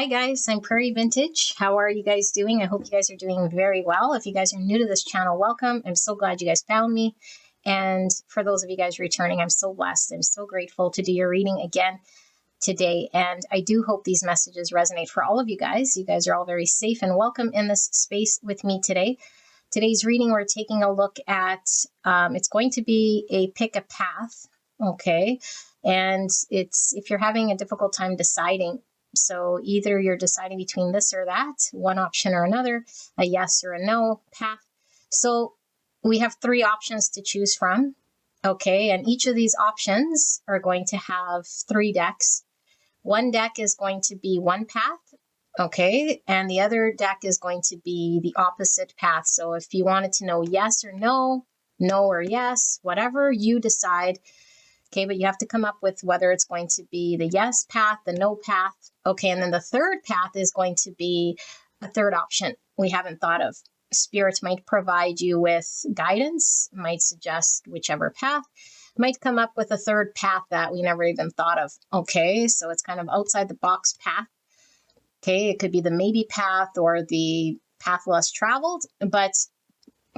Hi guys, I'm Prairie Vintage. How are you guys doing? I hope you guys are doing very well. If you guys are new to this channel, welcome. I'm so glad you guys found me. And for those of you guys returning, I'm so blessed. I'm so grateful to do your reading again today. And I do hope these messages resonate for all of you guys. You guys are all very safe and welcome in this space with me today. Today's reading, we're taking a look at, it's going to be a pick a path, okay? And it's if you're having a difficult time deciding, so either you're deciding between this or that, one option or another, a yes or a no path. So we have three options to choose from, okay? And each of these options are going to have three decks. One deck is going to be one path, okay? And the other deck is going to be the opposite path. So if you wanted to know yes or no, no or yes, whatever you decide, okay, but you have to come up with whether it's going to be the yes path, the no path. Okay, and then the third path is going to be a third option we haven't thought of. Spirit might provide you with guidance, might suggest whichever path, might come up with a third path that we never even thought of. Okay, so it's kind of outside the box path. Okay, it could be the maybe path or the path less traveled, but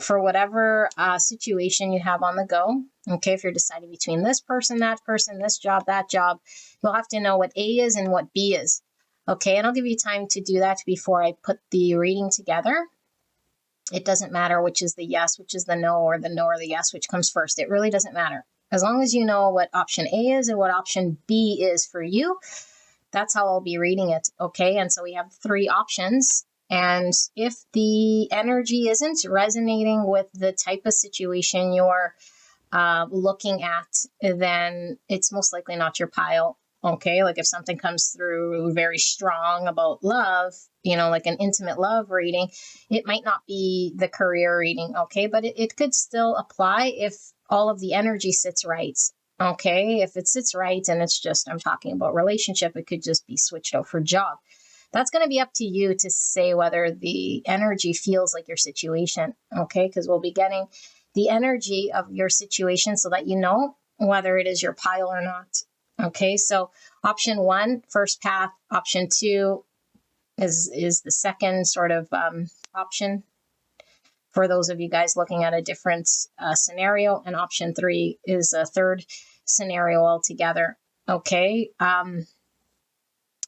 for whatever situation you have on the go, okay, if you're deciding between this person, this job, that job, you'll have to know what A is and what B is. Okay, and I'll give you time to do that before I put the reading together. It doesn't matter which is the yes, which is the no or the yes, which comes first. It really doesn't matter. As long as you know what option A is and what option B is for you, that's how I'll be reading it. Okay, and so we have three options. And if the energy isn't resonating with the type of situation you're looking at, then it's most likely not your pile. Okay, like if something comes through very strong about love, you know, like an intimate love reading, it might not be the career reading. Okay, but it could still apply if all of the energy sits right. Okay, if it sits right and it's just, I'm talking about relationship, it could just be switched out for job. That's going to be up to you to say whether the energy feels like your situation, okay? Because we'll be getting the energy of your situation so that you know whether it is your pile or not, okay? So option one, first path. Option two is the second sort of option for those of you guys looking at a different scenario. And option three is a third scenario altogether, okay?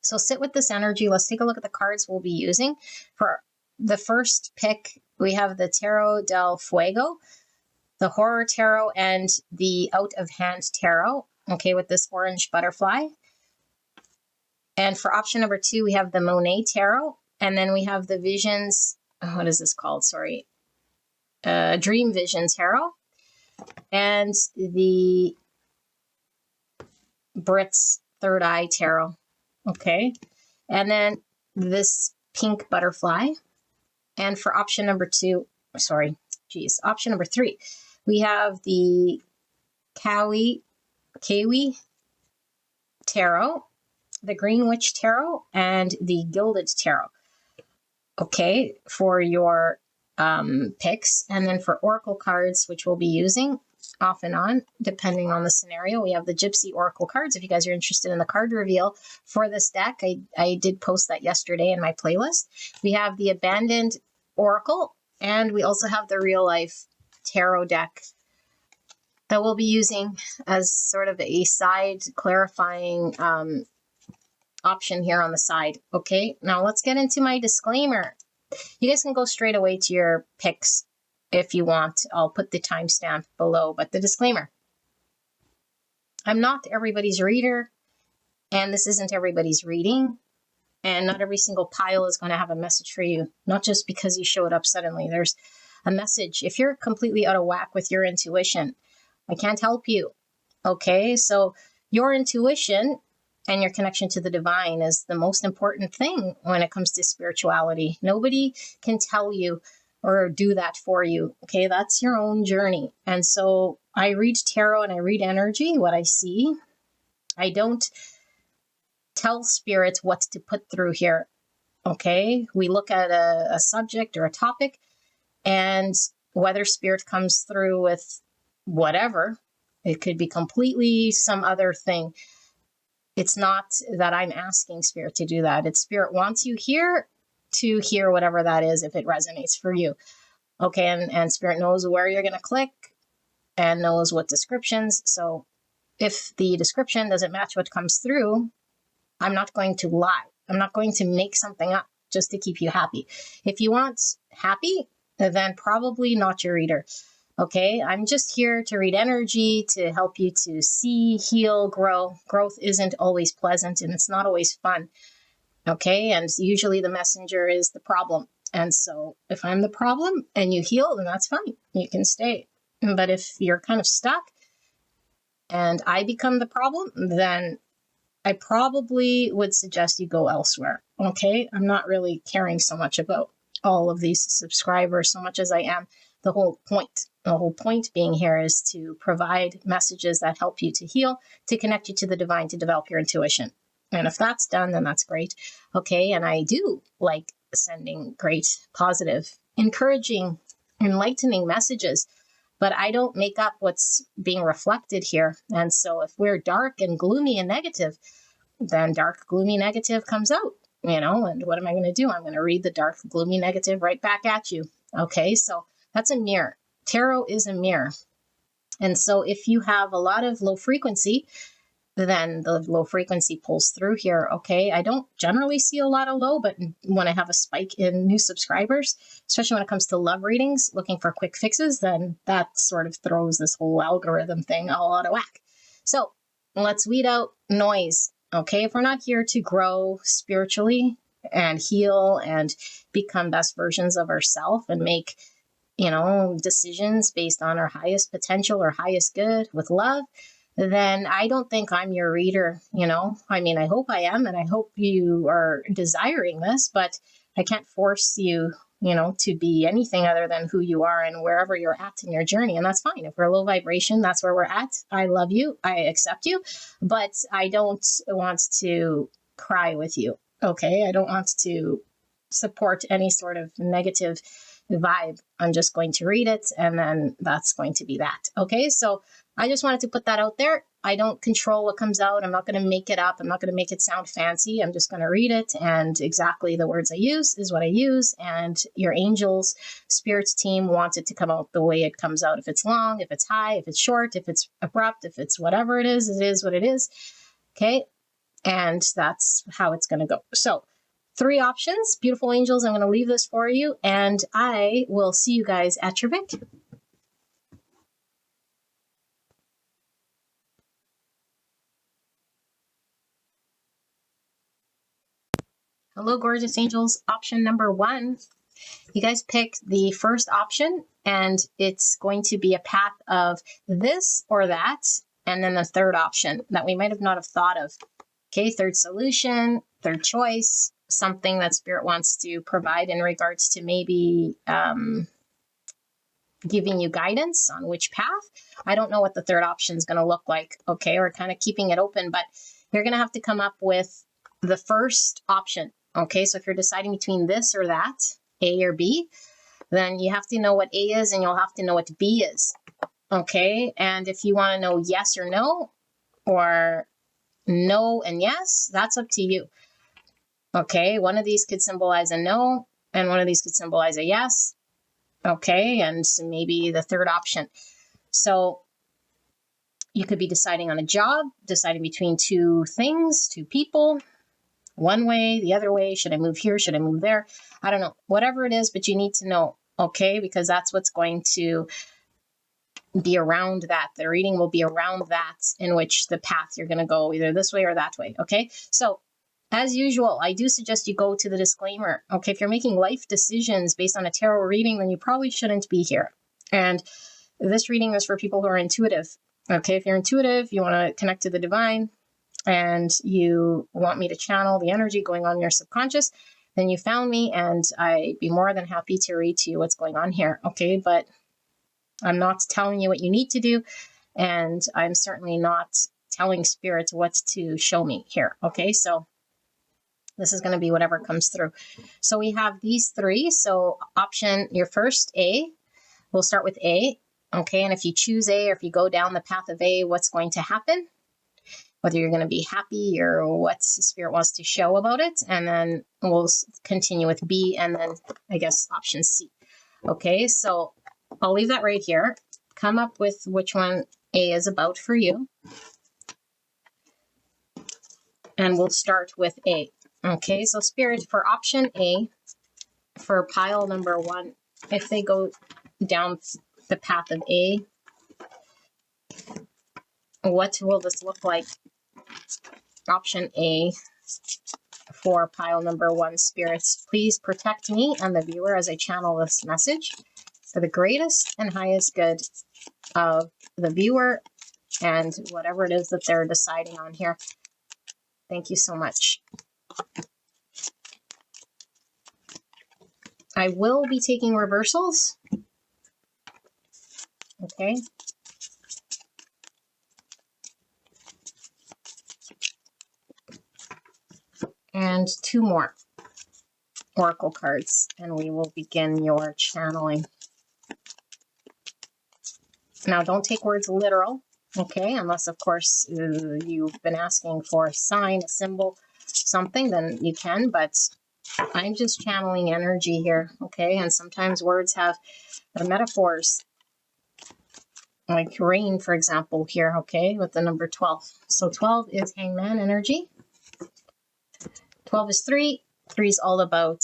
So sit with this energy. Let's take a look at the cards we'll be using. For the first pick, we have the Tarot del Fuego, the Horror Tarot, and the Out of Hand Tarot, okay, with this orange butterfly. And for option number two, we have the Monet Tarot, and then we have the Visions, what is this called? Sorry. Dream Vision Tarot, and the Brits Third Eye Tarot. Okay, and then this pink butterfly. And for option number option number three, we have the Kawi Tarot, the Green Witch Tarot, and the Gilded Tarot. Okay, for your picks. And then for oracle cards, which we'll be using off and on, depending on the scenario, we have the Gypsy Oracle cards. If you guys are interested in the card reveal for this deck, I did post that yesterday in my playlist. We have the Abandoned Oracle, and we also have the Real Life Tarot deck that we'll be using as sort of a side clarifying option here on the side. Okay, now let's get into my disclaimer. You guys can go straight away to your picks if you want. I'll put the timestamp below, but the disclaimer. I'm not everybody's reader, and this isn't everybody's reading, and not every single pile is going to have a message for you, not just because you showed up suddenly. There's a message. If you're completely out of whack with your intuition, I can't help you, okay? So your intuition and your connection to the divine is the most important thing when it comes to spirituality. Nobody can tell you or do that for you, okay? That's your own journey. And so I read tarot and I read energy, what I see. I don't tell spirits what to put through here, okay? We look at a subject or a topic, and whether spirit comes through with whatever, it could be completely some other thing. It's not that I'm asking Spirit to do that. It's Spirit wants you here to hear whatever that is if it resonates for you. Okay, and Spirit knows where you're going to click and knows what descriptions. So if the description doesn't match what comes through, I'm not going to lie. I'm not going to make something up just to keep you happy. If you want happy, then probably not your reader. Okay, I'm just here to read energy, to help you to see, heal, grow. Growth isn't always pleasant and it's not always fun. Okay, and usually the messenger is the problem. And so if I'm the problem and you heal, then that's fine. You can stay. But if you're kind of stuck and I become the problem, then I probably would suggest you go elsewhere. Okay, I'm not really caring so much about all of these subscribers so much as I am the whole point. The whole point being here is to provide messages that help you to heal, to connect you to the divine, to develop your intuition. And if that's done, then that's great. Okay, and I do like sending great, positive, encouraging, enlightening messages, but I don't make up what's being reflected here. And so if we're dark and gloomy and negative, then dark, gloomy, negative comes out, and what am I going to do? I'm going to read the dark, gloomy, negative right back at you. Okay, so that's a mirror. Tarot is a mirror. And so if you have a lot of low frequency, then the low frequency pulls through here. Okay, I don't generally see a lot of low, but when I have a spike in new subscribers, especially when it comes to love readings, looking for quick fixes, then that sort of throws this whole algorithm thing all out of whack. So let's weed out noise. Okay, if we're not here to grow spiritually and heal and become best versions of ourselves and make decisions based on our highest potential or highest good with love, then I don't think I'm your reader. I hope I am, and I hope you are desiring this, but I can't force you, to be anything other than who you are and wherever you're at in your journey. And that's fine. If we're low vibration, that's where we're at. I love you. I accept you, but I don't want to cry with you. Okay. I don't want to support any sort of negative vibe. I'm just going to read it, and then that's going to be that. Okay, so I just wanted to put that out there. I don't control what comes out. I'm not going to make it up. I'm not going to make it sound fancy. I'm just going to read it, and exactly the words I use is what I use. And your angels, spirits team wants it to come out the way it comes out. If it's long, if it's high, if it's short, if it's abrupt, if it's whatever it is what it is. Okay, and that's how it's going to go. So 3 options, beautiful angels. I'm going to leave this for you, and I will see you guys at your Vic. Hello, gorgeous angels. Option number 1. You guys pick the first option, and it's going to be a path of this or that, and then the third option that we might have not have thought of. Okay, third solution, third choice, something that Spirit wants to provide in regards to maybe giving you guidance on which path. I don't know what the third option is going to look like. Okay, we're kind of keeping it open, but you're going to have to come up with the first option. Okay, so if you're deciding between this or that, A or B, then you have to know what A is and you'll have to know what B is. Okay, and if you want to know yes or no, or no and yes, that's up to you. Okay, one of these could symbolize a no, and one of these could symbolize a yes. Okay, and maybe the third option. So you could be deciding on a job, deciding between 2 things, 2 people, one way, the other way. Should I move here? Should I move there? I don't know. Whatever it is, but you need to know, okay? Because that's what's going to be around that. The reading will be around that, in which the path you're going to go either this way or that way, okay? So as usual, I do suggest you go to the disclaimer. Okay, if you're making life decisions based on a tarot reading, then you probably shouldn't be here. And this reading is for people who are intuitive. Okay, if you're intuitive, you want to connect to the divine, and you want me to channel the energy going on in your subconscious, then you found me, and I'd be more than happy to read to you what's going on here. Okay, but I'm not telling you what you need to do, and I'm certainly not telling Spirit what to show me here. Okay, so this is going to be whatever comes through. So we have these 3. So option, your first A, we'll start with A. Okay, and if you choose A, or if you go down the path of A, what's going to happen? whether you're going to be happy or what Spirit wants to show about it. And then we'll continue with B and then I guess option C. Okay, so I'll leave that right here. Come up with which one A is about for you. And we'll start with A. Okay, so Spirit, for option A, for pile number 1, if they go down the path of A, what will this look like? Option A for pile number 1, Spirits, please protect me and the viewer as I channel this message for the greatest and highest good of the viewer and whatever it is that they're deciding on here. Thank you so much. I will be taking reversals. Okay. And 2 more oracle cards, and we will begin your channeling. Now, don't take words literal, okay? Unless, of course, you've been asking for a sign, a symbol, something, then you can, but I'm just channeling energy here, okay? And sometimes words have metaphors, like rain, for example, here, okay, with the number 12. So 12 is Hangman energy. 12 is 3. 3 is all about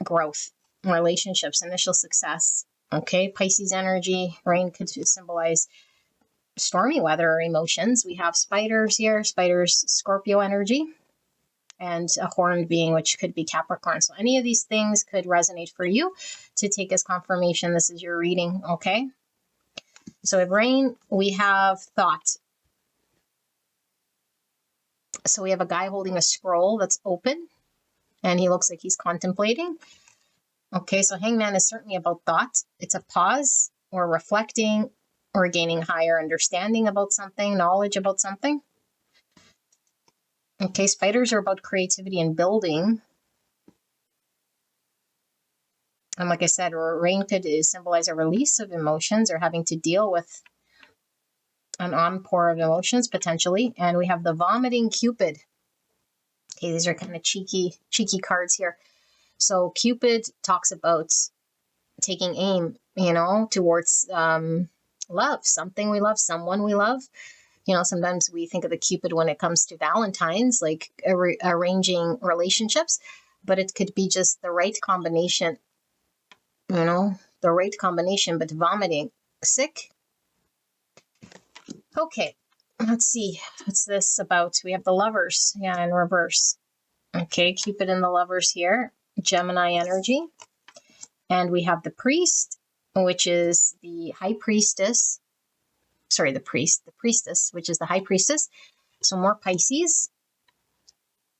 growth, relationships, initial success. Okay, Pisces energy. Rain could symbolize stormy weather or emotions. We have spiders here. Spiders, Scorpio energy. And a horned being, which could be Capricorn. So any of these things could resonate for you to take as confirmation this is your reading, okay? So with rain, we have thought. So we have a guy holding a scroll that's open, and he looks like he's contemplating. Okay, so Hangman is certainly about thought. It's a pause or reflecting or gaining higher understanding about something, knowledge about something. Okay, spiders are about creativity and building. And like I said, rain could symbolize a release of emotions or having to deal with an onpour of emotions potentially. And we have the vomiting Cupid. Okay, these are kind of cheeky cards here. So Cupid talks about taking aim, towards love, something we love, someone we love. Sometimes we think of the Cupid when it comes to Valentine's, like arranging relationships, but it could be just the right combination, the right combination, but vomiting, sick. Okay, let's see. What's this about? We have the Lovers, in reverse. Okay, Cupid and the Lovers here, Gemini energy. And we have the Priest, which is the High Priestess. Sorry, the Priestess, which is the High Priestess. So more Pisces,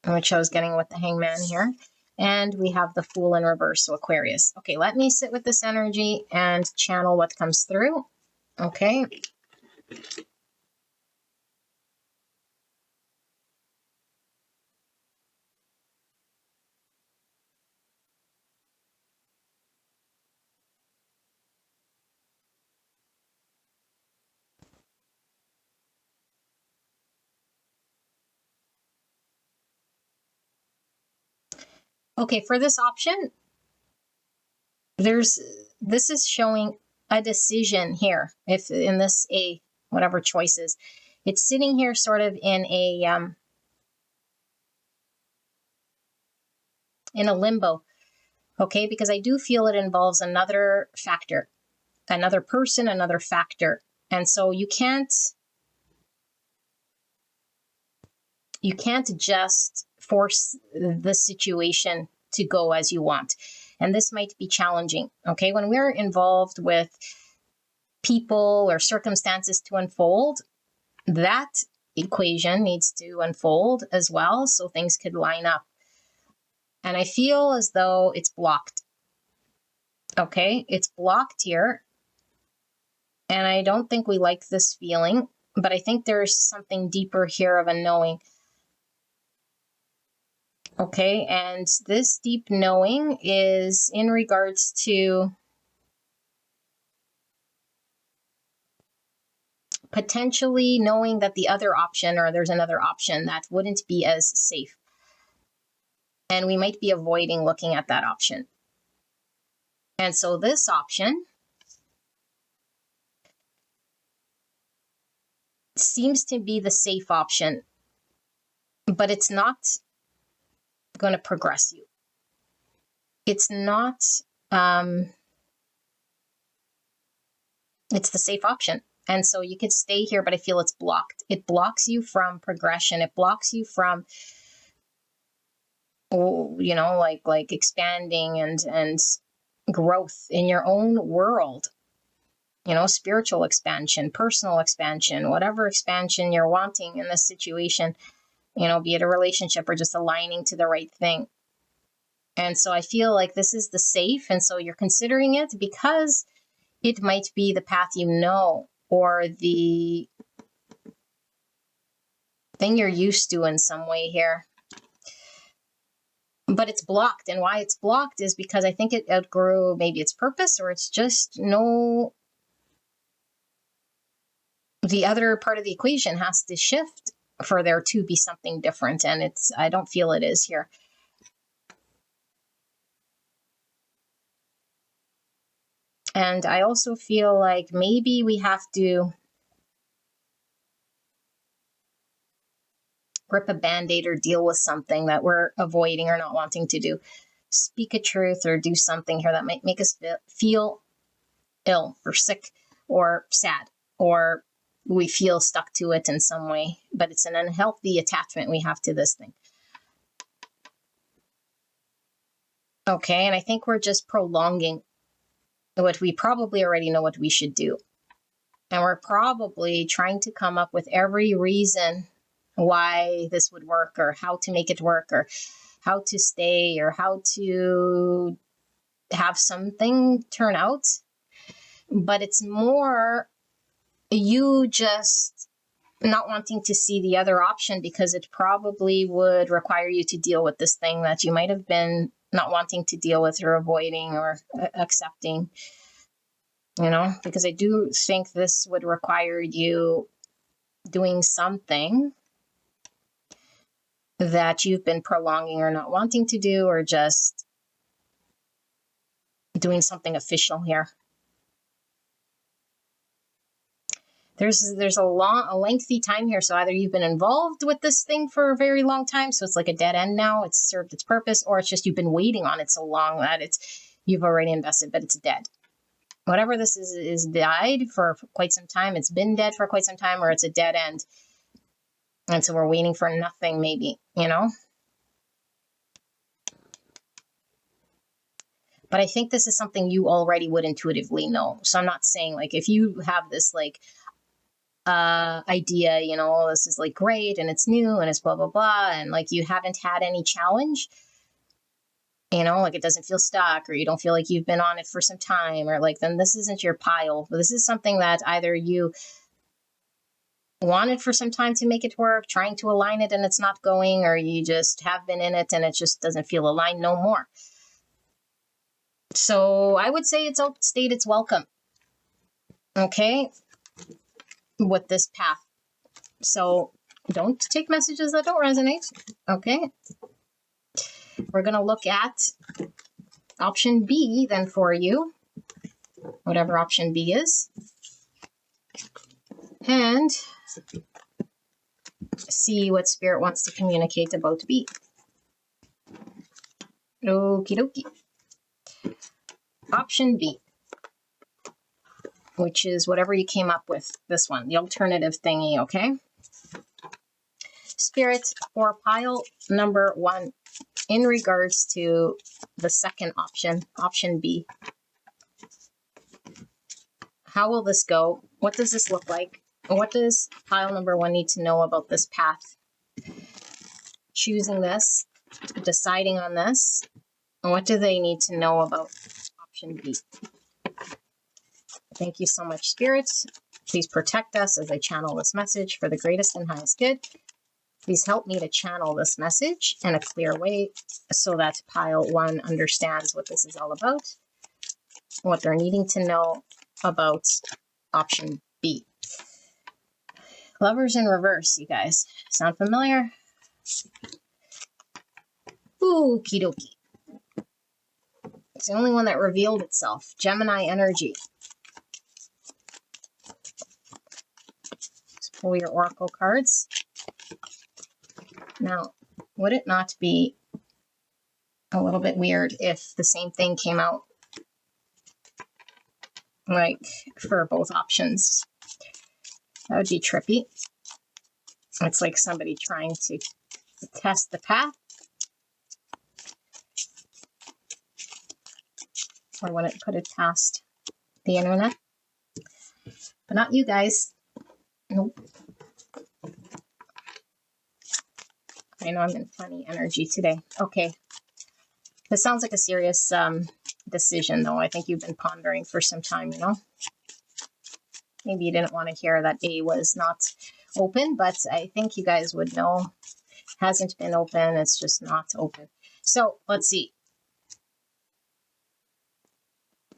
which I was getting with the Hangman here. And we have the Fool in reverse, so Aquarius. Okay, let me sit with this energy and channel what comes through. Okay. Okay, for this option, this is showing a decision here. If in this A, whatever choice is, it's sitting here sort of in a limbo. Okay, because I do feel it involves another factor, another person, another factor. And so you can't just force the situation to go as you want. And this might be challenging, okay? When we're involved with people or circumstances to unfold, that equation needs to unfold as well, so things could line up. And I feel as though it's blocked. Okay, it's blocked here. And I don't think we like this feeling, but I think there's something deeper here of a knowing. Okay, and this deep knowing is in regards to potentially knowing that the other option, or there's another option that wouldn't be as safe. And we might be avoiding looking at that option. And so this option seems to be the safe option, but it's not going to progress you. It's not, it's the safe option. And so you could stay here, but I feel it's blocked. It blocks you from progression. It blocks you from, you know, like expanding and growth in your own world. You know, spiritual expansion, personal expansion, whatever expansion you're wanting in this situation, you know, be it a relationship or just aligning to the right thing. And so I feel like this is the safe. And so you're considering it because it might be the path you know, or the thing you're used to in some way here. But it's blocked. And why it's blocked is because I think it outgrew maybe its purpose, or it's just the other part of the equation has to shift for there to be something different. And I don't feel it is here. And I also feel like maybe we have to rip a Band-Aid or deal with something that we're avoiding or not wanting to do. Speak a truth or do something here that might make us feel ill or sick or sad, or we feel stuck to it in some way, but it's an unhealthy attachment we have to this thing. Okay, and I think we're just prolonging what we probably already know what we should do. And we're probably trying to come up with every reason why this would work, or how to make it work, or how to stay, or how to have something turn out. But it's more you just not wanting to see the other option, because it probably would require you to deal with this thing that you might have been not wanting to deal with, or avoiding, or accepting, you know, because I do think this would require you doing something that you've been prolonging or not wanting to do, or just doing something official here. There's a lengthy time here. So either you've been involved with this thing for a very long time, so it's like a dead end now, it's served its purpose, or it's just you've been waiting on it so long that you've already invested, but it's dead. Whatever this is died for quite some time. It's been dead for quite some time, or it's a dead end. And so we're waiting for nothing, maybe, you know? But I think this is something you already would intuitively know. So I'm not saying, like, if you have this, like, idea, you know, this is like great and it's new and it's blah, blah, blah, and like you haven't had any challenge, you know, like it doesn't feel stuck, or you don't feel like you've been on it for some time, or like, then this isn't your pile. This is something that either you wanted for some time to make it work, trying to align it and it's not going, or you just have been in it and it just doesn't feel aligned no more. So I would say it's outstayed its welcome. Okay. With this path. So don't take messages that don't resonate. Okay. We're going to look at option B then for you, whatever option B is, and see what Spirit wants to communicate about B. Okie dokie. Option B, which is whatever you came up with, this one, the alternative thingy, okay? Spirit, for pile number 1, in regards to the second option, option B, how will this go? What does this look like? What does pile number 1 need to know about this path? Choosing this, deciding on this, and what do they need to know about option B? Thank you so much, spirits. Please protect us as I channel this message for the greatest and highest good. Please help me to channel this message in a clear way so that pile 1 understands what this is all about, what they're needing to know about option B. Lovers in reverse, you guys. Sound familiar? Okie dokie. It's the only one that revealed itself. Gemini energy. Let's pull your oracle cards. Now, would it not be a little bit weird if the same thing came out like for both options? That would be trippy. It's like somebody trying to test the path. Or wouldn't put it past the internet. But not you guys. Nope. I know I'm in funny energy today. Okay. This sounds like a serious decision, though. I think you've been pondering for some time, you know? Maybe you didn't want to hear that A was not open, but I think you guys would know. Hasn't been open. It's just not open. So let's see.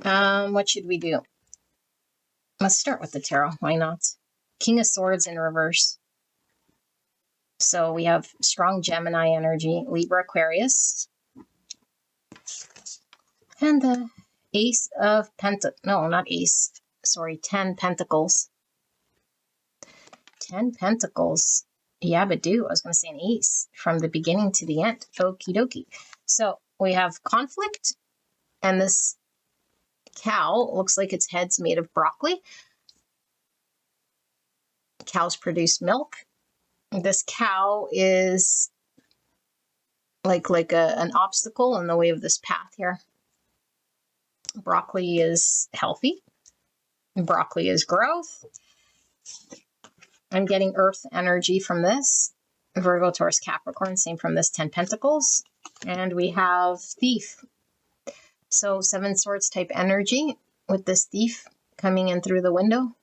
What should we do? Let's start with the tarot. Why not? King of Swords in reverse. So we have strong Gemini energy, Libra, Aquarius. And the Ace of Pentacles. No, not Ace. Sorry, 10 Pentacles. 10 Pentacles. Yabadoo. I was going to say an ace from the beginning to the end. Okie dokie. So we have conflict. And this cow looks like its head's made of broccoli. Cows produce milk. This cow is like an obstacle in the way of this path here. Broccoli is healthy. Broccoli is growth. I'm getting earth energy from this. Virgo, Taurus, Capricorn, same from this 10 Pentacles. And we have Thief. So 7 Swords type energy with this Thief coming in through the window.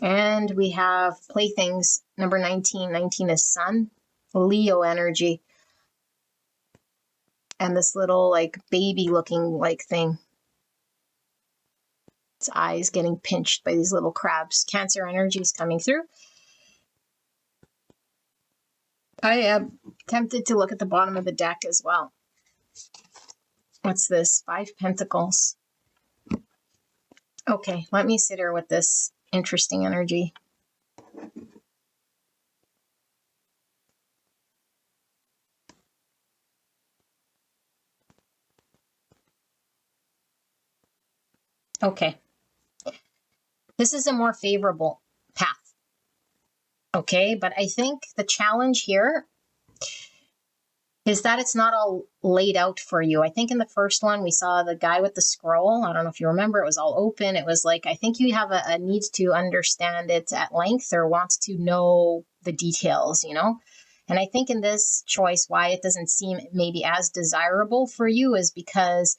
And we have Playthings, number 19. 19 is Sun. Leo energy. And this little like baby looking like thing. Its eyes getting pinched by these little crabs. Cancer energy is coming through. I am tempted to look at the bottom of the deck as well. What's this? 5 Pentacles. Okay, let me sit here with this interesting energy. Okay. This is a more favorable path. Okay, but I think the challenge here is that it's not all laid out for you. I think in the first one, we saw the guy with the scroll. I don't know if you remember, it was all open. It was like, I think you have a need to understand it at length or want to know the details, you know? And I think in this choice, why it doesn't seem maybe as desirable for you is because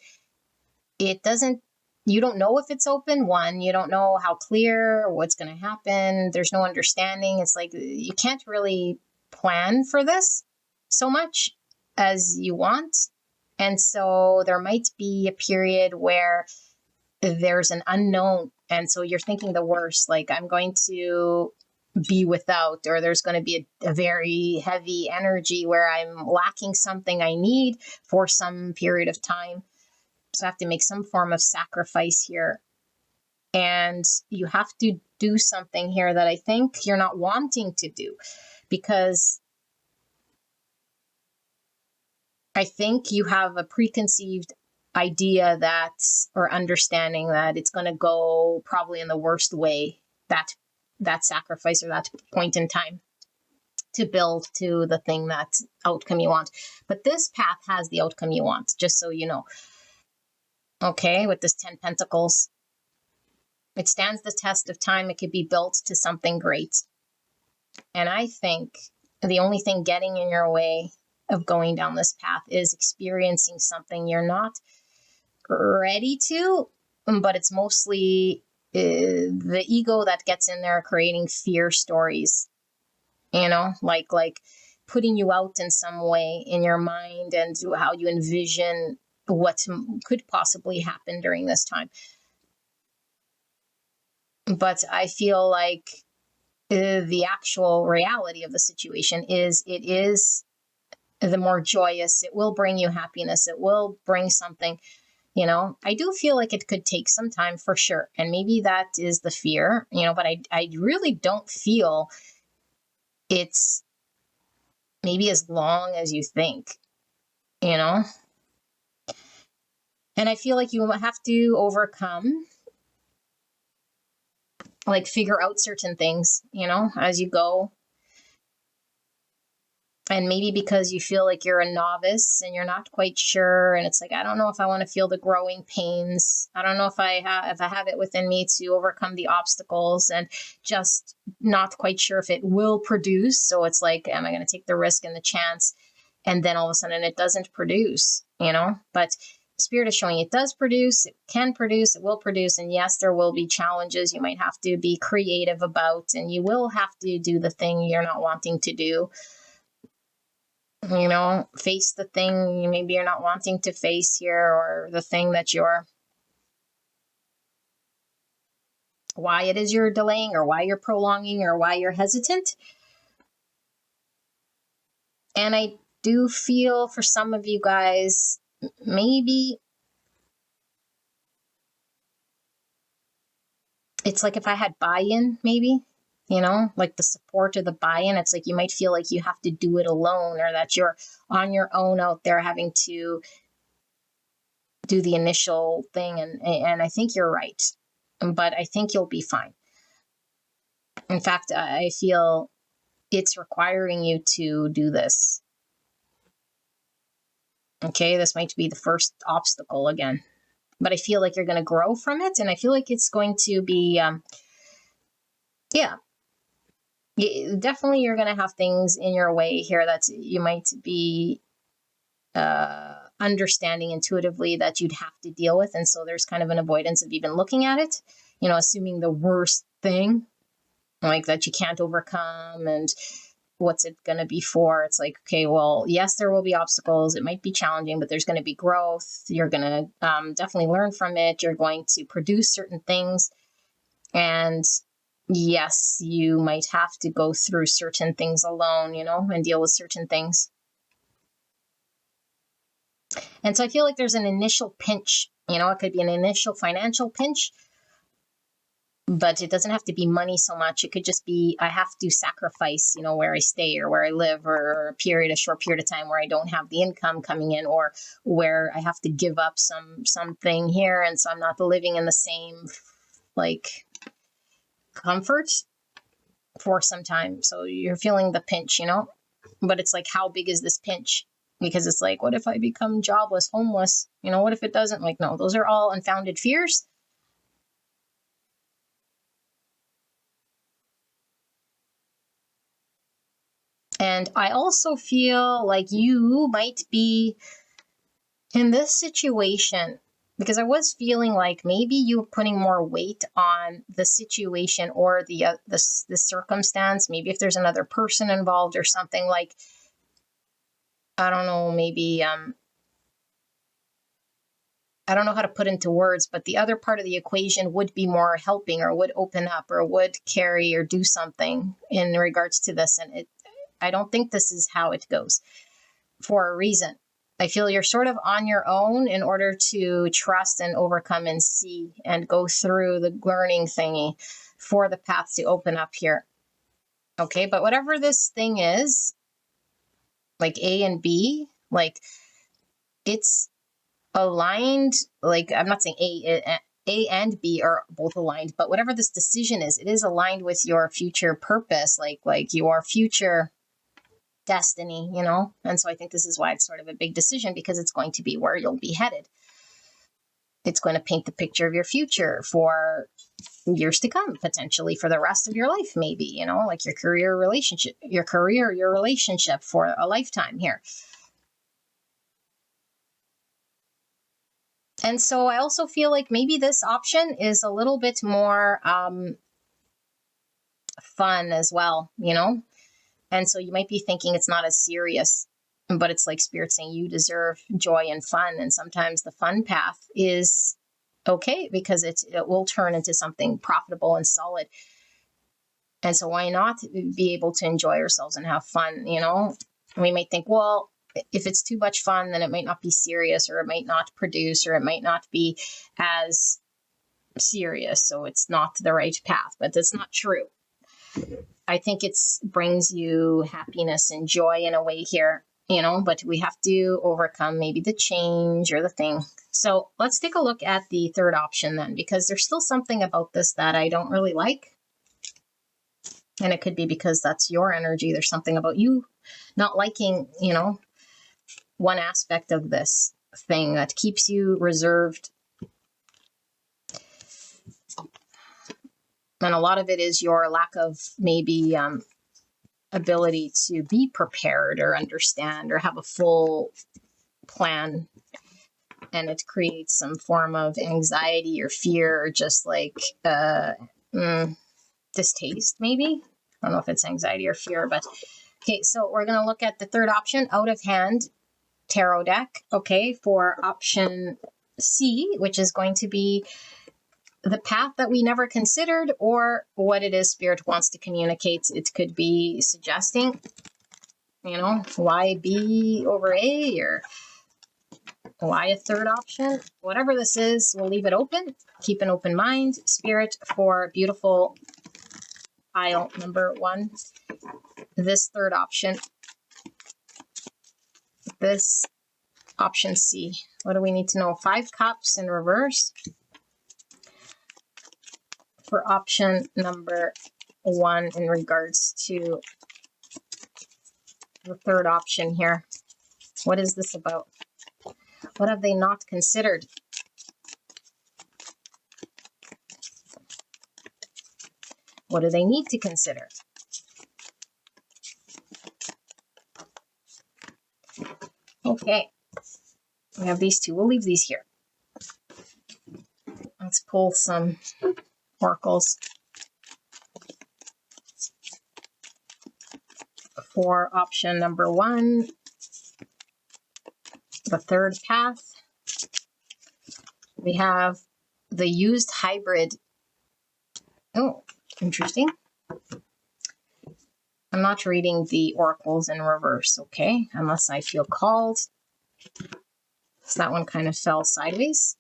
it doesn't, you don't know if it's open. One, you don't know how clear, what's going to happen. There's no understanding. It's like you can't really plan for this so much as you want. And so there might be a period where there's an unknown. And so you're thinking the worst, like I'm going to be without, or there's going to be a very heavy energy where I'm lacking something I need for some period of time. So I have to make some form of sacrifice here. And you have to do something here that I think you're not wanting to do, because I think you have a preconceived idea that, or understanding that it's going to go probably in the worst way, that sacrifice or that point in time to build to the thing, that outcome you want. But this path has the outcome you want, just so you know. Okay, with this 10 Pentacles, it stands the test of time. It could be built to something great. And I think the only thing getting in your way of going down this path is experiencing something you're not ready to, but it's mostly the ego that gets in there creating fear stories, you know, like putting you out in some way in your mind and how you envision what could possibly happen during this time. But I feel like the actual reality of the situation is it is the more joyous. It will bring you happiness. It will bring something, I do feel like it could take some time for sure. And maybe that is the fear, but I really don't feel it's maybe as long as you think, you know? And I feel like you have to overcome, like figure out certain things, as you go. And maybe because you feel like you're a novice and you're not quite sure, and it's like, I don't know if I want to feel the growing pains. I don't know if I have it within me to overcome the obstacles, and just not quite sure if it will produce. So it's like, am I going to take the risk and the chance? And then all of a sudden it doesn't produce, but Spirit is showing it does produce, it can produce, it will produce. And yes, there will be challenges you might have to be creative about, and you will have to do the thing you're not wanting to do. Face the thing maybe you're not wanting to face here, or the thing that why it is you're delaying, or why you're prolonging, or why you're hesitant. And I do feel for some of you guys, maybe it's like if I had buy-in, maybe, like the support or the buy-in, it's like you might feel like you have to do it alone, or that you're on your own out there having to do the initial thing. And I think you're right, but I think you'll be fine. In fact, I feel it's requiring you to do this. Okay, this might be the first obstacle again, but I feel like you're going to grow from it, and I feel like it's going to be, definitely you're going to have things in your way here that you might be understanding intuitively that you'd have to deal with, and so there's kind of an avoidance of even looking at it, assuming the worst thing, like that you can't overcome, and what's it going to be for? It's like, okay, well, yes, there will be obstacles. It might be challenging, but there's going to be growth. You're going to definitely learn from it. You're going to produce certain things. And yes, you might have to go through certain things alone, and deal with certain things. And so I feel like there's an initial pinch, it could be an initial financial pinch, but it doesn't have to be money so much. It could just be, I have to sacrifice, where I stay or where I live, or a short period of time where I don't have the income coming in, or where I have to give up something here. And so I'm not living in the same like comfort for some time. So you're feeling the pinch, but it's like, how big is this pinch? Because it's like, what if I become jobless, homeless? What if it doesn't? Like, no, those are all unfounded fears. And I also feel like you might be in this situation, because I was feeling like maybe you're putting more weight on the situation, or the circumstance. Maybe if there's another person involved or something, like, I don't know, maybe I don't know how to put into words, but the other part of the equation would be more helping, or would open up, or would carry, or do something in regards to this. And I don't think this is how it goes, for a reason. I feel you're sort of on your own in order to trust and overcome and see and go through the learning thingy for the path to open up here. Okay, but whatever this thing is, like A and B, like, it's aligned. Like, I'm not saying A and B are both aligned, but whatever this decision is, it is aligned with your future purpose, like your future destiny, And so I think this is why it's sort of a big decision, because it's going to be where you'll be headed. It's going to paint the picture of your future for years to come, potentially for the rest of your life, maybe, like your career, your relationship for a lifetime here. And so I also feel like maybe this option is a little bit more fun as well, And so you might be thinking it's not as serious, but it's like Spirit saying you deserve joy and fun. And sometimes the fun path is okay, because it will turn into something profitable and solid. And so why not be able to enjoy ourselves and have fun, you know? We might think, well, if it's too much fun, then it might not be serious, or it might not produce, or it might not be as serious. So it's not the right path, but that's not true. I think it brings you happiness and joy in a way here, you know, but we have to overcome maybe the change or the thing. So let's take a look at the third option then, because there's still something about this that I don't really like. And it could be because that's your energy. There's something about you not liking, you know, one aspect of this thing that keeps you reserved. And a lot of it is your lack of maybe ability to be prepared or understand or have a full plan. And it creates some form of anxiety or fear, or just like distaste, maybe. I don't know if it's anxiety or fear, but okay, so we're going to look at the third option, out of hand tarot deck, okay, for option C, which is going to be the path that we never considered, or what it is Spirit wants to communicate. It could be suggesting, you know, why B over A, or why a third option. Whatever this is, we'll leave it open. Keep an open mind. Spirit, for beautiful pile number 1, this third option, this option C. What do we need to know? 5 cups in reverse for option number 1 in regards to the third option here. What is this about? What have they not considered? What do they need to consider? Okay, we have these two. We'll leave these here. Let's pull some oracles for option number 1, the third path. We have the used hybrid. Oh, interesting. I'm not reading the oracles in reverse, okay? Unless I feel called. So that one kind of fell sideways.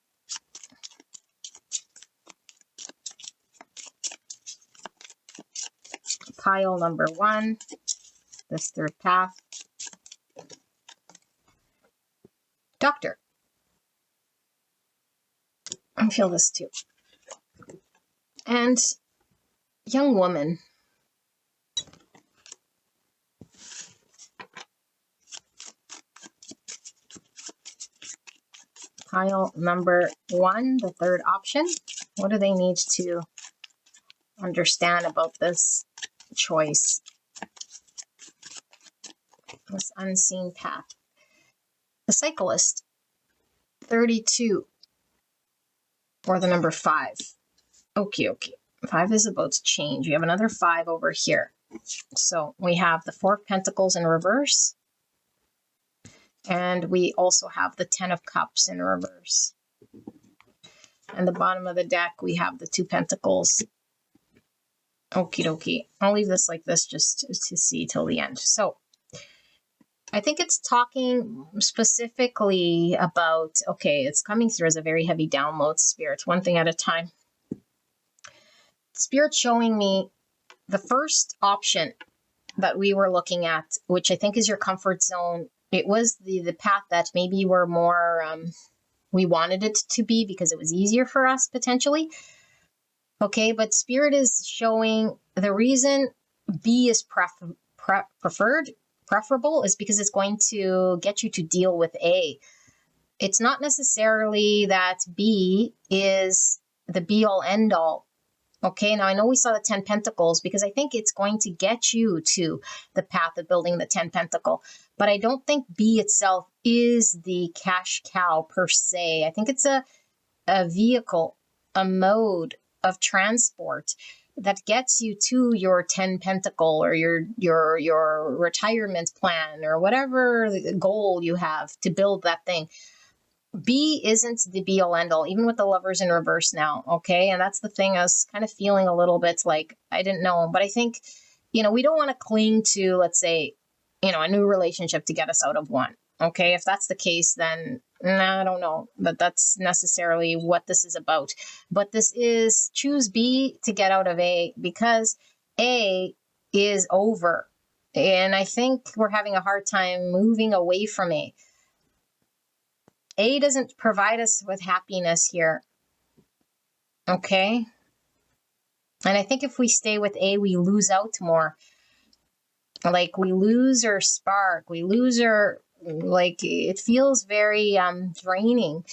Pile number 1, this third path. Doctor. I feel this too. And young woman. Pile number 1, the third option. What do they need to understand about this choice? This unseen path. The cyclist, 32, or the number 5. Okay. 5 is about to change. We have another 5 over here. So we have the 4 of Pentacles in reverse. And we also have the 10 of Cups in reverse. And the bottom of the deck, we have the 2 Pentacles. Okie dokie. I'll leave this like this just to see till the end. So I think it's talking specifically about, okay, it's coming through as a very heavy download, Spirit, one thing at a time. Spirit showing me the first option that we were looking at, which I think is your comfort zone. It was the path that maybe you were more, we wanted it to be because it was easier for us potentially. Okay, but Spirit is showing the reason B is preferable is because it's going to get you to deal with A. It's not necessarily that B is the be all end all. Okay, now I know we saw the 10 Pentacles because I think it's going to get you to the path of building the 10 Pentacle. But I don't think B itself is the cash cow per se. I think it's a vehicle, a mode of transport that gets you to your 10 Pentacle or your retirement plan or whatever goal you have to build that thing. B isn't the be all end all, even with the Lovers in reverse now. Okay. And that's the thing. I was kind of feeling a little bit like I didn't know, but I think, we don't want to cling to, let's say, a new relationship to get us out of one. Okay. If that's the case, then I don't know that that's necessarily what this is about. But this is choose B to get out of A, because A is over. And I think we're having a hard time moving away from A. A doesn't provide us with happiness here. Okay. And I think if we stay with A, we lose out more. Like we lose our spark. We lose our, like, it feels very draining,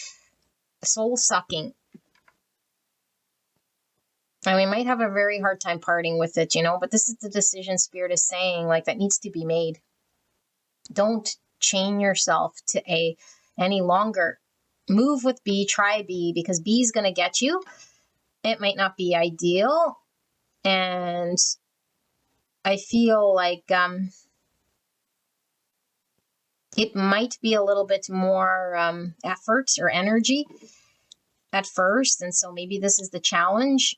soul sucking. And we might have a very hard time parting with it, but this is the decision Spirit is saying, like, that needs to be made. Don't chain yourself to A any longer. Move with B, try B, because B is going to get you. It might not be ideal. And I feel like it might be a little bit more effort or energy at first. And so maybe this is the challenge.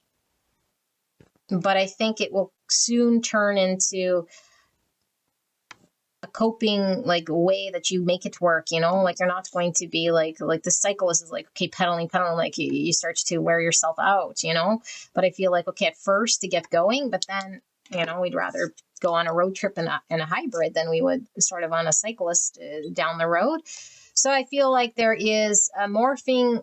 But I think it will soon turn into a coping way that you make it work, like you're not going to be like the cyclist is like, okay, pedaling, like you start to wear yourself out, but I feel like, okay, at first to get going, but then, we'd rather go on a road trip in a hybrid than we would sort of on a cyclist down the road. So I feel like there is a morphing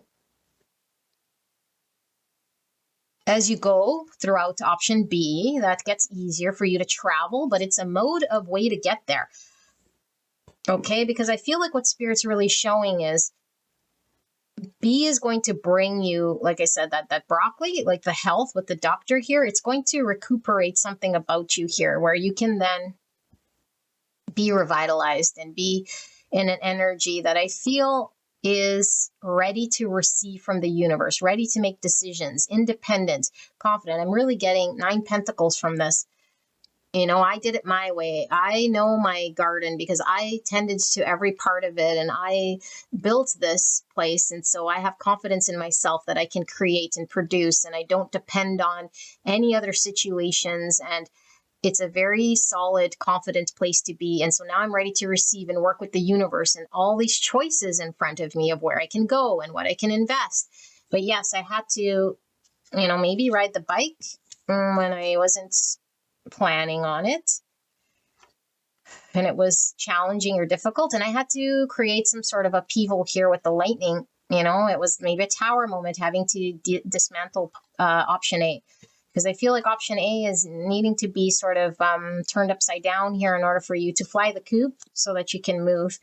as you go throughout option B that gets easier for you to travel, but it's a mode of way to get there. Okay, because I feel like what Spirit's really showing is B is going to bring you, like I said, that broccoli, like the health with the doctor here, it's going to recuperate something about you here where you can then be revitalized and be in an energy that I feel is ready to receive from the universe, ready to make decisions, independent, confident. I'm really getting 9 pentacles from this. I did it my way. I know my garden because I tended to every part of it and I built this place. And so I have confidence in myself that I can create and produce and I don't depend on any other situations. And it's a very solid, confident place to be. And so now I'm ready to receive and work with the universe and all these choices in front of me of where I can go and what I can invest. But yes, I had to, maybe ride the bike when I wasn't planning on it and it was challenging or difficult, and I had to create some sort of upheaval here with the lightning. It was maybe a tower moment having to dismantle option A, because I feel like option A is needing to be sort of turned upside down here in order for you to fly the coop so that you can move.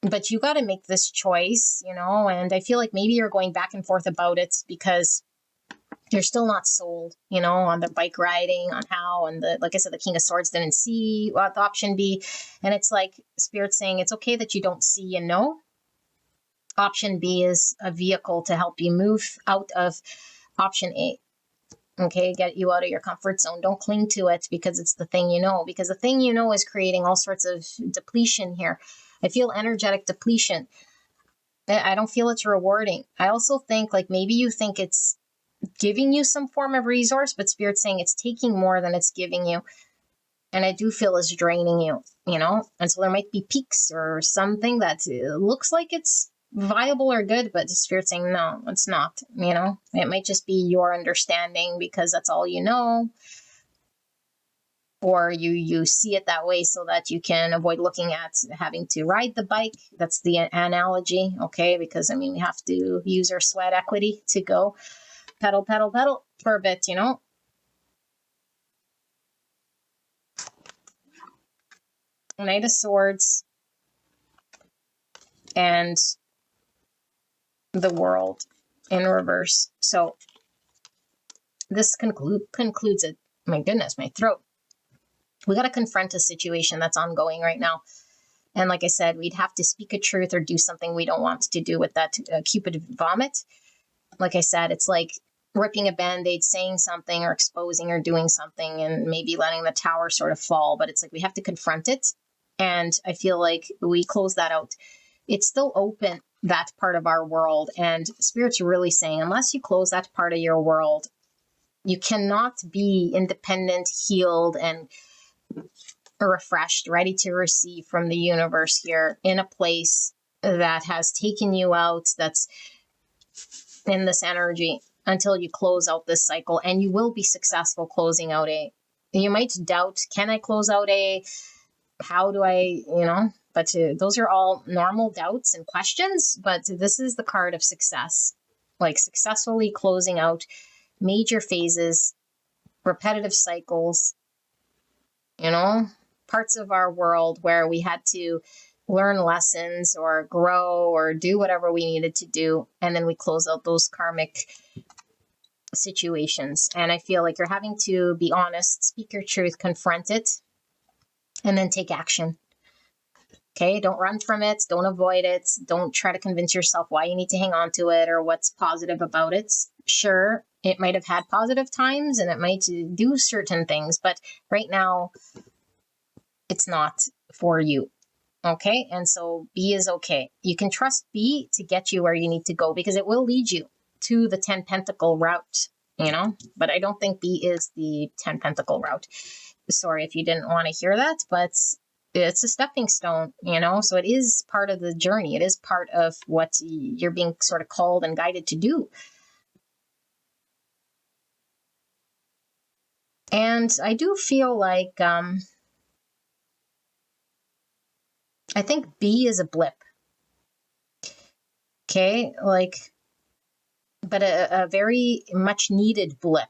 But you got to make this choice, and I feel like maybe you're going back and forth about it because you're still not sold, on the bike riding, on how, and like I said, the King of Swords didn't see what the option B. And it's like Spirit saying it's okay that you don't see and know. Option B is a vehicle to help you move out of option A. Okay, get you out of your comfort zone. Don't cling to it because it's the thing because the thing is creating all sorts of depletion here. I feel energetic depletion. I don't feel it's rewarding. I also think maybe you think it's giving you some form of resource, but Spirit's saying it's taking more than it's giving you. And I do feel it's draining you, and so there might be peaks or something that looks like it's viable or good, but the Spirit's saying, no, it's not, it might just be your understanding because that's all or you see it that way so that you can avoid looking at having to ride the bike. That's the analogy. Okay. Because we have to use our sweat equity to go pedal for a bit, Knight of Swords and the World in reverse. So this concludes it. My goodness, my throat. We got to confront a situation that's ongoing right now. And like I said, we'd have to speak a truth or do something we don't want to do with that Cupid vomit. Like I said, it's like ripping a Band-Aid, saying something or exposing or doing something and maybe letting the tower sort of fall. But it's like we have to confront it. And I feel like we close that out. It's still open. that part of our world. And Spirit's really saying, unless you close that part of your world, you cannot be independent, healed, and refreshed, ready to receive from the universe here in a place that has taken you out, that's in this energy, until you close out this cycle. And you will be successful closing out A. You might doubt, can I close out A? How do I, but those are all normal doubts and questions. But this is the card of success, like successfully closing out major phases, repetitive cycles, parts of our world where we had to learn lessons or grow or do whatever we needed to do. And then we close out those karmic situations. And I feel like you're having to be honest, speak your truth, confront it, and then take action. Okay, don't run from it. Don't avoid it. Don't try to convince yourself why you need to hang on to it or what's positive about it. Sure, it might have had positive times and it might do certain things, but right now it's not for you. Okay, and so B is okay. You can trust B to get you where you need to go because it will lead you to the 10 pentacle route, but I don't think B is the 10 pentacle route. Sorry if you didn't want to hear that, but it's a stepping stone, so it is part of the journey. It is part of what you're being sort of called and guided to do. And I do feel like, I think B is a blip. Okay, but a very much needed blip.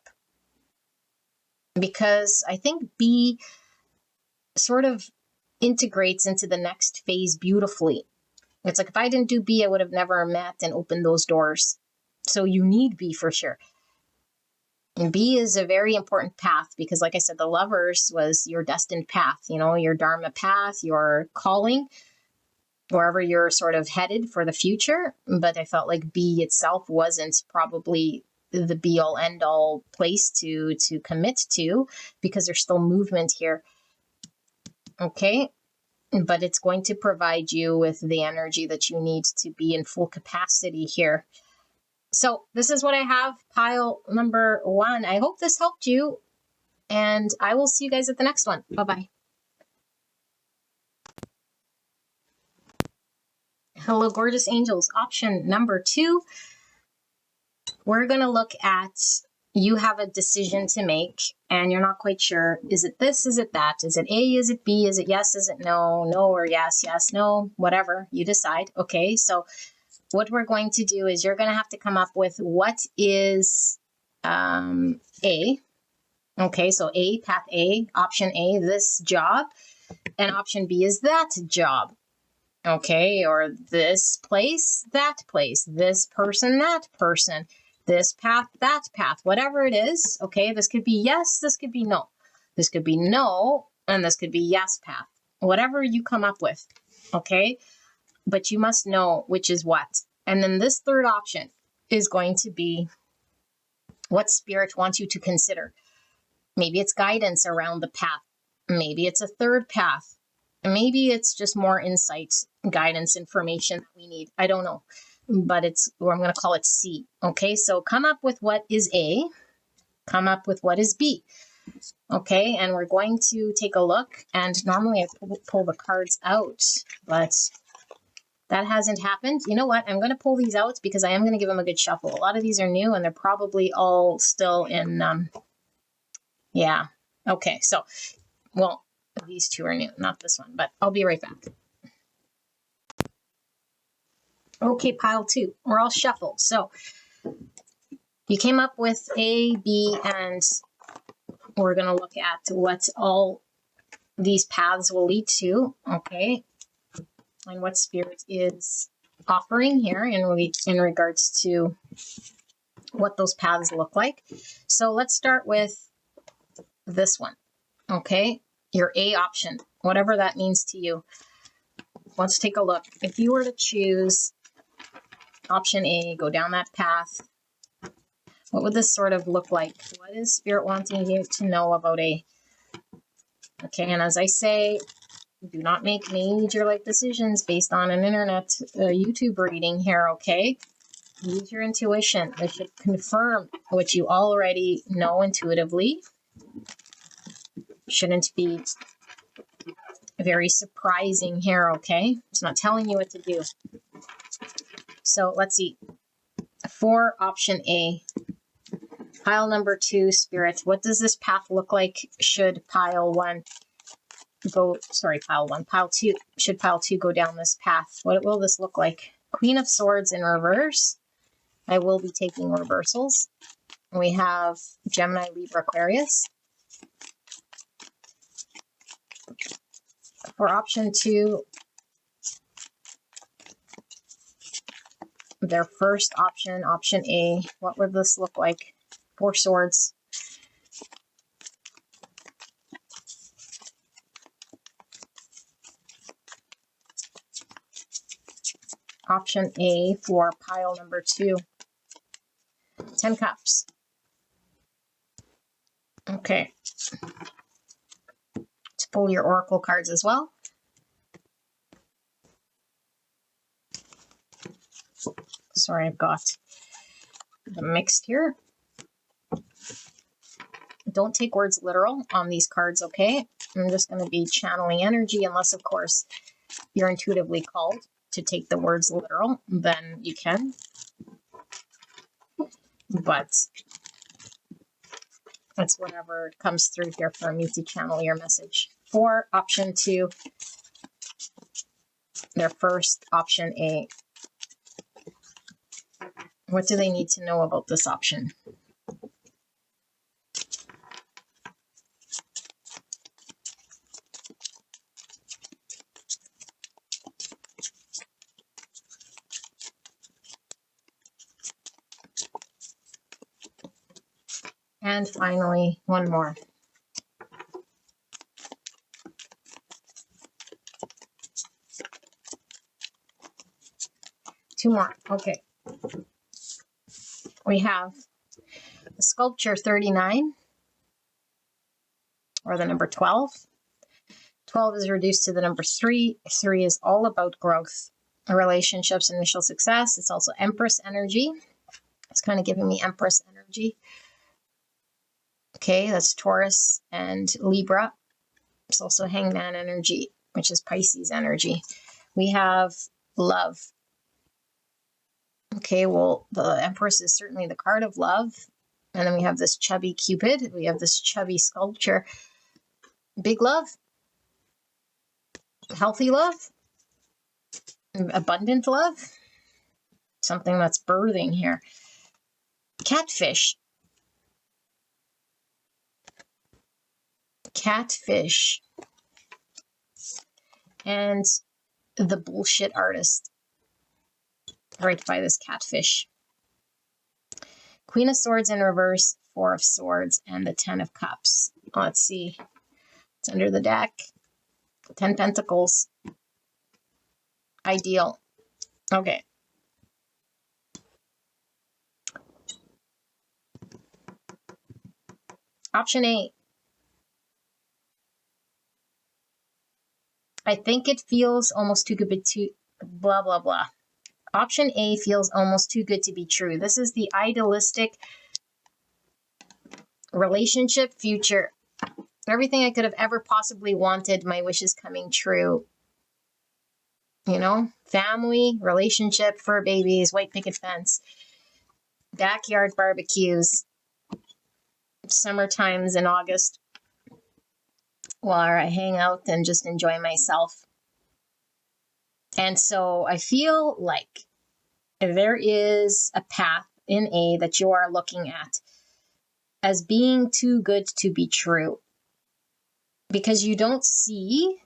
Because I think B sort of integrates into the next phase beautifully. It's like if I didn't do B, I would have never met and opened those doors. So you need B for sure. And B is a very important path because, like I said, the Lovers was your destined path, your Dharma path, your calling, wherever you're sort of headed for the future. But I felt like B itself wasn't probably the be all end all place to commit to because there's still movement here. Okay. But it's going to provide you with the energy that you need to be in full capacity here. So this is what I have, pile number 1. I hope this helped you, and I will see you guys at the next one. Bye-bye. Hello, gorgeous angels. Option number 2, we're going to look at you have a decision to make and you're not quite sure. Is it this? Is it that? Is it A? Is it B? Is it yes? Is it no? No or yes? Yes, no, whatever you decide. Okay, so what we're going to do is you're going to have to come up with what is A. Okay, so A, path A, option A, this job, and option B is that job. Okay, or this place, this person, that person, this path, that path, whatever it is. Okay, this could be yes, this could be no. This could be no, and this could be yes path. Whatever you come up with, okay? But you must know which is what. And then this third option is going to be what Spirit wants you to consider. Maybe it's guidance around the path. Maybe it's a third path. Maybe it's just more insight, guidance, information that we need. I don't know. But I'm going to call it C. Okay, so come up with what is A. Come up with what is B. Okay, and we're going to take a look. And normally I pull the cards out, but that hasn't happened. You know what? I'm going to pull these out because I am going to give them a good shuffle. A lot of these are new and they're probably all still in, yeah. Okay, so, well, these 2 are new, not this one, but I'll be right back. Okay, pile 2, we're all shuffled. So you came up with A, B, and we're going to look at what all these paths will lead to, okay, and what Spirit is offering here in regards to what those paths look like. So let's start with this one, okay, your A option, whatever that means to you. Let's take a look. If you were to choose option A, go down that path, what would this sort of look like? What is Spirit wanting you to know about A? Okay, and as I say, Do not make major life decisions based on an internet YouTube reading here, okay? Use your intuition. It should confirm what you already know intuitively. Shouldn't be very surprising here, okay? It's not telling you what to do. So let's see. For option A, pile number 2, Spirit, what does this path look like should pile 1 go, sorry, pile 2, should pile 2 go down this path? What will this look like? Queen of Swords in reverse. I will be taking reversals. We have Gemini, Libra, Aquarius. For option 2, their first option, option A, what would this look like? 4 Swords. Option A for pile number 2, 10 Cups. Okay. Let's pull your Oracle cards as well. Sorry, I've got them mixed here. Don't take words literal on these cards, okay? I'm just going to be channeling energy, unless, of course, you're intuitively called to take the words literal, then you can. But it's whatever comes through here for me to channel your message. For option 2, their first, option A. What do they need to know about this option? And finally, one more. Two more. Okay. We have the sculpture 39, or the number 12. 12 is reduced to the number 3. 3 is all about growth, relationships, initial success. It's also Empress energy. It's kind of giving me Empress energy. Okay, that's Taurus and Libra. It's also Hangman energy, which is Pisces energy. We have love. Okay, well, the Empress is certainly the card of love. And then we have this chubby Cupid. We have this chubby sculpture. Big love. Healthy love. Abundant love. Something that's birthing here. Catfish. Catfish. And the bullshit artist. Right by this catfish. Queen of Swords in reverse, 4 of Swords, and the 10 of Cups. Let's see. It's under the deck. 10 Pentacles. Ideal. Okay. Option A. I think it feels almost too good to blah, blah, blah. Option A feels almost too good to be true. This is the idealistic relationship future. Everything I could have ever possibly wanted, my wishes coming true. You know, family, relationship, fur babies, white picket fence, backyard barbecues, summer times in August while I hang out and just enjoy myself. And so I feel like there is a path in A that you are looking at as being too good to be true, because you don't see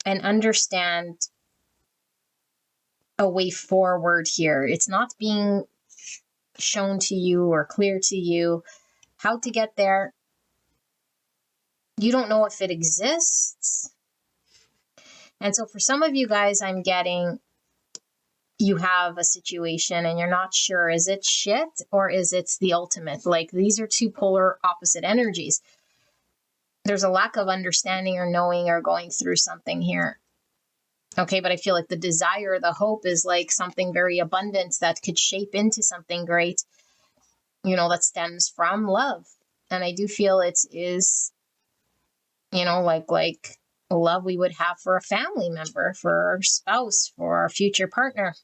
and understand a way forward here. It's not being shown to you or clear to you how to get there. You don't know if it exists. And so for some of you guys, I'm getting you have a situation and you're not sure, is it shit or is it the ultimate? Like, these are two polar opposite energies. there's a lack of understanding or knowing or going through something here. Okay, but I feel like the desire, the hope is like something very abundant that could shape into something great, you know, that stems from love. And I do feel it is, you know, like love we would have for a family member, for our spouse, for our future partner.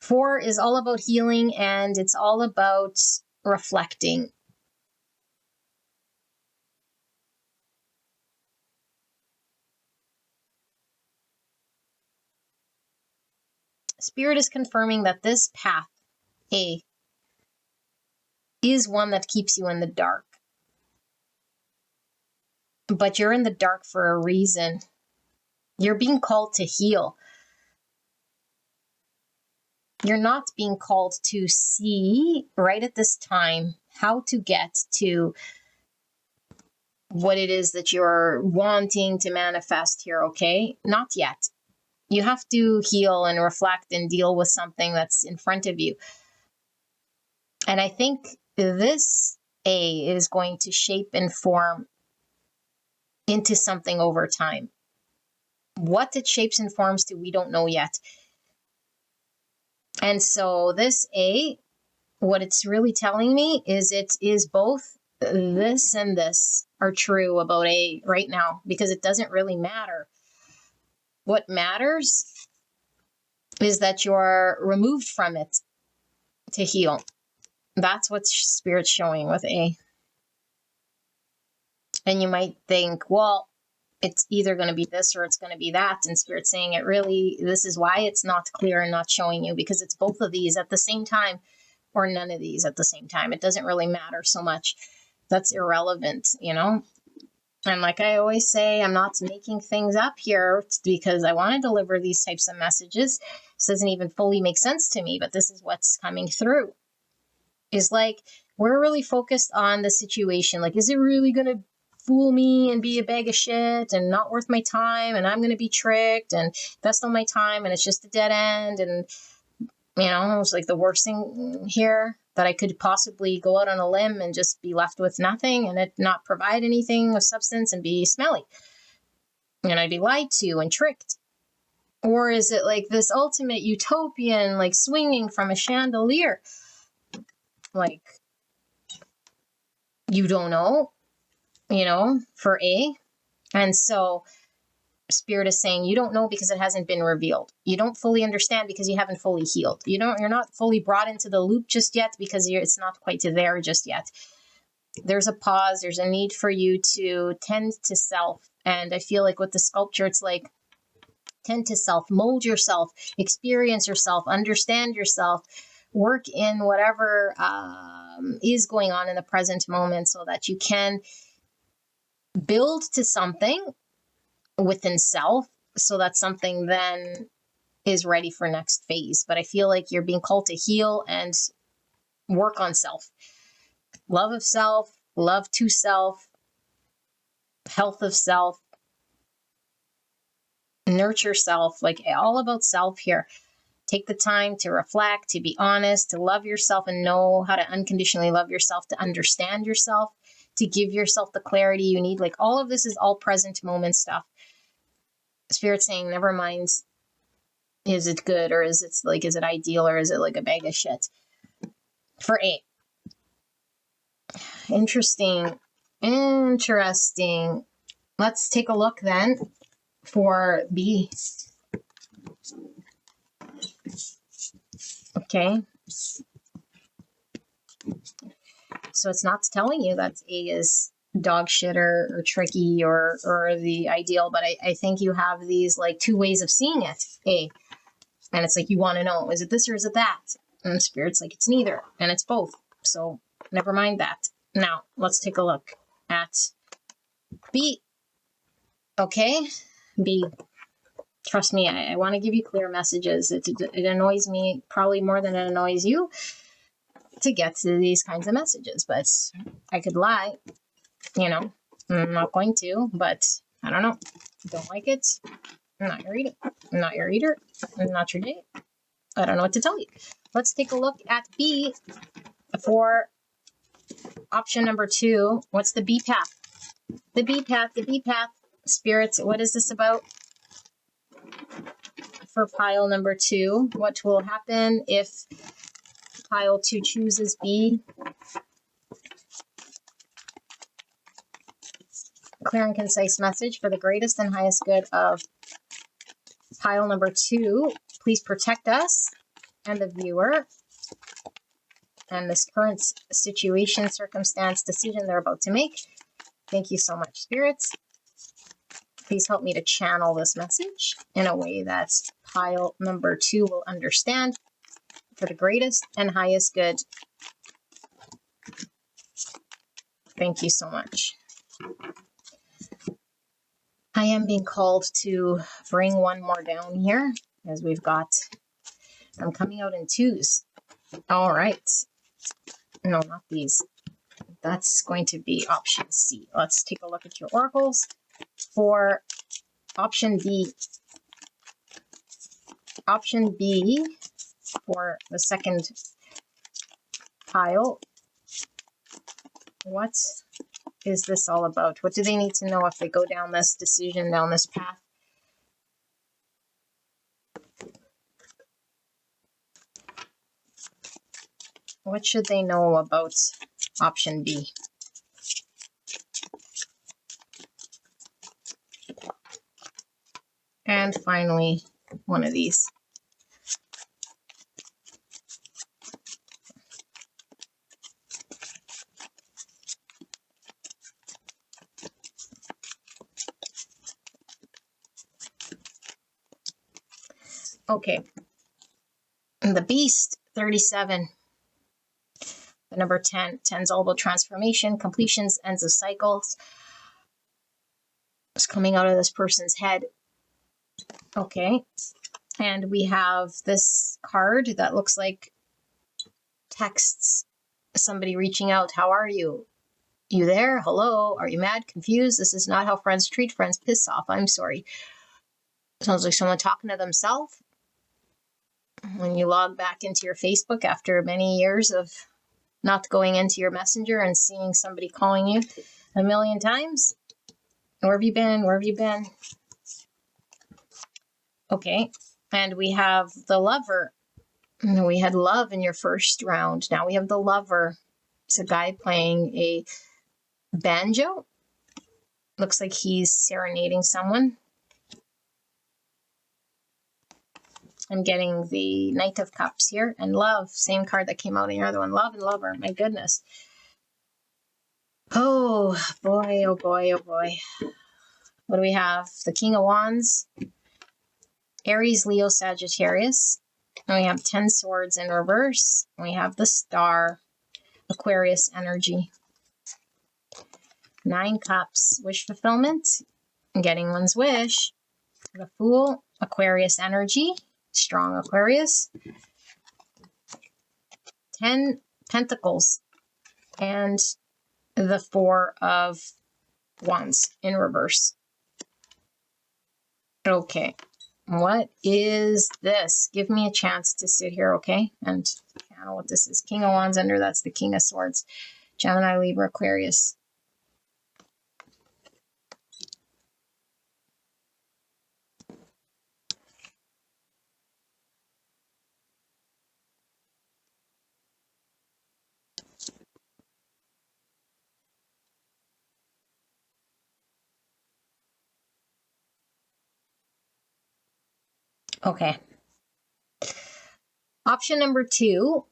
4 is all about healing, and it's all about reflecting. Spirit is confirming that this path, A, is one that keeps you in the dark. But you're in the dark for a reason. You're being called to heal. You're not being called to see right at this time how to get to what it is that you're wanting to manifest here, okay? Not yet. You have to heal and reflect and deal with something that's in front of you. And I think this A is going to shape and form into something over time. What it shapes and forms to, we don't know yet. And so this A, what it's really telling me is it is both this and this are true about A right now, because it doesn't really matter. What matters is that you're removed from it to heal. That's what Spirit's showing with A. And you might think, well, it's either going to be this or it's going to be that. And Spirit's saying it really, this is why it's not clear and not showing you, because it's both of these at the same time or none of these at the same time. It doesn't really matter so much. That's irrelevant, you know? And like I always say, I'm not making things up here because I want to deliver these types of messages. This doesn't even fully make sense to me, but this is what's coming through. Is like, we're really focused on the situation. Like, is it really going to fool me and be a bag of shit and not worth my time, and I'm going to be tricked and invest all my time and it's just a dead end? And, you know, it's like the worst thing here that I could possibly go out on a limb and just be left with nothing and it not provide anything of substance and be smelly. And I'd be lied to and tricked. Or is it like this ultimate utopian, like swinging from a chandelier? Like, you don't know, you know, for A. And so Spirit is saying you don't know because it hasn't been revealed. You don't fully understand because you haven't fully healed. You're not fully brought into the loop just yet because it's not quite there just yet. There's a pause. There's a need for you to tend to self. And I feel like with the sculpture, it's like tend to self, mold yourself, experience yourself, understand yourself, work in whatever is going on in the present moment so that you can build to something within self, so that something then is ready for next phase. But I feel like you're being called to heal and work on self. Love of self, love to self, health of self, nurture self, like all about self here. Take the time to reflect, to be honest, to love yourself and know how to unconditionally love yourself, to understand yourself, to give yourself the clarity you need. Like all of this is all present moment stuff. Spirit saying, never mind, is it good or is it ideal or is it like a bag of shit? For A. Interesting. Let's take a look then for B. Okay. So it's not telling you that A is dog shit or tricky or the ideal, but I think you have these like two ways of seeing it, A. And it's like, you want to know, is it this or is it that? And Spirit's like, it's neither, and it's both. So never mind that. Now, let's take a look at B. Okay, B. Trust me, I want to give you clear messages. It annoys me probably more than it annoys you to get to these kinds of messages, but I could lie, you know. I'm not going to, but I don't know. Don't like it? I'm not your reader. I'm not your reader. I'm not your date. I don't know what to tell you. Let's take a look at B for Option number 2, what's the B path? The B path, spirits, what is this about? For pile number 2, what will happen if pile 2 chooses B? Clear and concise message for the greatest and highest good of pile number 2. Please protect us and the viewer and this current situation, circumstance, decision they're about to make. Thank you so much, spirits. Please help me to channel this message in a way that pile number 2 will understand for the greatest and highest good. Thank you so much. I am being called to bring one more down here as I'm coming out in 2s. All right. No, not these. That's going to be option C. Let's take a look at your oracles for option B. Option B for the second pile. What is this all about? What do they need to know if they go down this decision, down this path? What should they know about option B? And finally, one of these. Okay. And the beast, 37. The number 10. 10's all about transformation, completions, ends of cycles. It's coming out of this person's head. Okay. And we have this card that looks like texts. Somebody reaching out. How are you? You there? Hello? Are you mad? Confused? This is not how friends treat friends. Piss off. I'm sorry. Sounds like someone talking to themselves. When you log back into your Facebook after many years of not going into your messenger and seeing somebody calling you a million times. Where have you been? Where have you been? Okay. And we have the lover. We had love in your first round. Now we have the lover. It's a guy playing a banjo. Looks like he's serenading someone. I'm getting the Knight of Cups here. And love, same card that came out in your other one. Love and lover. My goodness. Oh, boy, oh, boy, oh, boy. What do we have? The King of Wands. Aries, Leo, Sagittarius. And we have 10 swords in reverse. And we have the Star. Aquarius energy. 9 cups. Wish fulfillment. Getting one's wish. The Fool. Aquarius energy. Strong Aquarius. 10 pentacles. And the 4 of Wands in reverse. Okay. What is this? Give me a chance to sit here, okay? And channel what this is. King of Wands under, that's the King of Swords. Gemini, Libra, Aquarius. Okay. Option number 2,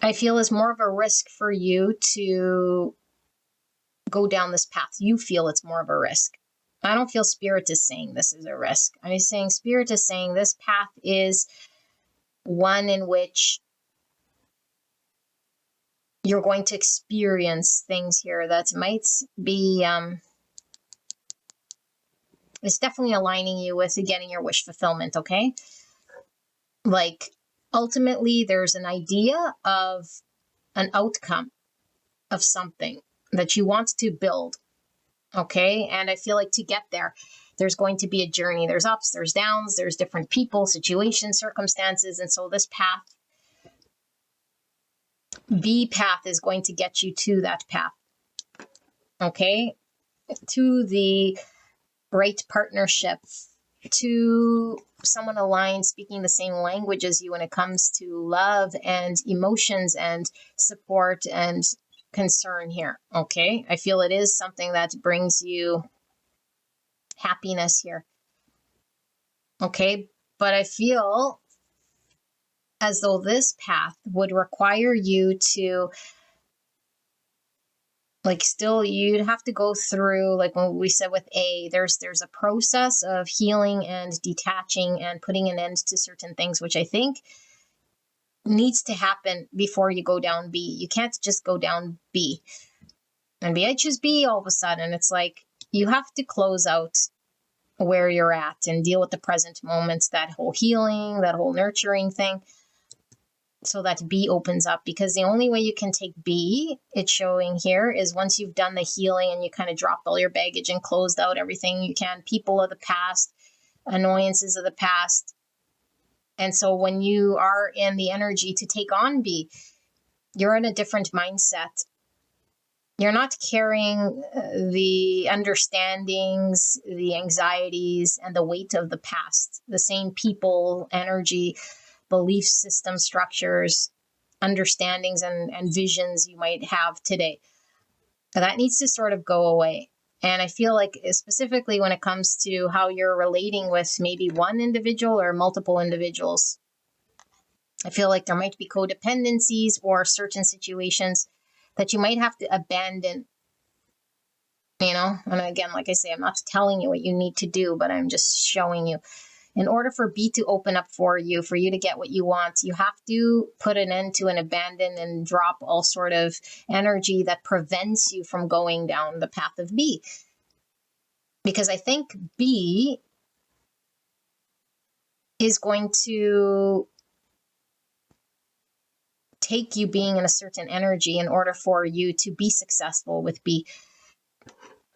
I feel is more of a risk for you to go down this path. You feel it's more of a risk. I don't feel Spirit is saying this is a risk. I'm saying Spirit is saying this path is one in which you're going to experience things here that might be, it's definitely aligning you with getting your wish fulfillment, okay? Like, ultimately, there's an idea of an outcome of something that you want to build, okay? And I feel like to get there, there's going to be a journey. There's ups, there's downs, there's different people, situations, circumstances. And so this path B path is going to get you to that path. Okay? To the right partnership, to someone aligned, speaking the same language as you when it comes to love and emotions and support and concern here. Okay? I feel it is something that brings you happiness here. Okay? But I feel as though this path would require you to, like, still you'd have to go through, like when we said with A, there's a process of healing and detaching and putting an end to certain things, which I think needs to happen before you go down B. You can't just go down B and B. I choose B all of a sudden. It's like you have to close out where you're at and deal with the present moments, that whole healing, that whole nurturing thing, so that B opens up. Because the only way you can take B, it's showing here, is once you've done the healing and you kind of dropped all your baggage and closed out everything you can, people of the past, annoyances of the past. And so when you are in the energy to take on B, you're in a different mindset. You're not carrying the understandings, the anxieties, and the weight of the past, the same people, energy, belief system structures, understandings, and visions you might have today. That needs to sort of go away. And I feel like specifically when it comes to how you're relating with maybe one individual or multiple individuals, I feel like there might be codependencies or certain situations that you might have to abandon, you know? And again, like I say, I'm not telling you what you need to do, but I'm just showing you. In order for B to open up for you to get what you want, you have to put an end to and abandon and drop all sort of energy that prevents you from going down the path of B. Because I think B is going to take you being in a certain energy in order for you to be successful with B.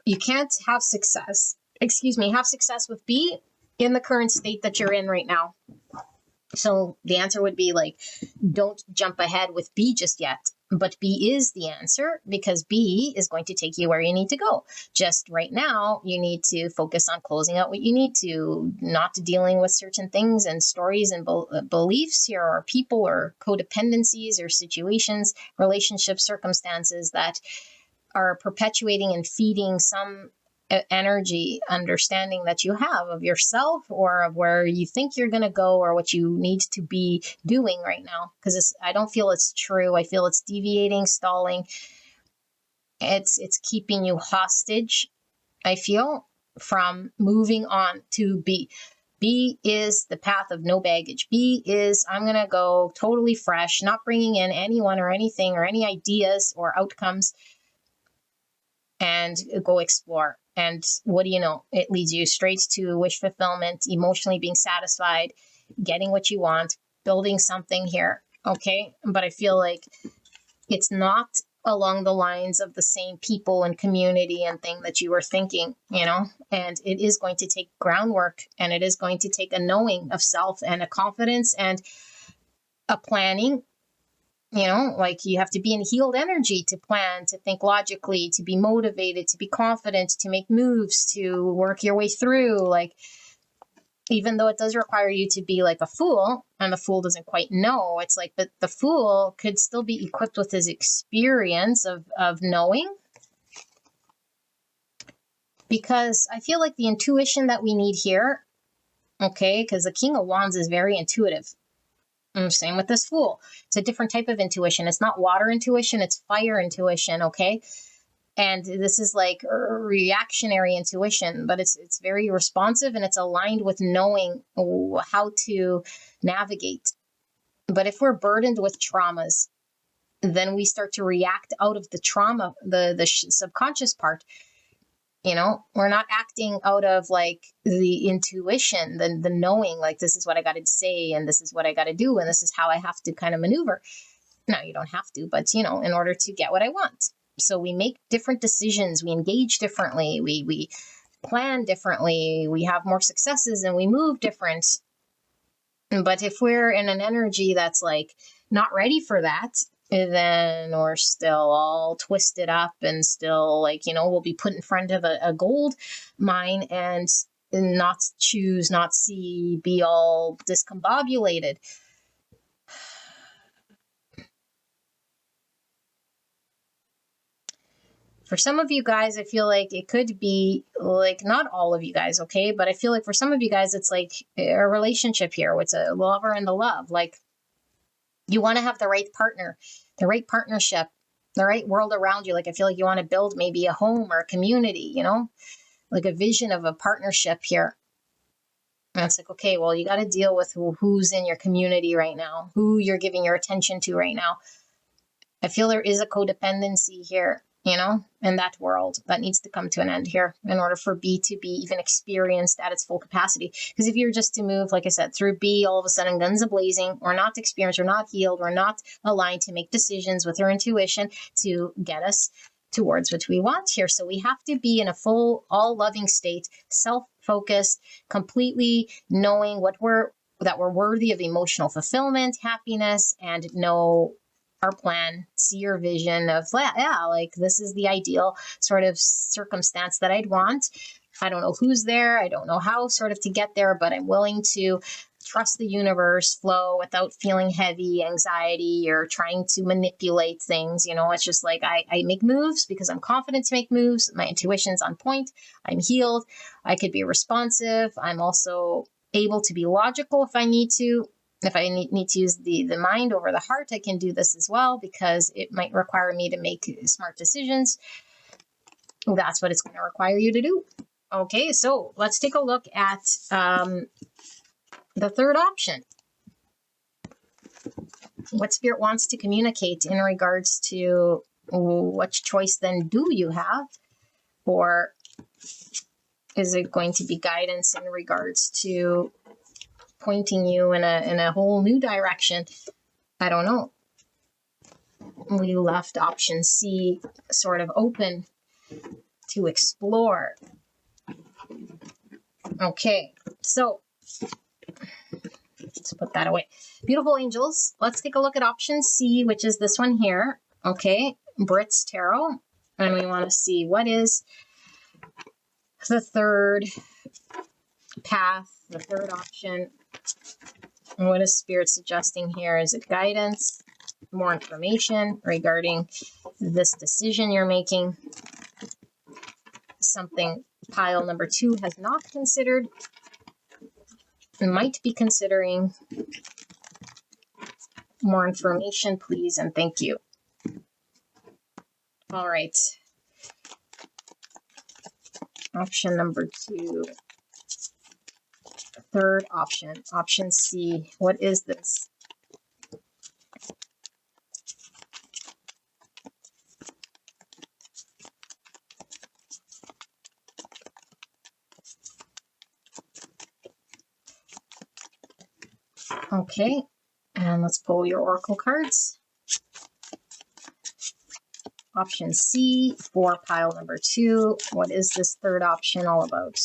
You can't have success with B in the current state that you're in right now. So the answer would be like, don't jump ahead with B just yet. But B is the answer, because B is going to take you where you need to go. Just right now, you need to focus on closing out what you need to, not dealing with certain things and stories and beliefs here, or people or codependencies or situations, relationships, circumstances that are perpetuating and feeding some energy understanding that you have of yourself or of where you think you're going to go or what you need to be doing right now. Because I don't feel it's true. I feel it's deviating, stalling. It's keeping you hostage, I feel, from moving on to B. B is the path of no baggage. B is, I'm going to go totally fresh, not bringing in anyone or anything or any ideas or outcomes, and go explore. And what do you know? It leads you straight to wish fulfillment, emotionally being satisfied, getting what you want, building something here. Okay. But I feel like it's not along the lines of the same people and community and thing that you were thinking, you know, and it is going to take groundwork, and it is going to take a knowing of self and a confidence and a planning. You know, like you have to be in healed energy to plan, to think logically, to be motivated, to be confident, to make moves, to work your way through. Like, even though it does require you to be like a fool, and the fool doesn't quite know, it's like, but the fool could still be equipped with his experience of knowing. Because I feel like the intuition that we need here, okay, because the King of Wands is very intuitive. Same with this Fool. It's a different type of intuition. It's not water intuition, it's fire intuition, okay? And this is like reactionary intuition, but it's very responsive, and it's aligned with knowing how to navigate. But if we're burdened with traumas, then we start to react out of the trauma, the subconscious part. You know, we're not acting out of like the intuition, the knowing, like this is what I got to say, and this is what I got to do, and this is how I have to kind of maneuver. No, you don't have to, but you know, in order to get what I want. So we make different decisions, we engage differently, we plan differently, we have more successes, and we move different. But if we're in an energy that's like not ready for that, then we're still all twisted up and still like, we'll be put in front of a gold mine and not choose, not see, be all discombobulated. For some of you guys, I feel like it could be like, not all of you guys, okay? But I feel like for some of you guys, it's like a relationship here with a lover and the love. Like, you want to have the right partner, the right partnership, the right world around you. Like, I feel like you want to build maybe a home or a community, like a vision of a partnership here. And it's like, okay, well, you got to deal with who's in your community right now, who you're giving your attention to right now. I feel there is a codependency here, in that world that needs to come to an end here in order for B to be even experienced at its full capacity. Because if you're just to move, like I said, through B, all of a sudden guns a-blazing, we're not experienced, we're not healed, we're not aligned to make decisions with our intuition to get us towards what we want here. So we have to be in a full, all-loving state, self-focused, completely knowing that we're worthy of emotional fulfillment, happiness, and know our plan, see your vision of, like this is the ideal sort of circumstance that I'd want. I don't know who's there. I don't know how sort of to get there, but I'm willing to trust the universe flow without feeling heavy, anxiety, or trying to manipulate things. It's just like I make moves because I'm confident to make moves. My intuition's on point. I'm healed. I could be responsive. I'm also able to be logical if I need to. If I need to use the mind over the heart, I can do this as well because it might require me to make smart decisions. That's what it's going to require you to do. Okay, so let's take a look at the third option. What Spirit wants to communicate in regards to what choice then do you have? Or is it going to be guidance in regards to pointing you in a whole new direction? I don't know. We left option C sort of open to explore. Okay, so let's put that away. Beautiful angels, let's take a look at option C, which is this one here. Okay, Brit's Tarot. And we want to see what is the third path, the third option. And what is Spirit suggesting here? Is it guidance? More information regarding this decision you're making? Something pile number 2 has not considered, might be considering. More information, please, and thank you. All right. Option number 2. Third option, option C. What is this? Okay, and let's pull your oracle cards. Option C for pile number 2. What is this third option all about?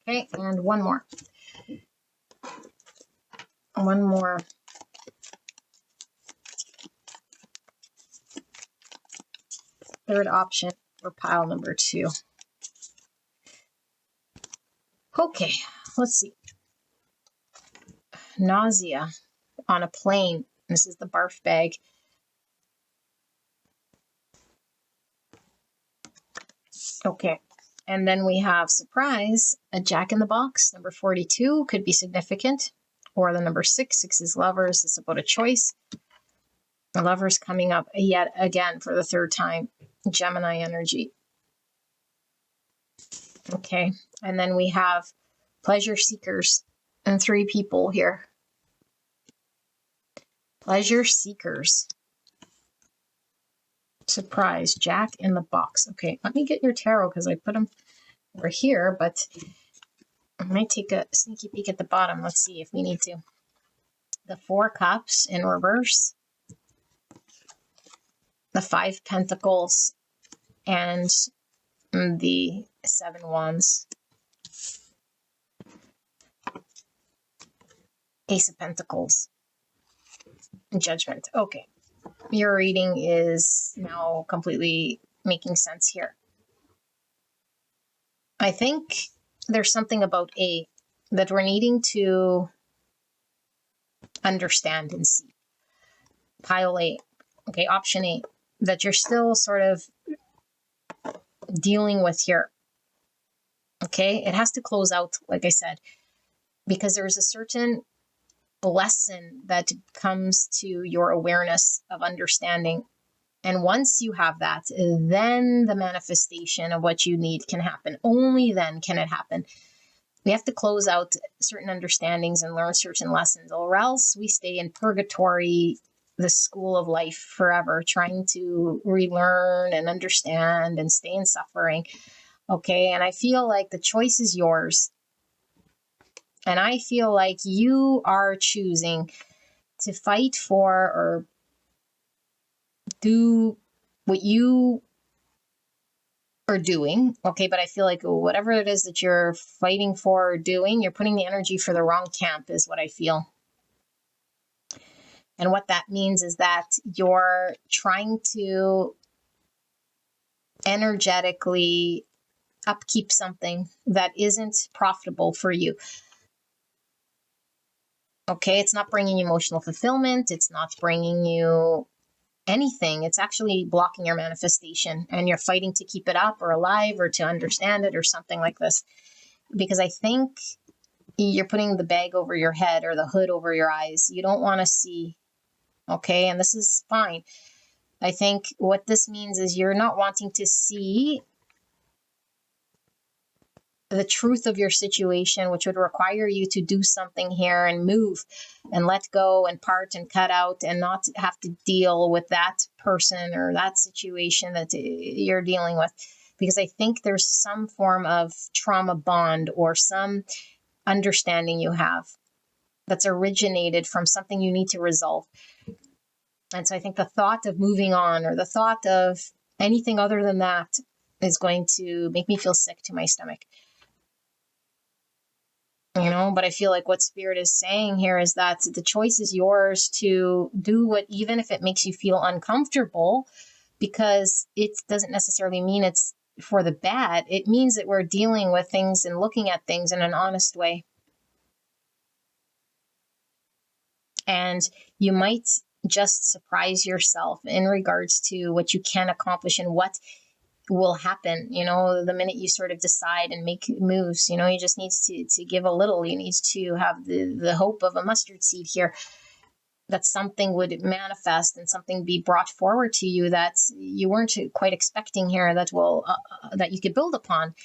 Okay, and one more. One more. Third option for pile number 2. Okay, let's see. Nausea on a plane. This is the barf bag. Okay, and then we have surprise, a Jack in the Box. Number 42 could be significant. Or the number 6. 6 is lovers. It's about a choice. The lovers coming up yet again for the third time. Gemini energy. Okay, and then we have pleasure seekers and 3 people here. Pleasure seekers. Surprise, Jack in the Box. Okay, let me get your tarot because I put them over here, but I might take a sneaky peek at the bottom. Let's see if we need to. The 4 Cups in reverse. the 5 Pentacles and the 7 Wands. Ace of Pentacles. Judgment. Okay. Your reading is now completely making sense here. I think there's something about that we're needing to understand and see. Pile A. Okay, option A. That you're still sort of dealing with here. Okay, it has to close out, like I said, because there's a certain lesson that comes to your awareness of understanding. And once you have that, then the manifestation of what you need can happen. Only then can it happen. We have to close out certain understandings and learn certain lessons, or else we stay in purgatory, the school of life, forever, trying to relearn and understand and stay in suffering. Okay, and I feel like the choice is yours. And I feel like you are choosing to fight for or do what you are doing. Okay, but I feel like whatever it is that you're fighting for or doing, you're putting the energy for the wrong camp, is what I feel. And what that means is that you're trying to energetically upkeep something that isn't profitable for you. Okay, it's not bringing you emotional fulfillment. It's not bringing you anything. It's actually blocking your manifestation, and you're fighting to keep it up or alive or to understand it or something like this. Because I think you're putting the bag over your head or the hood over your eyes. You don't want to see. Okay, and this is fine. I think what this means is you're not wanting to see the truth of your situation, which would require you to do something here and move and let go and part and cut out and not have to deal with that person or that situation that you're dealing with. Because I think there's some form of trauma bond or some understanding you have that's originated from something you need to resolve. And so I think the thought of moving on or the thought of anything other than that is going to make me feel sick to my stomach. But I feel like what Spirit is saying here is that the choice is yours to do what, even if it makes you feel uncomfortable, because it doesn't necessarily mean it's for the bad. It means that we're dealing with things and looking at things in an honest way. And you might just surprise yourself in regards to what you can accomplish and what will happen, the minute you sort of decide and make moves. You just need to give a little. You need to have the hope of a mustard seed here, that something would manifest and something be brought forward to you that you weren't quite expecting here, that will that you could build upon.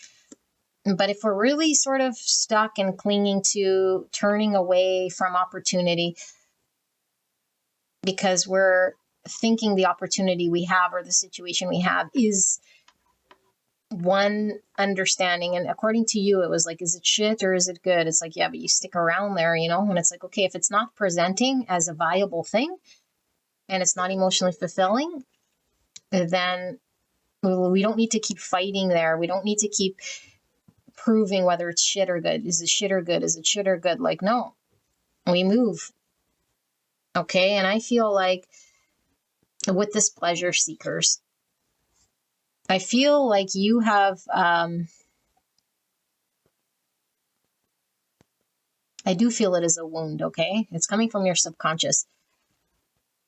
But if we're really sort of stuck and clinging to turning away from opportunity because we're thinking the opportunity we have or the situation we have is one understanding, and according to you it was like, is it shit or is it good? It's like, yeah, but you stick around there, and it's like, okay, if it's not presenting as a viable thing and it's not emotionally fulfilling, then we don't need to keep fighting there. We don't need to keep proving whether it's shit or good. Is it shit or good? Is it shit or good? Like, no, we move. Okay, and I feel like with this pleasure seekers, I feel like you have I do feel it is a wound, okay? It's coming from your subconscious.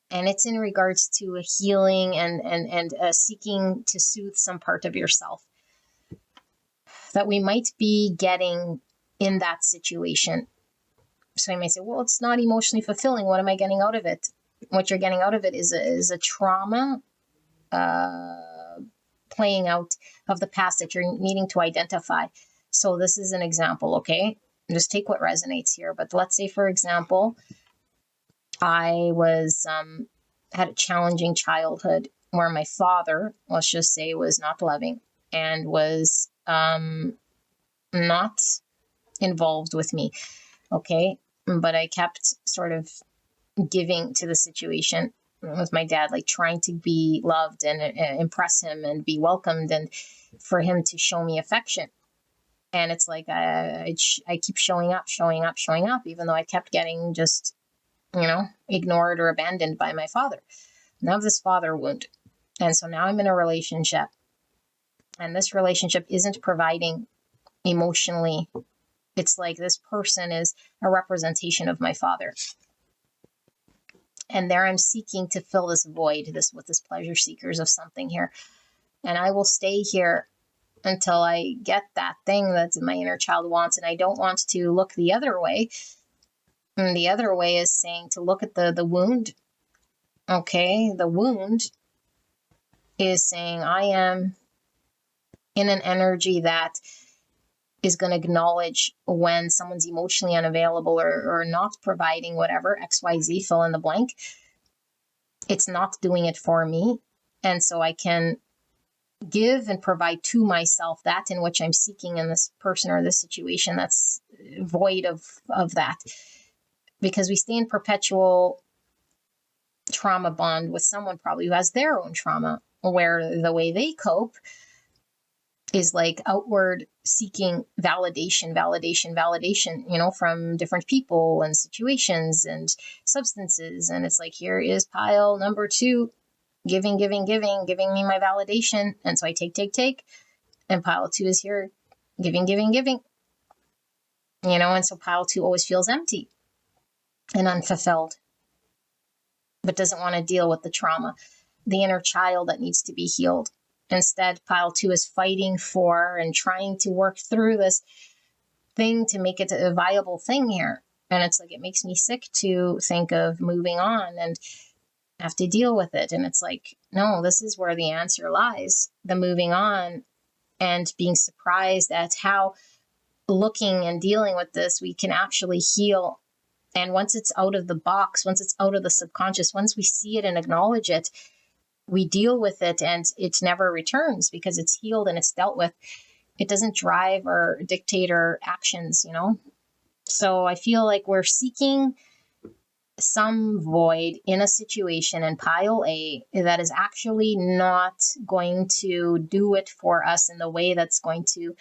And it's in regards to a healing and seeking to soothe some part of yourself that we might be getting in that situation. So you might say, well, it's not emotionally fulfilling. What am I getting out of it? What you're getting out of it is a trauma playing out of the past that you're needing to identify. So this is an example, okay? Just take what resonates here. But let's say, for example, I was had a challenging childhood where my father, let's just say, was not loving and was not involved with me. Okay, but I kept sort of giving to the situation, with my dad, like trying to be loved and impress him and be welcomed and for him to show me affection. And it's like I keep showing up, even though I kept getting just, ignored or abandoned by my father. Now I have this father wound. And so now I'm in a relationship, and this relationship isn't providing emotionally. It's like this person is a representation of my father. And there I'm seeking to fill this void, with this pleasure seekers of something here. And I will stay here until I get that thing that my inner child wants. And I don't want to look the other way. And the other way is saying to look at the wound. Okay, the wound is saying I am in an energy that is going to acknowledge when someone's emotionally unavailable or not providing whatever, XYZ, fill in the blank. It's not doing it for me. And so I can give and provide to myself that in which I'm seeking in this person or this situation that's void of that. Because we stay in perpetual trauma bond with someone probably who has their own trauma, where the way they cope is like outward seeking validation, from different people and situations and substances. And it's like, here is pile number 2, giving me my validation. And so I take. And pile 2 is here, giving. And so pile 2 always feels empty and unfulfilled, but doesn't want to deal with the trauma, the inner child that needs to be healed. Instead, pile 2 is fighting for and trying to work through this thing to make it a viable thing here. And it's like, it makes me sick to think of moving on and have to deal with it. And it's like, no, this is where the answer lies, the moving on, and being surprised at how looking and dealing with this, we can actually heal. And once it's out of the box, once it's out of the subconscious, once we see it and acknowledge it, we deal with it, and it never returns because it's healed and it's dealt with. It doesn't drive or dictate our actions, So I feel like we're seeking some void in a situation in pile A that is actually not going to do it for us in the way that's going to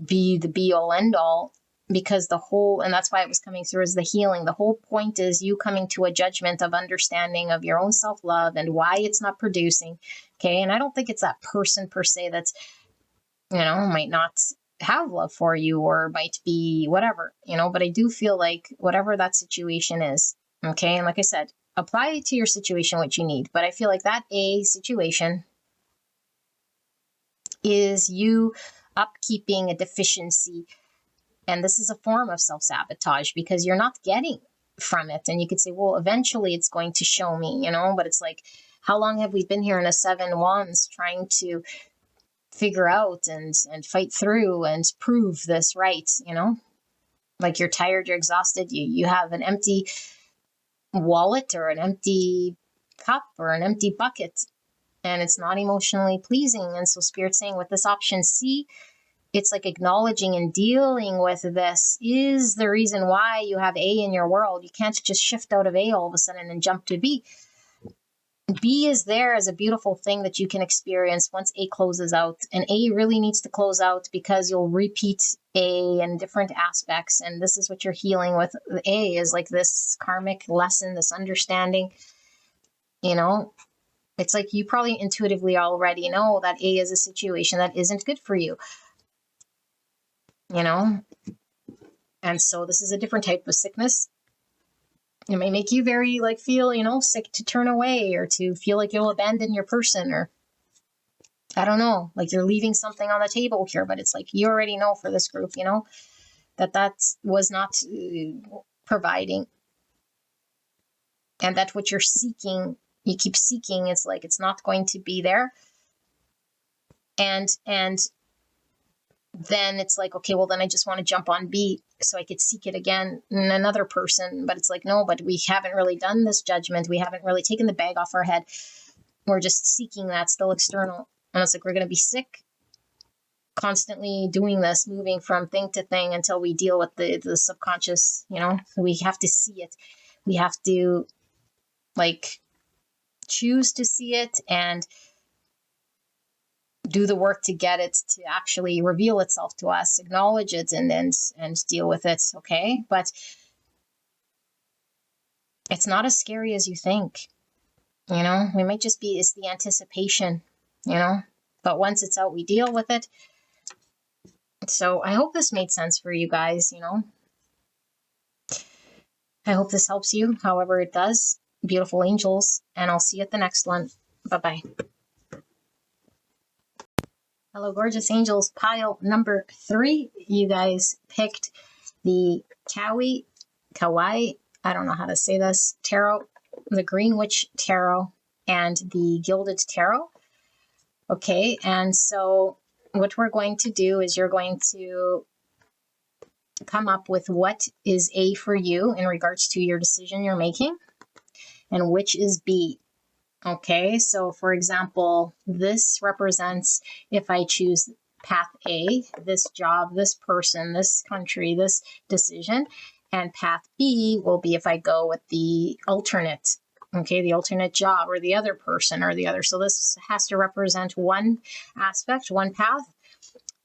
be the be all end all. Because and that's why it was coming through as the healing. The whole point is you coming to a judgment of understanding of your own self-love and why it's not producing. Okay. And I don't think it's that person per se that's, might not have love for you or might be whatever, but I do feel like whatever that situation is. Okay. And like I said, apply to your situation what you need. But I feel like that A situation is you upkeeping a deficiency. And this is a form of self-sabotage because you're not getting from it. And you could say, well, eventually it's going to show me, but it's like, how long have we been here in a 7 wands trying to figure out and fight through and prove this right? Like you're tired, you're exhausted, you have an empty wallet or an empty cup or an empty bucket, and it's not emotionally pleasing. And so Spirit's saying with this option C, it's like acknowledging and dealing with this is the reason why you have A in your world. You can't just shift out of A all of a sudden and jump to B. B is there as a beautiful thing that you can experience once A closes out. And A really needs to close out because you'll repeat A in different aspects. And this is what you're healing with. A is like this karmic lesson, this understanding. It's like you probably intuitively already know that A is a situation that isn't good for you. And so this is a different type of sickness. It may make you very feel, sick to turn away or to feel like you'll abandon your person, or I don't know, like you're leaving something on the table here, but it's like, you already know for this group, that was not providing, and that what you're seeking, you keep seeking, it's like, it's not going to be there. And then it's like, okay, well, then I just want to jump on B so I could seek it again in another person. But it's like, no, but we haven't really done this judgment. We haven't really taken the bag off our head. We're just seeking that still external. And it's like, we're going to be sick constantly doing this, moving from thing to thing until we deal with the subconscious, So we have to see it. We have to choose to see it and do the work to get it to actually reveal itself to us, acknowledge it, and deal with it. Okay. But it's not as scary as you think. We might just be, it's the anticipation, but once it's out, we deal with it. So I hope this made sense for you guys, I hope this helps you, however it does. Beautiful angels, and I'll see you at the next one. Bye-bye. Hello, gorgeous angels. Pile number 3. You guys picked the Kawi, I don't know how to say this, tarot, the Green Witch Tarot, and the Gilded Tarot. Okay, and so what we're going to do is you're going to come up with what is A for you in regards to your decision you're making, and which is B. Okay, so for example, this represents if I choose path A, this job, this person, this country, this decision, and path B will be if I go with the alternate, okay, the alternate job or the other person or the other. So this has to represent one aspect, one path,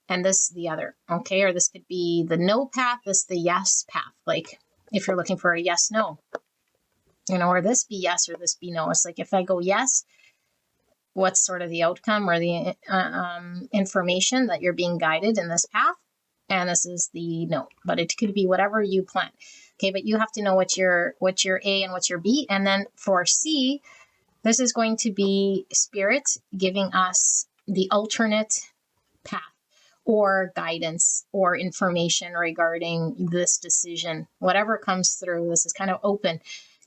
and this the other, okay? Or this could be the no path, this the yes path, like if you're looking for a yes, no. Or this be yes or this be no. It's like if I go yes, what's sort of the outcome or the information that you're being guided in this path? And this is the no, but it could be whatever you plan. Okay, but you have to know what's your A and what's your B. And then for C, this is going to be Spirit giving us the alternate path or guidance or information regarding this decision. Whatever comes through, this is kind of open.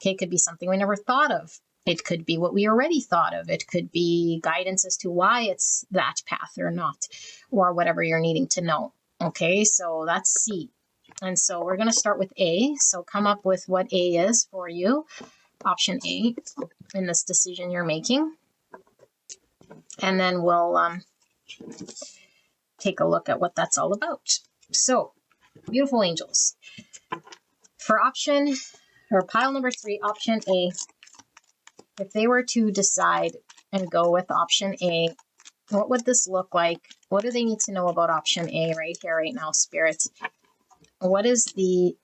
Okay, it could be something we never thought of. It could be what we already thought of. It could be guidance as to why it's that path or not, or whatever you're needing to know. Okay, so that's C. And so we're going to start with A. So come up with what A is for you, option A, in this decision you're making. And then we'll take a look at what that's all about. So, beautiful angels. For option, or pile number 3, option A, if they were to decide and go with option A, what would this look like? What do they need to know about option A right here, right now, Spirit? What is the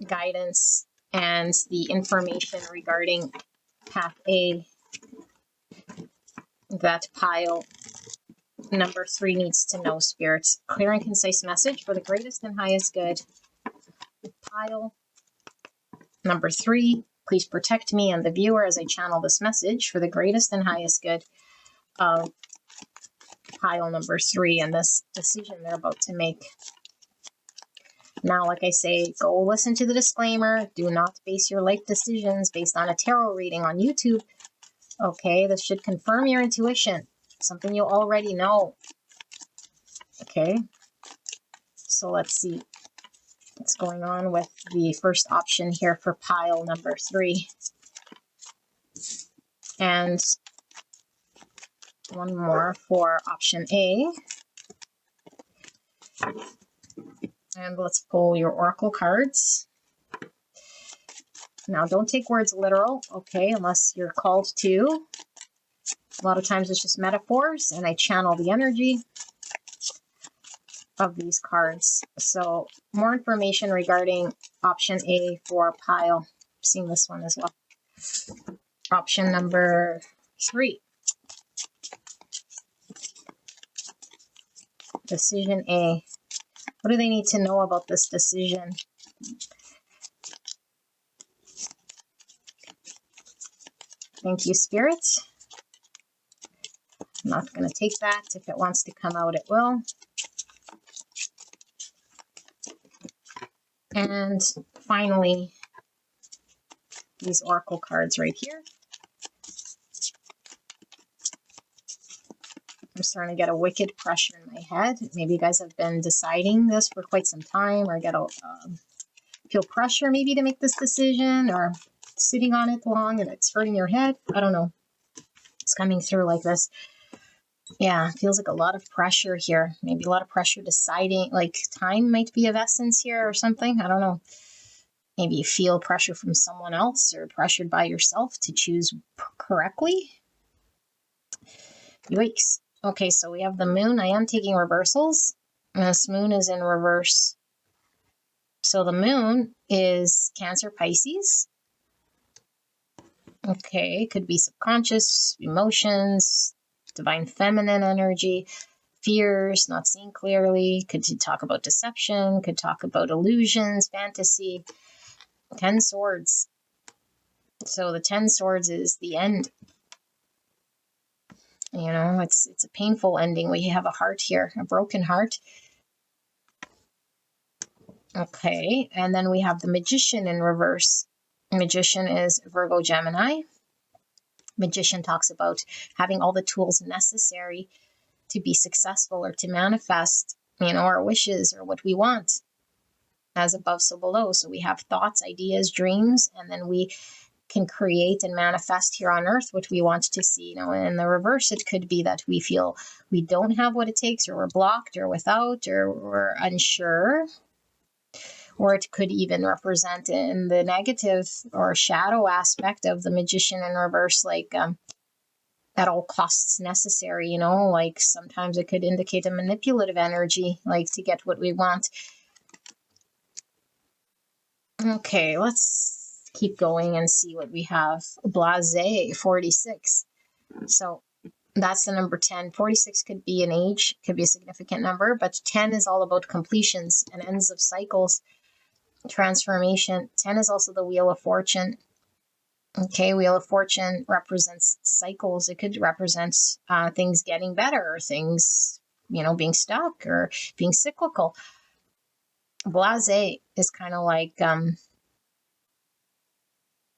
guidance and the information regarding path A that pile number 3 needs to know, Spirit? Clear and concise message for the greatest and highest good. Pile number 3, please protect me and the viewer as I channel this message for the greatest and highest good of pile number 3 and this decision they're about to make. Now, like I say, go listen to the disclaimer. Do not base your life decisions based on a tarot reading on YouTube. Okay, this should confirm your intuition, something you already know. Okay, so let's see what's going on with the first option here for pile number 3. And one more for option A. And let's pull your oracle cards. Now, don't take words literal, okay, unless you're called to. A lot of times it's just metaphors, and I channel the energy of these cards. So, more information regarding option A for pile. I'm seeing this one as well. Option number 3. Decision A. What do they need to know about this decision? Thank you, Spirit. I'm not going to take that. If it wants to come out, it will. And finally, these oracle cards right here. I'm starting to get a wicked pressure in my head. Maybe you guys have been deciding this for quite some time, or get a feel pressure maybe to make this decision, or sitting on it long and it's hurting your head. I don't know. It's coming through like this. Yeah, it feels like a lot of pressure here. Maybe a lot of pressure deciding, like time might be of essence here or something. I don't know. Maybe you feel pressure from someone else or pressured by yourself to choose correctly. Yikes. Okay, so we have the moon. I am taking reversals. And this moon is in reverse. So the moon is Cancer Pisces. Okay, could be subconscious, emotions, divine feminine energy, fears, not seeing clearly. Could talk about deception, could talk about illusions, fantasy. 10 swords. So the 10 swords is the end. You know, it's a painful ending. We have a heart here, a broken heart. Okay, and then we have the Magician in reverse. Magician is Virgo Gemini. Magician talks about having all the tools necessary to be successful or to manifest, you know, our wishes or what we want. As above, so below. So we have thoughts, ideas, dreams, and then we can create and manifest here on earth what we want to see. You know, in the reverse, it could be that we feel we don't have what it takes, or we're blocked, or without, or we're unsure. Or it could even represent in the negative or shadow aspect of the Magician in reverse, like at all costs necessary, you know, like sometimes it could indicate a manipulative energy, like to get what we want. Okay, let's keep going and see what we have. Blase 46. So that's the number 10. 46 could be an age, could be a significant number, but 10 is all about completions and ends of cycles, transformation. 10 is also the Wheel of Fortune. Okay, Wheel of Fortune represents cycles. It could represent things getting better, or things, you know, being stuck or being cyclical. Blase is kind of like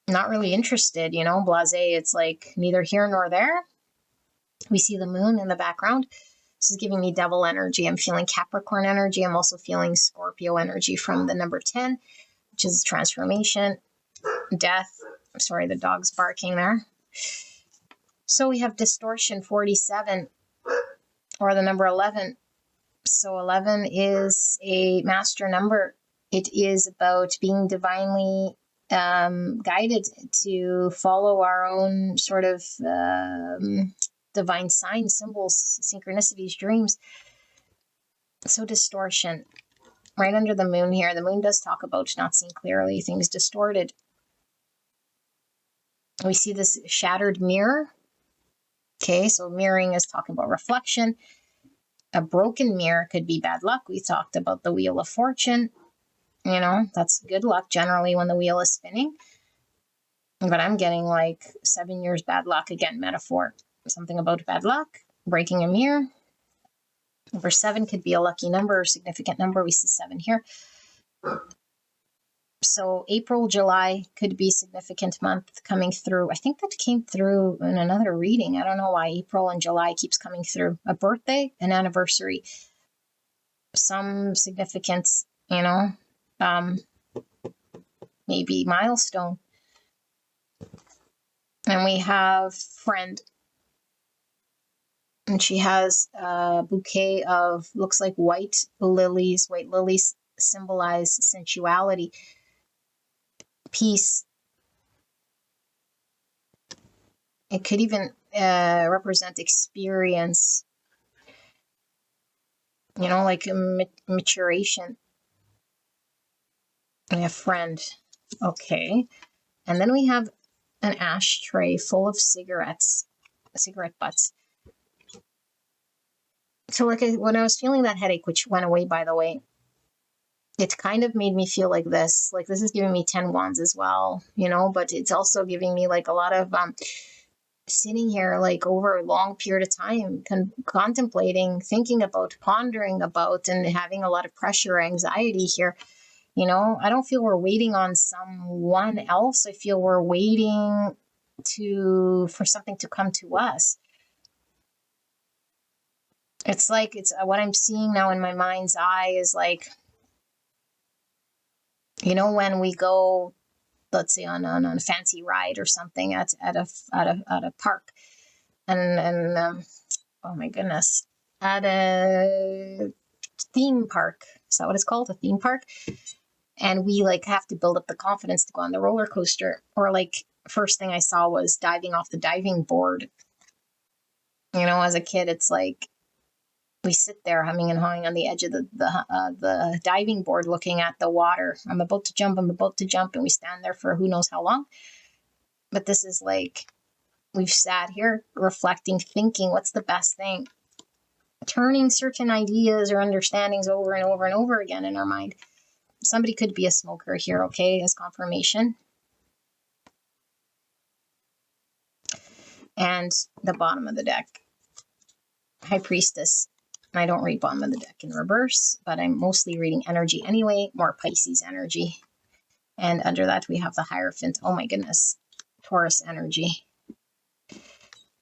not really interested, you know. Blase, it's like neither here nor there. We see the moon in the background. This is giving me devil energy. I'm feeling Capricorn energy. I'm also feeling Scorpio energy from the number 10, which is transformation, death. Sorry, the dog's barking there. So we have distortion 47, or the number 11. So 11 is a master number. It is about being divinely guided to follow our own sort of divine signs, symbols, synchronicities, dreams. So distortion, right under the moon here. The moon does talk about not seeing clearly, things distorted. We see this shattered mirror. Okay, so mirroring is talking about reflection. A broken mirror could be bad luck. We talked about the Wheel of Fortune. You know, that's good luck generally when the wheel is spinning. But I'm getting like 7 years bad luck, again, metaphor. Something about bad luck, breaking a mirror. Number 7 could be a lucky number or significant number. We see 7 here. So April, July could be significant month coming through. I think that came through in another reading. I don't know why April and July keeps coming through. A birthday, an anniversary, some significance, you know, maybe milestone. And we have friend. And she has a bouquet of, looks like white lilies. White lilies symbolize sensuality, peace. It could even represent experience, you know, like maturation. We have friend. Okay. And then we have an ashtray full of cigarettes, cigarette butts. So like when I was feeling that headache, which went away, by the way, it kind of made me feel like this is giving me 10 wands as well, you know, but it's also giving me like a lot of sitting here like over a long period of time, contemplating, thinking about, pondering about, and having a lot of pressure, anxiety here. You know, I don't feel we're waiting on someone else. I feel we're waiting for something to come to us. It's like, it's what I'm seeing now in my mind's eye is like, you know, when we go, let's say on a fancy ride or something at a park, and oh my goodness, at a theme park. Is that what it's called? A theme park? And we like have to build up the confidence to go on the roller coaster. Or like first thing I saw was diving off the diving board. You know, as a kid, it's like we sit there humming and hawing on the edge of the diving board looking at the water. I'm about to jump, and we stand there for who knows how long. But this is like, we've sat here reflecting, thinking, what's the best thing? Turning certain ideas or understandings over and over and over again in our mind. Somebody could be a smoker here, okay, as confirmation. And the bottom of the deck, High Priestess. I don't read bottom of the deck in reverse, but I'm mostly reading energy anyway, more Pisces energy. And under that, we have the Hierophant. Oh my goodness, Taurus energy.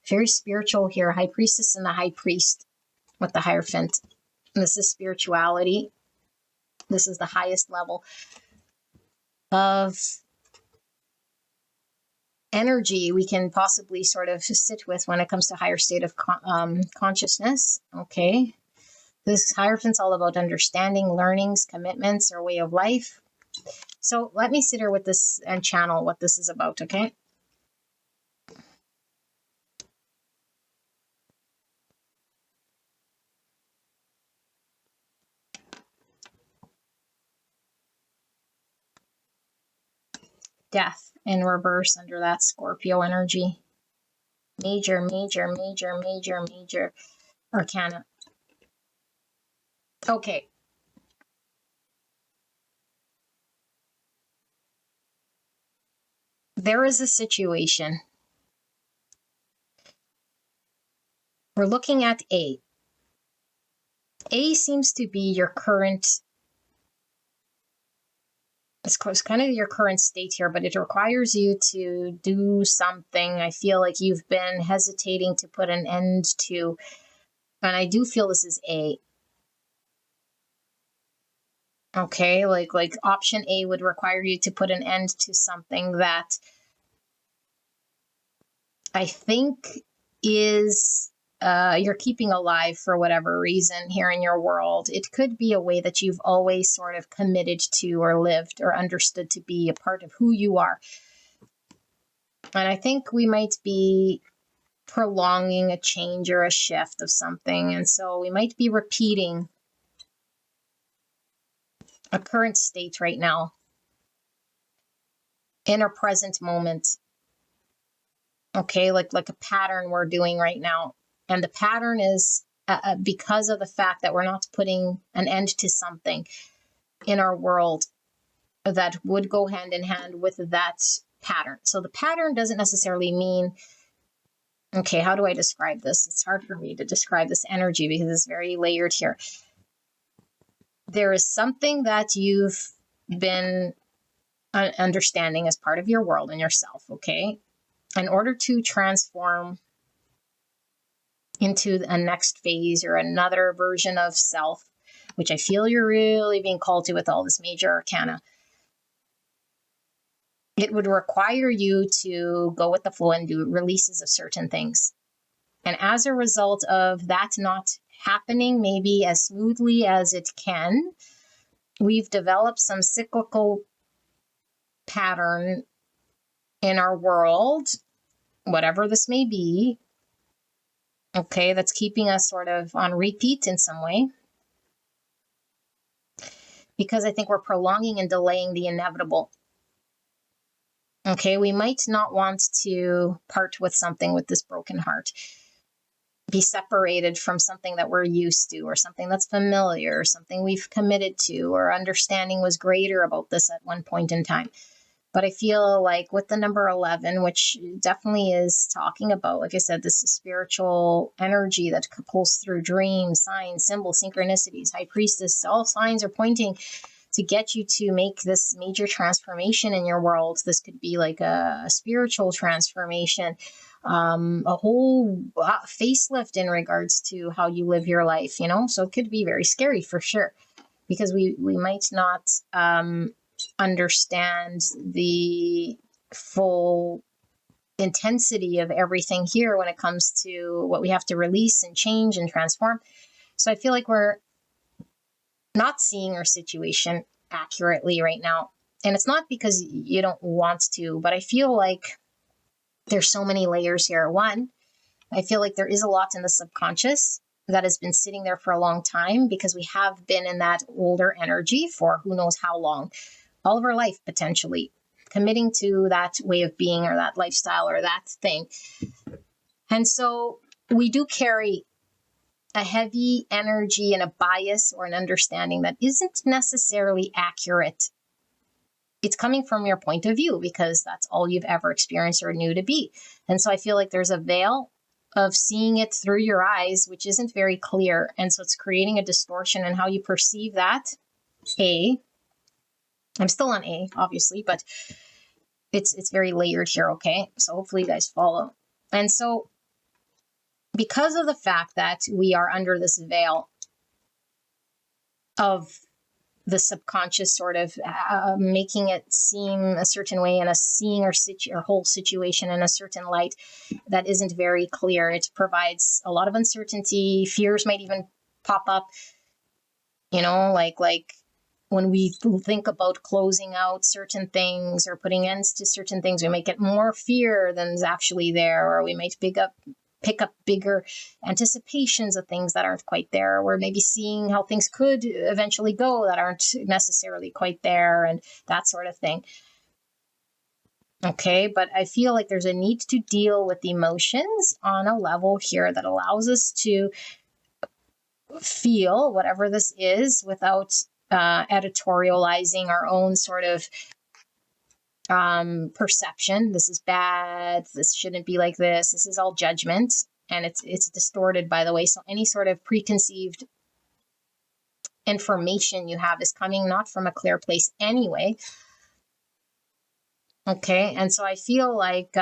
Very spiritual here, High Priestess and the High Priest with the Hierophant. And this is spirituality. This is the highest level of energy we can possibly sort of sit with when it comes to higher state of consciousness. Okay. This Hierophant's all about understanding, learnings, commitments, or way of life. So let me sit here with this and channel what this is about, okay? Death in reverse under that Scorpio energy. Major, major, major, major, major arcana. Okay. There is a situation. We're looking at A. A seems to be your current, it's kind of your current state here, but it requires you to do something. I feel like you've been hesitating to put an end to, and I do feel this is A. Okay, like option A would require you to put an end to something that I think is you're keeping alive for whatever reason here in your world. It could be a way that you've always sort of committed to or lived or understood to be a part of who you are. And I think we might be prolonging a change or a shift of something. And so we might be repeating a current state right now in our present moment. Okay, like a pattern we're doing right now. And the pattern is because of the fact that we're not putting an end to something in our world that would go hand in hand with that pattern. So the pattern doesn't necessarily mean, okay, how do I describe this? It's hard for me to describe this energy because it's very layered here. There is something that you've been understanding as part of your world and yourself, okay? In order to transform into a next phase or another version of self, which I feel you're really being called to with all this major arcana, it would require you to go with the flow and do releases of certain things. And as a result of that not happening maybe as smoothly as it can, we've developed some cyclical pattern in our world, whatever this may be, okay, that's keeping us sort of on repeat in some way. Because I think we're prolonging and delaying the inevitable. Okay, we might not want to part with something with this broken heart, be separated from something that we're used to, or something that's familiar, or something we've committed to, or understanding was greater about this at one point in time. But I feel like with the number 11, which definitely is talking about, like I said, this is spiritual energy that pulls through dreams, signs, symbols, synchronicities, High Priestess, all signs are pointing to get you to make this major transformation in your world. This could be like a spiritual transformation, a whole facelift in regards to how you live your life, you know? So it could be very scary for sure, because we might not understand the full intensity of everything here when it comes to what we have to release and change and transform. So I feel like we're not seeing our situation accurately right now. And it's not because you don't want to, but I feel like there's so many layers here. One, I feel like there is a lot in the subconscious that has been sitting there for a long time because we have been in that older energy for who knows how long, all of our life potentially, committing to that way of being or that lifestyle or that thing. And so we do carry a heavy energy and a bias or an understanding that isn't necessarily accurate. It's coming from your point of view because that's all you've ever experienced or knew to be. And so I feel like there's a veil of seeing it through your eyes, which isn't very clear. And so it's creating a distortion in how you perceive that. I'm still on A, obviously, but it's very layered here, okay? So hopefully you guys follow. And so because of the fact that we are under this veil of the subconscious sort of making it seem a certain way and us seeing our whole situation in a certain light that isn't very clear. It provides a lot of uncertainty. Fears might even pop up, like when we think about closing out certain things or putting ends to certain things, we might get more fear than is actually there, or we might pick up bigger anticipations of things that aren't quite there. We're maybe seeing how things could eventually go that aren't necessarily quite there and that sort of thing. Okay, but I feel like there's a need to deal with emotions on a level here that allows us to feel whatever this is without editorializing our own sort of perception. This is bad. This shouldn't be like this. This is all judgment, and it's distorted, by the way. So any sort of preconceived information you have is coming not from a clear place anyway. Okay, and so I feel like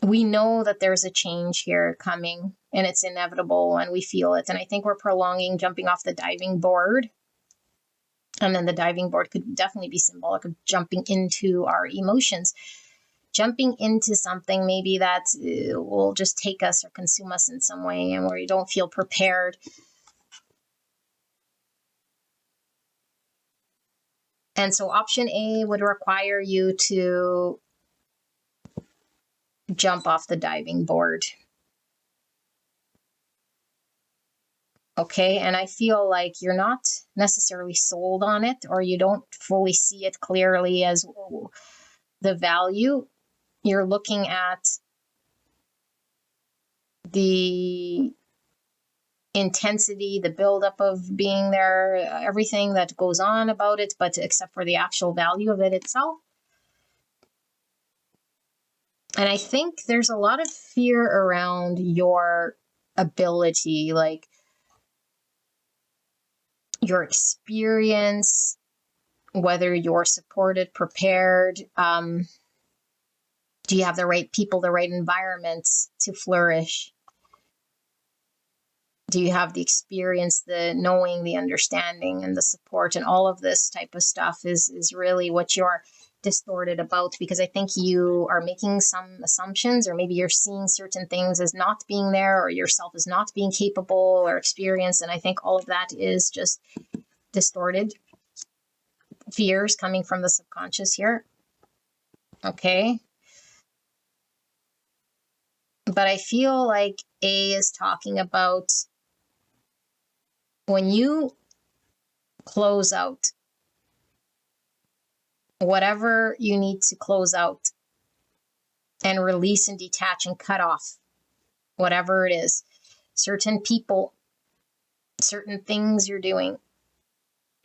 we know that there's a change here coming, and it's inevitable, and we feel it. And I think we're prolonging jumping off the diving board. And then the diving board could definitely be symbolic of jumping into our emotions, jumping into something maybe that will just take us or consume us in some way, and where you don't feel prepared. And so option A would require you to jump off the diving board. Okay, and I feel like you're not necessarily sold on it, or you don't fully see it clearly as the value. You're looking at the intensity, the buildup of being there, everything that goes on about it, but except for the actual value of it itself. And I think there's a lot of fear around your ability, like your experience, whether you're supported, prepared. Do you have the right people, the right environments to flourish? Do you have the experience, the knowing, the understanding, and the support? And all of this type of stuff is really what you're distorted about, because I think you are making some assumptions, or maybe you're seeing certain things as not being there, or yourself as not being capable or experienced. And I think all of that is just distorted fears coming from the subconscious here. Okay. But I feel like A is talking about when you close out whatever you need to close out and release and detach and cut off whatever it is, certain people, certain things you're doing.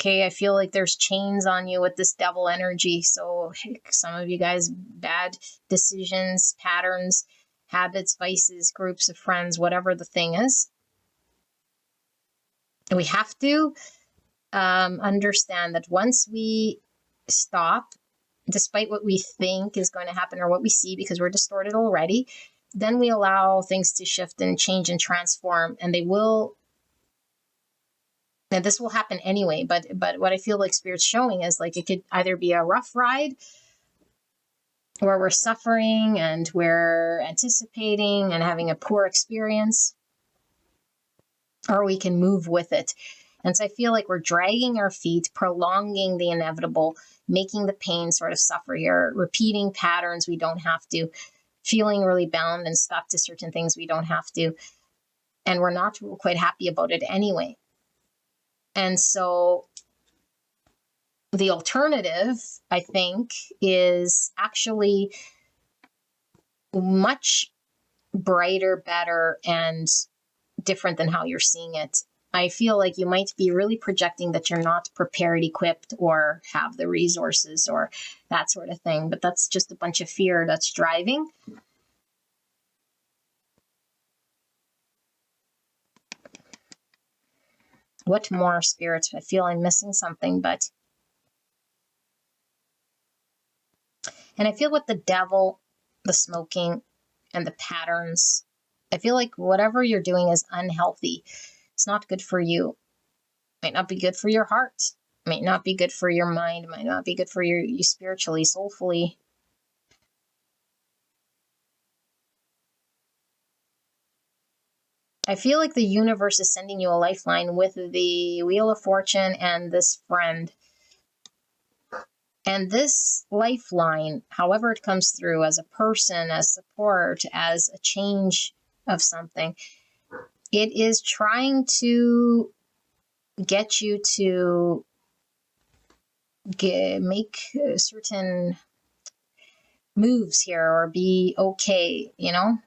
Okay, I feel like there's chains on you with this devil energy. So some of you guys, bad decisions, patterns, habits, vices, groups of friends, whatever the thing is. We have to understand that once we stop, despite what we think is going to happen or what we see, because we're distorted already, then we allow things to shift and change and transform, and they will. And this will happen anyway, but what I feel like Spirit's showing is like it could either be a rough ride where we're suffering and we're anticipating and having a poor experience, or we can move with it And so I feel like we're dragging our feet, prolonging the inevitable, making the pain sort of suffer here, repeating patterns we don't have to, feeling really bound and stuck to certain things we don't have to. And we're not quite happy about it anyway. And so the alternative, I think, is actually much brighter, better, and different than how you're seeing it. I feel like you might be really projecting that you're not prepared, equipped, or have the resources or that sort of thing. But that's just a bunch of fear that's driving. What more, Spirit? I feel I'm missing something, but... And I feel with the devil, the smoking, and the patterns, I feel like whatever you're doing is unhealthy. It's not good for you. Might not be good for your heart. Might not be good for your mind. Might not be good for you spiritually, soulfully. I feel like the universe is sending you a lifeline with the Wheel of Fortune and this friend. And this lifeline, however it comes through, as a person, as support, as a change of something, it is trying to get you to make certain moves here or be okay, you know?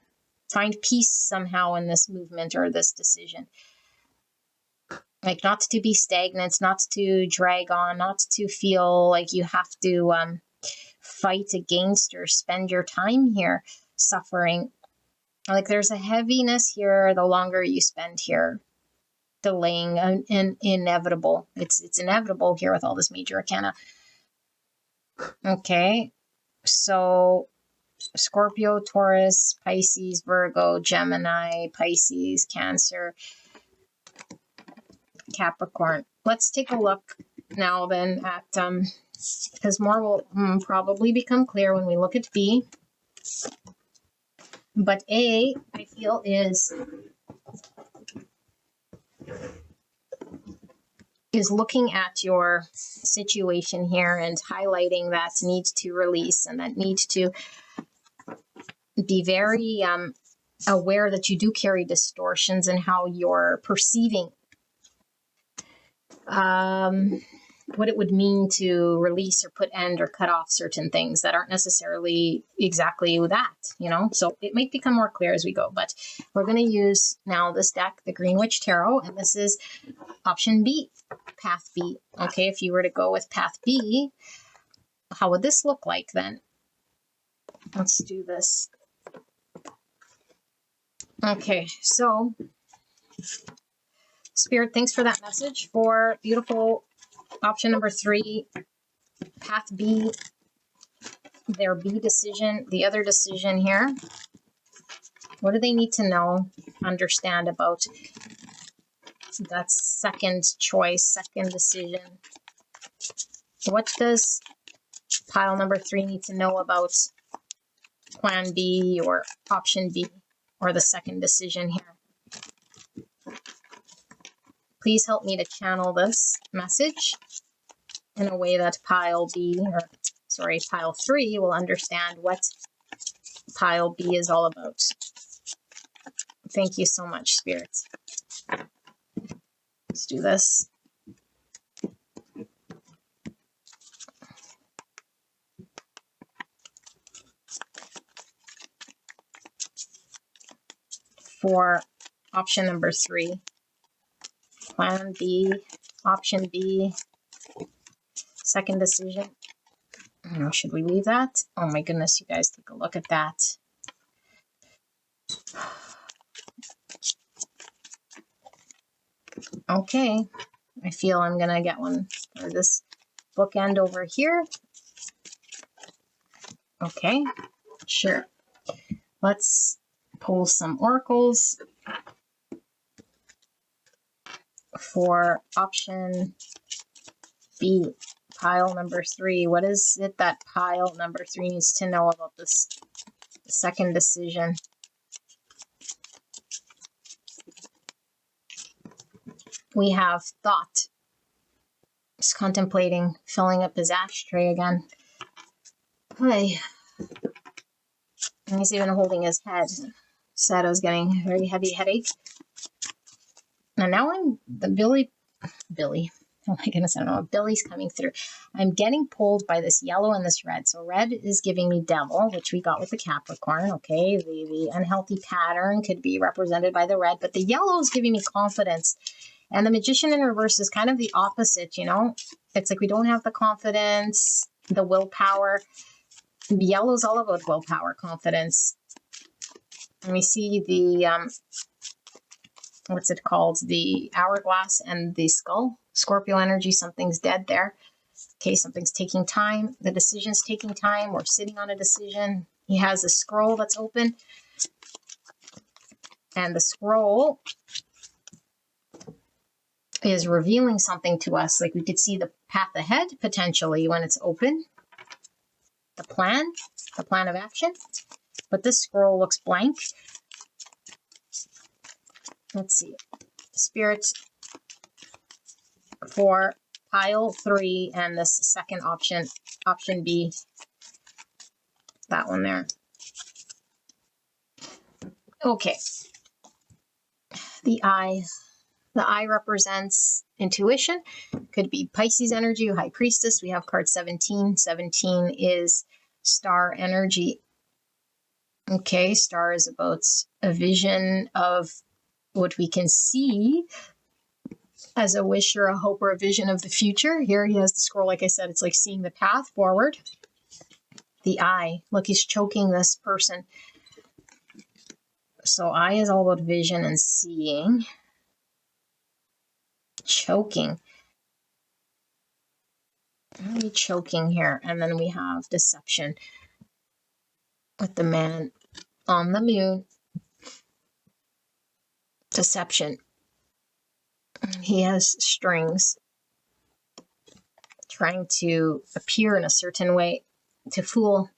Find peace somehow in this movement or this decision. Like not to be stagnant, not to drag on, not to feel like you have to fight against or spend your time here suffering. Like there's a heaviness here the longer you spend here delaying inevitable. It's inevitable here with all this major arcana. Okay, so Scorpio, Taurus, Pisces, Virgo, Gemini, Pisces, Cancer, Capricorn. Let's take a look now then at, because more will probably become clear when we look at B. But A, I feel, is looking at your situation here and highlighting that need to release and that need to be very aware that you do carry distortions in how you're perceiving what it would mean to release or put end or cut off certain things that aren't necessarily exactly that, you know? So it might become more clear as we go, but we're going to use now this deck, the Green Witch Tarot, and this is option B, path B. Okay, if you were to go with path B, how would this look like then? Let's do this. Okay, so Spirit, thanks for that message for beautiful option number 3, path B, their B decision, the other decision here. What do they need to know, understand about that second choice, second decision? What does pile number 3 need to know about plan B or option B or the second decision here? Please help me to channel this message in a way that pile 3 will understand what pile B is all about. Thank you so much, Spirit. Let's do this. For option number 3, plan B, option B, second decision. Oh, should we leave that? Oh my goodness, you guys, take a look at that. Okay, I feel I'm gonna get one for this bookend over here. Okay, sure. Let's pull some oracles for option B, pile number 3. What is it that pile number 3 needs to know about this second decision? we have thought. He's contemplating filling up his ashtray again. Hey. And he's even holding his head. Sadow's getting a very heavy headache. And now I'm the Billy. Oh my goodness, I don't know. Billy's coming through. I'm getting pulled by this yellow and this red. So red is giving me devil, which we got with the Capricorn. Okay, the unhealthy pattern could be represented by the red, but the yellow is giving me confidence. And the Magician in reverse is kind of the opposite, you know? It's like we don't have the confidence, the willpower. Yellow is all about willpower, confidence. And we see the, what's it called? The hourglass and the skull. Scorpio energy, something's dead there. Okay, something's taking time. The decision's taking time. We're sitting on a decision. He has a scroll that's open. And the scroll is revealing something to us. Like we could see the path ahead potentially when it's open. The plan of action. But this scroll looks blank. Let's see. Spirit for pile 3 and this second option, option B. That one there. Okay. The eye. The eye represents intuition. Could be Pisces energy, High Priestess. We have card 17. 17 is star energy. Okay, star is about a vision of what we can see as a wish or a hope or a vision of the future. Here he has the scroll. Like I said, it's like seeing the path forward. The eye. Look, he's choking this person. So eye is all about vision and seeing. Choking. What are we choking here? And then we have deception with the man on the moon. Deception. He has strings trying to appear in a certain way to fool.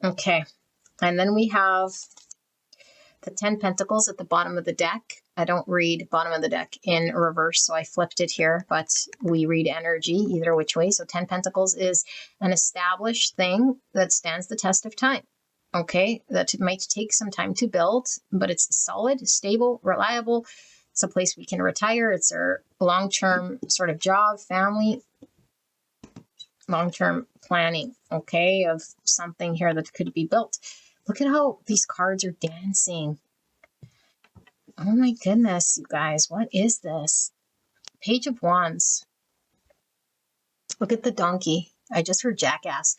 Okay. And then we have the 10 Pentacles at the bottom of the deck. I don't read bottom of the deck in reverse, so I flipped it here, but we read energy either which way. So 10 Pentacles is an established thing that stands the test of time. Okay, that might take some time to build, but it's solid, stable, reliable. It's a place we can retire. It's our long-term sort of job, family, long-term planning, okay, of something here that could be built. Look at how these cards are dancing. Oh my goodness, you guys, what is this? Page of Wands. Look at the donkey. I just heard jackass.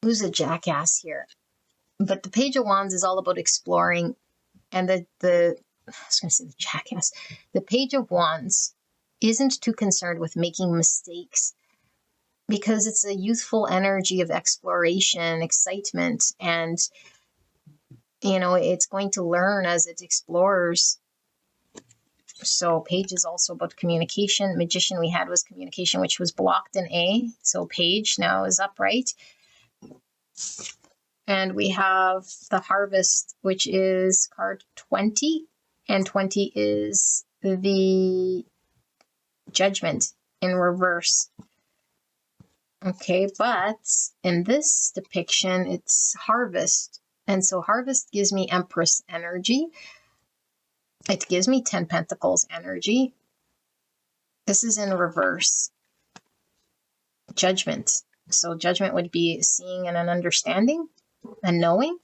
Who's a jackass here? But the Page of Wands is all about exploring, and I was going to say the jackass. The Page of Wands isn't too concerned with making mistakes because it's a youthful energy of exploration, excitement, and, you know, it's going to learn as it explores. So Page is also about communication. Magician we had was communication, which was blocked in A. So Page now is upright. And we have the Harvest, which is card 20. And 20 is the Judgment in reverse. Okay, but in this depiction, it's Harvest. And so Harvest gives me Empress energy. It gives me 10 Pentacles energy. This is in reverse. Judgment. So Judgment would be seeing and an understanding, a knowing,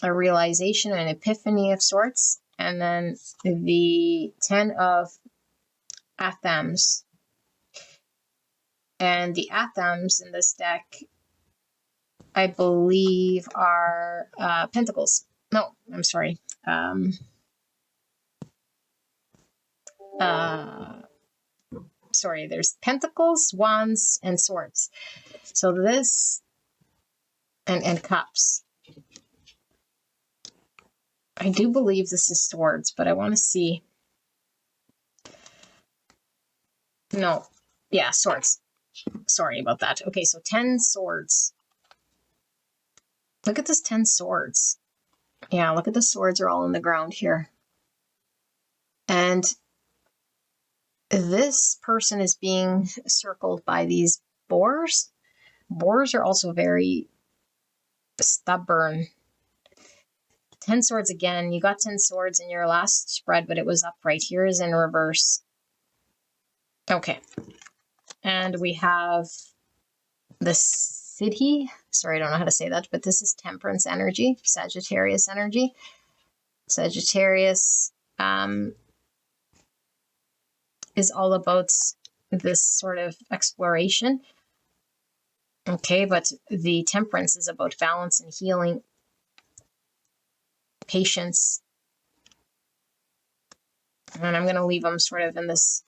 a realization, an epiphany of sorts. And then the 10 of Athams. And the Athams in this deck, I believe, are Pentacles. No, I'm sorry. Sorry, there's Pentacles, Wands, and Swords. So this, and Cups. I do believe this is Swords, but I want to see. No, yeah, Swords. Sorry about that. Okay, so 10 swords. Look at this 10 swords. Yeah, look at the swords are all on the ground here. And this person is being circled by these boars. Boars are also very stubborn. 10 swords again. You got 10 swords in your last spread, but it was upright. Here is in reverse. Okay. And we have the city. Sorry, I don't know how to say that, but this is temperance energy, Sagittarius energy. Sagittarius is all about this sort of exploration. Okay, but the temperance is about balance and healing, patience. And I'm going to leave them sort of in this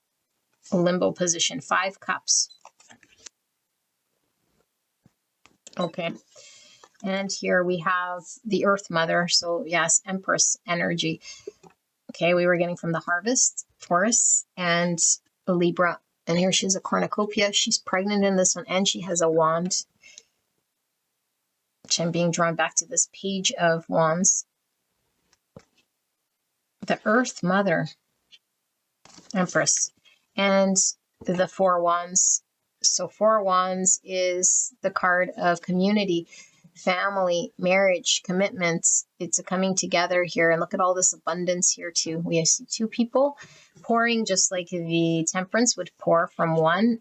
limbo position. 5 cups. Okay. And here we have the Earth Mother. So yes, Empress energy. Okay, we were getting from the Harvest, Taurus, and Libra. And here she's a cornucopia. She's pregnant in this one, and she has a wand. Which I'm being drawn back to this Page of Wands. The Earth Mother, Empress, and the 4 Wands. So 4 Wands is the card of community, family, marriage, commitments. It's a coming together here. And look at all this abundance here too. We see 2 people pouring, just like the temperance would pour from one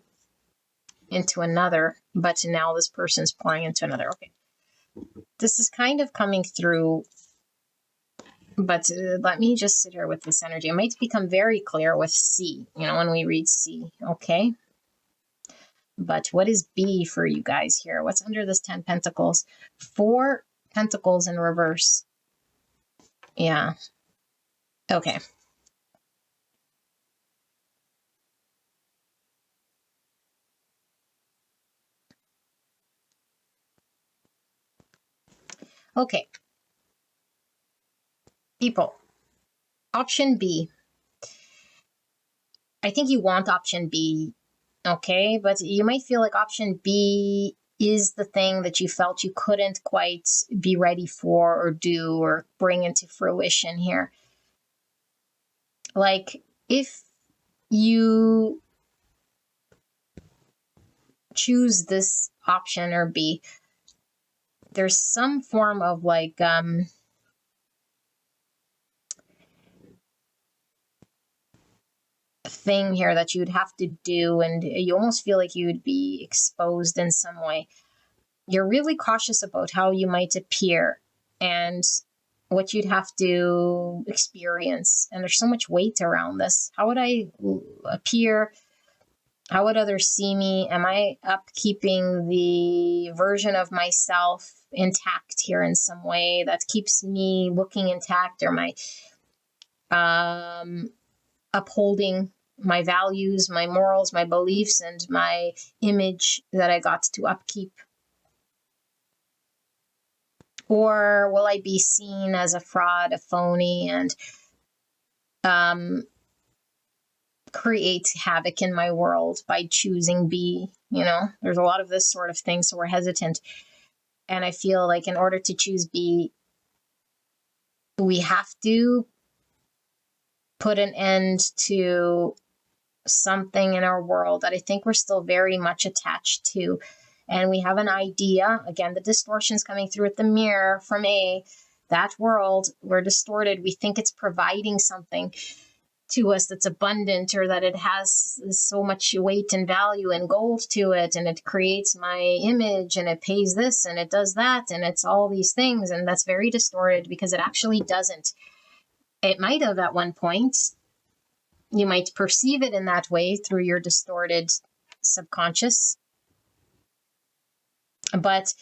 into another, but now this person's pouring into another. Okay. This is kind of coming through, but let me just sit here with this energy. It might become very clear with C, when we read C, okay? But what is B for you guys here? What's under this 10 Pentacles? 4 Pentacles in reverse. Yeah. Okay. Okay. People. Option B. I think you want option B, okay? But you might feel like option B is the thing that you felt you couldn't quite be ready for or do or bring into fruition here. Like, if you choose this option or B, there's some form of like thing here that you'd have to do, and you almost feel like you'd be exposed in some way. You're really cautious about how you might appear and what you'd have to experience, and there's so much weight around this. How would I appear? How would others see me? Am I upkeeping the version of myself intact here in some way that keeps me looking intact? Or am I upholding my values, my morals, my beliefs, and my image that I got to upkeep? Or will I be seen as a fraud, a phony, and create havoc in my world by choosing B? There's a lot of this sort of thing, so we're hesitant. And I feel like in order to choose B, we have to put an end to something in our world that I think we're still very much attached to. And we have an idea, again, the distortion's coming through with the mirror from A, that world, we're distorted. We think it's providing something to us that's abundant, or that it has so much weight and value and gold to it, and it creates my image, and it pays this, and it does that, and it's all these things. And that's very distorted, because it actually doesn't. It might have at one point. You might perceive it in that way through your distorted subconscious, but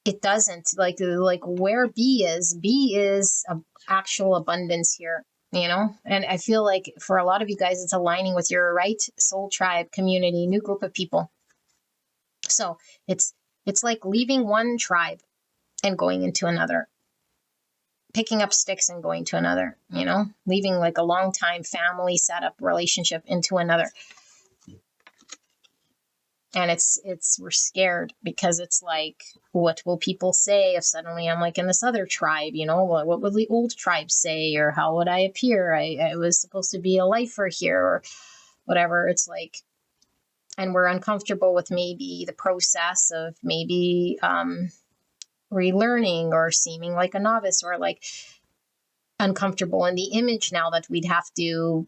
it doesn't. Like where B is actual abundance here, and I feel like for a lot of you guys, it's aligning with your right soul tribe, community, new group of people. So it's like leaving one tribe and going into another, picking up sticks and going to another, leaving like a long time family setup relationship into another. And we're scared because it's like, what will people say if suddenly I'm like in this other tribe, what will the old tribe say, or how would I appear? I was supposed to be a lifer here, or whatever. It's like, and we're uncomfortable with maybe the process of maybe relearning, or seeming like a novice, or like uncomfortable in the image now that we'd have to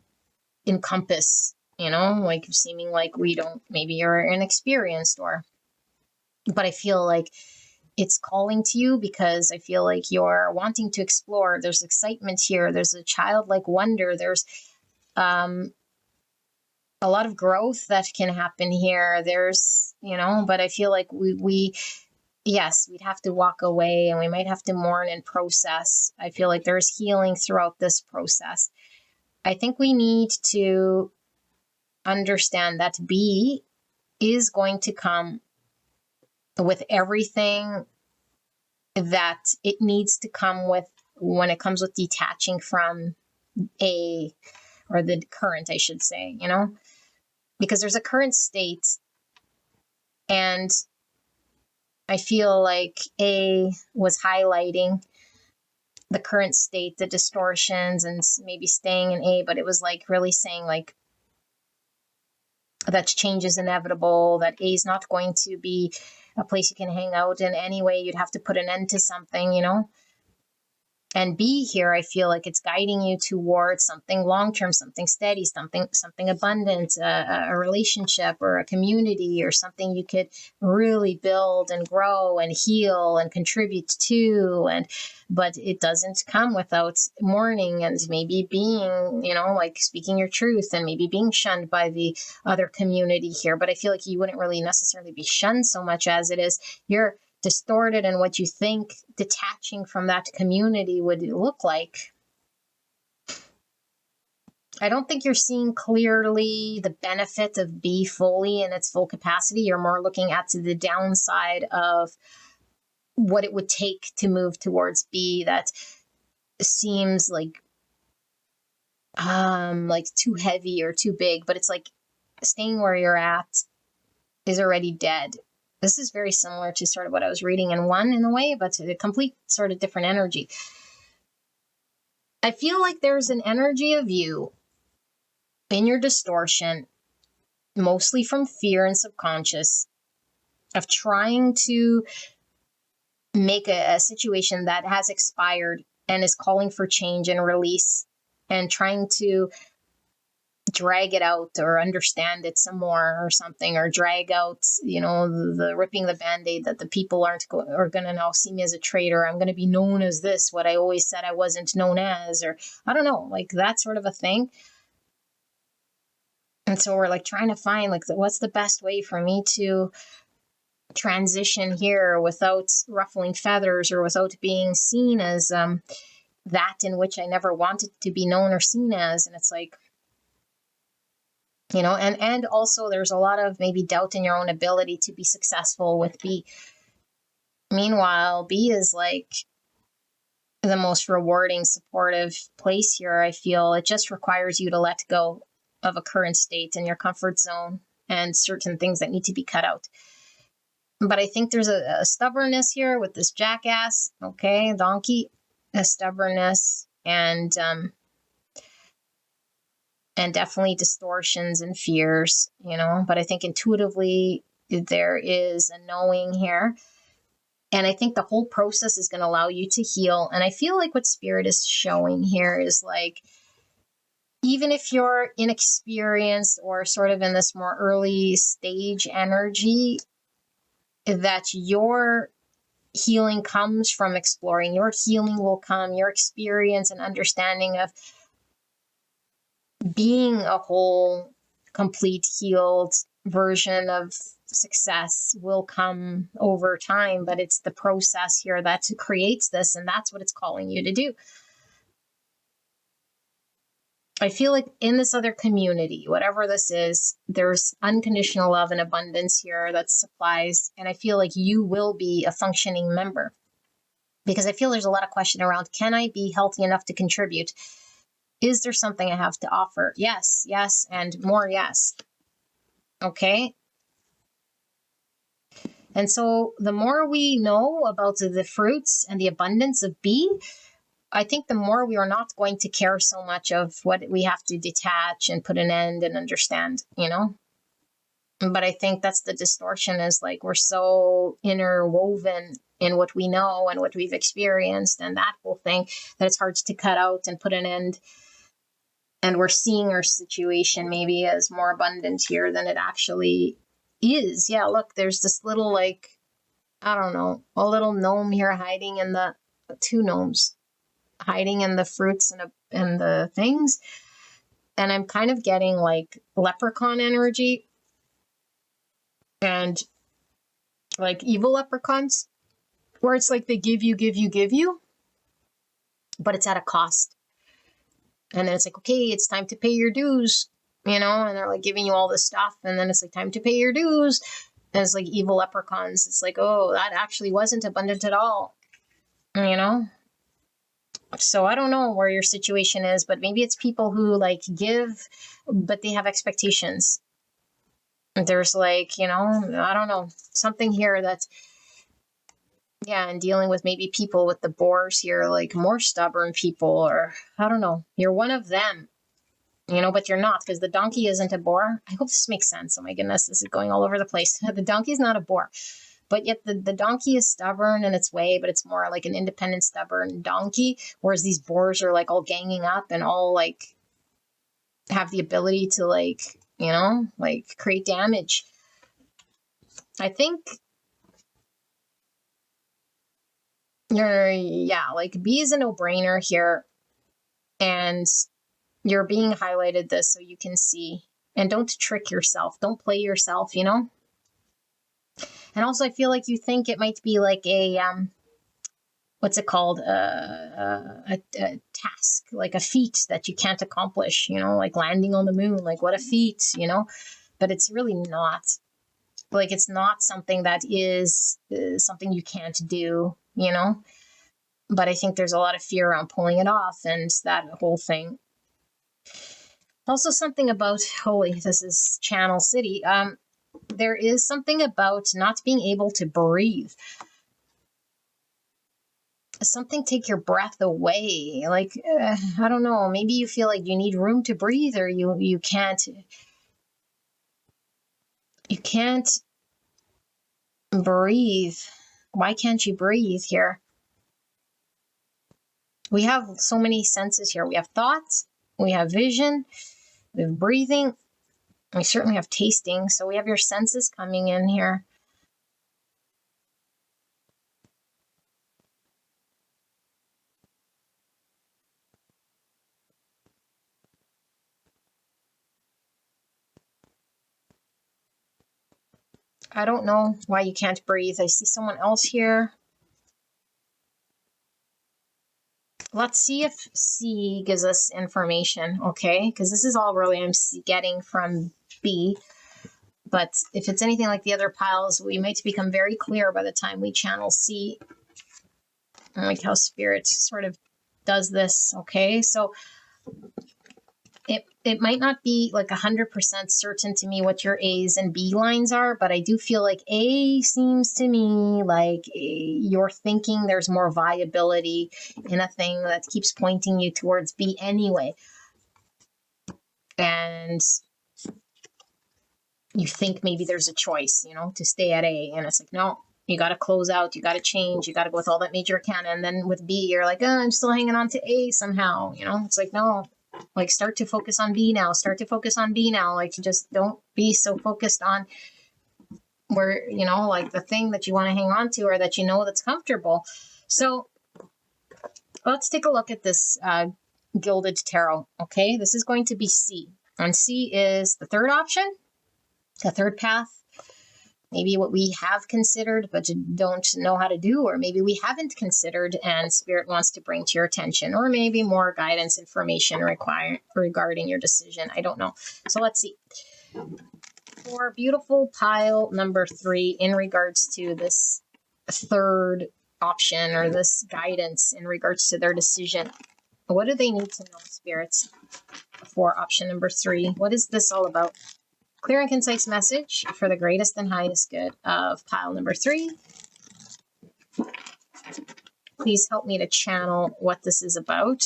encompass, like seeming like we don't, maybe you're inexperienced, but I feel like it's calling to you because I feel like you're wanting to explore. There's excitement here. There's a childlike wonder. There's a lot of growth that can happen here. There's, but I feel like yes, we'd have to walk away, and we might have to mourn and process. I feel like there's healing throughout this process. I think we need to understand that B is going to come with everything that it needs to come with when it comes with detaching from A, or the current, I should say, because there's a current state, and I feel like A was highlighting the current state, the distortions, and maybe staying in A, but it was like really saying like that change is inevitable, that A is not going to be a place you can hang out in anyway. You'd have to put an end to something, And B here, I feel like it's guiding you towards something long-term, something steady, something abundant, a relationship or a community, or something you could really build and grow and heal and contribute to. But it doesn't come without mourning, and maybe being, like speaking your truth, and maybe being shunned by the other community here. But I feel like you wouldn't really necessarily be shunned so much as it is you're distorted in what you think detaching from that community would look like. I don't think you're seeing clearly the benefit of B fully in its full capacity. You're more looking at the downside of what it would take to move towards B. That seems like too heavy or too big, but it's like staying where you're at is already dead. This is very similar to sort of what I was reading in 1 in a way, but a complete sort of different energy. I feel like there's an energy of you in your distortion, mostly from fear and subconscious, of trying to make a situation that has expired and is calling for change and release, and trying to drag it out or understand it some more or something, or drag out, the ripping the band-aid that the people are going to now see me as a traitor. I'm going to be known as this, what I always said I wasn't known as, or I don't know, like that sort of a thing. And so we're like trying to find like what's the best way for me to transition here without ruffling feathers, or without being seen as that in which I never wanted to be known or seen as. And it's like, and also there's a lot of maybe doubt in your own ability to be successful with B. Meanwhile, B is like the most rewarding, supportive place here. I feel it just requires you to let go of a current state in your comfort zone and certain things that need to be cut out. But I think there's a stubbornness here with this jackass, okay, donkey, a stubbornness, and definitely distortions and fears, but I think intuitively there is a knowing here. And I think the whole process is going to allow you to heal. And I feel like what Spirit is showing here is like, even if you're inexperienced or sort of in this more early stage energy, that your healing comes from exploring. Your healing will come, your experience and understanding of being a whole, complete, healed version of success will come over time. But it's the process here that creates this, and that's what it's calling you to do. I feel like in this other community, whatever this is, there's unconditional love and abundance here that supplies. And I feel like you will be a functioning member, because I feel there's a lot of question around, can I be healthy enough to contribute? Is there something I have to offer? Yes, yes, and more yes. Okay. And so the more we know about the fruits and the abundance of B, I think the more we are not going to care so much of what we have to detach and put an end and understand, you know? But I think that's the distortion, is like we're so interwoven in what we know and what we've experienced and that whole thing, that it's hard to cut out and put an end. And we're seeing our situation maybe as more abundant here than it actually is. Yeah, look, there's this little, like, I don't know, a little gnome here hiding in the, two gnomes hiding in the fruits and the things. And I'm kind of getting like leprechaun energy and like evil leprechauns, where it's like they give you, but it's at a cost. And then it's like, okay, it's time to pay your dues, you know, and they're like giving you all this stuff. And then it's like, time to pay your dues. And it's like evil leprechauns. It's like, oh, that actually wasn't abundant at all, you know? So I don't know where your situation is, but maybe it's people who like give, but they have expectations. There's like, you know, I don't know, something here that's, yeah, and dealing with maybe people with the boars here, like more stubborn people, or I don't know, you're one of them, you know, but you're not, because the donkey isn't a boar. I hope this makes sense. Oh my goodness, this is going all over the place. The donkey's not a boar, but yet the donkey is stubborn in its way, but it's more like an independent, stubborn donkey, whereas these boars are like all ganging up and all like have the ability to like, you know, like create damage. I think yeah, like B is a no-brainer here, and you're being highlighted this so you can see. And don't trick yourself. Don't play yourself, you know? And also, I feel like you think it might be like a, what's it called? A task, like a feat that you can't accomplish, you know, like landing on the moon. Like, what a feat, you know? But it's really not. Like, it's not something that is something you can't do, you know? But I think there's a lot of fear around pulling it off and that whole thing. Also, something about, holy, this is Channel City. There is something about not being able to breathe. Something take your breath away. Like, I don't know, maybe you feel like you need room to breathe, or you can't breathe. Why can't you breathe here? We have so many senses here. We have thoughts, we have vision, we have breathing, we certainly have tasting. So we have your senses coming in here. I don't know why you can't breathe. I see someone else here. Let's see if C gives us information, okay? Because this is all really I'm getting from B. But if it's anything like the other piles, we might become very clear by the time we channel C. I like how Spirit sort of does this, okay? So it might not be like 100% certain to me what your A's and B lines are, but I do feel like A seems to me like you're thinking there's more viability in a thing that keeps pointing you towards B anyway. And you think maybe there's a choice, you know, to stay at A. And it's like, no, you got to close out, you got to change, you got to go with all that major canon. And then with B, you're like, oh, I'm still hanging on to A somehow, you know? It's like, no, like start to focus on B now, start to focus on B now. Like, just don't be so focused on where, you know, like the thing that you want to hang on to or that you know that's comfortable. So let's take a look at this Gilded Tarot, okay? This is going to be C. And C is the third option, the third path. Maybe what we have considered but don't know how to do, or maybe we haven't considered and Spirit wants to bring to your attention, or maybe more guidance, information regarding your decision. I don't know. So let's see. For beautiful pile number 3, in regards to this third option or this guidance in regards to their decision, what do they need to know, Spirits, for option number 3? What is this all about? Clear and concise message for the greatest and highest good of pile number 3. Please help me to channel what this is about.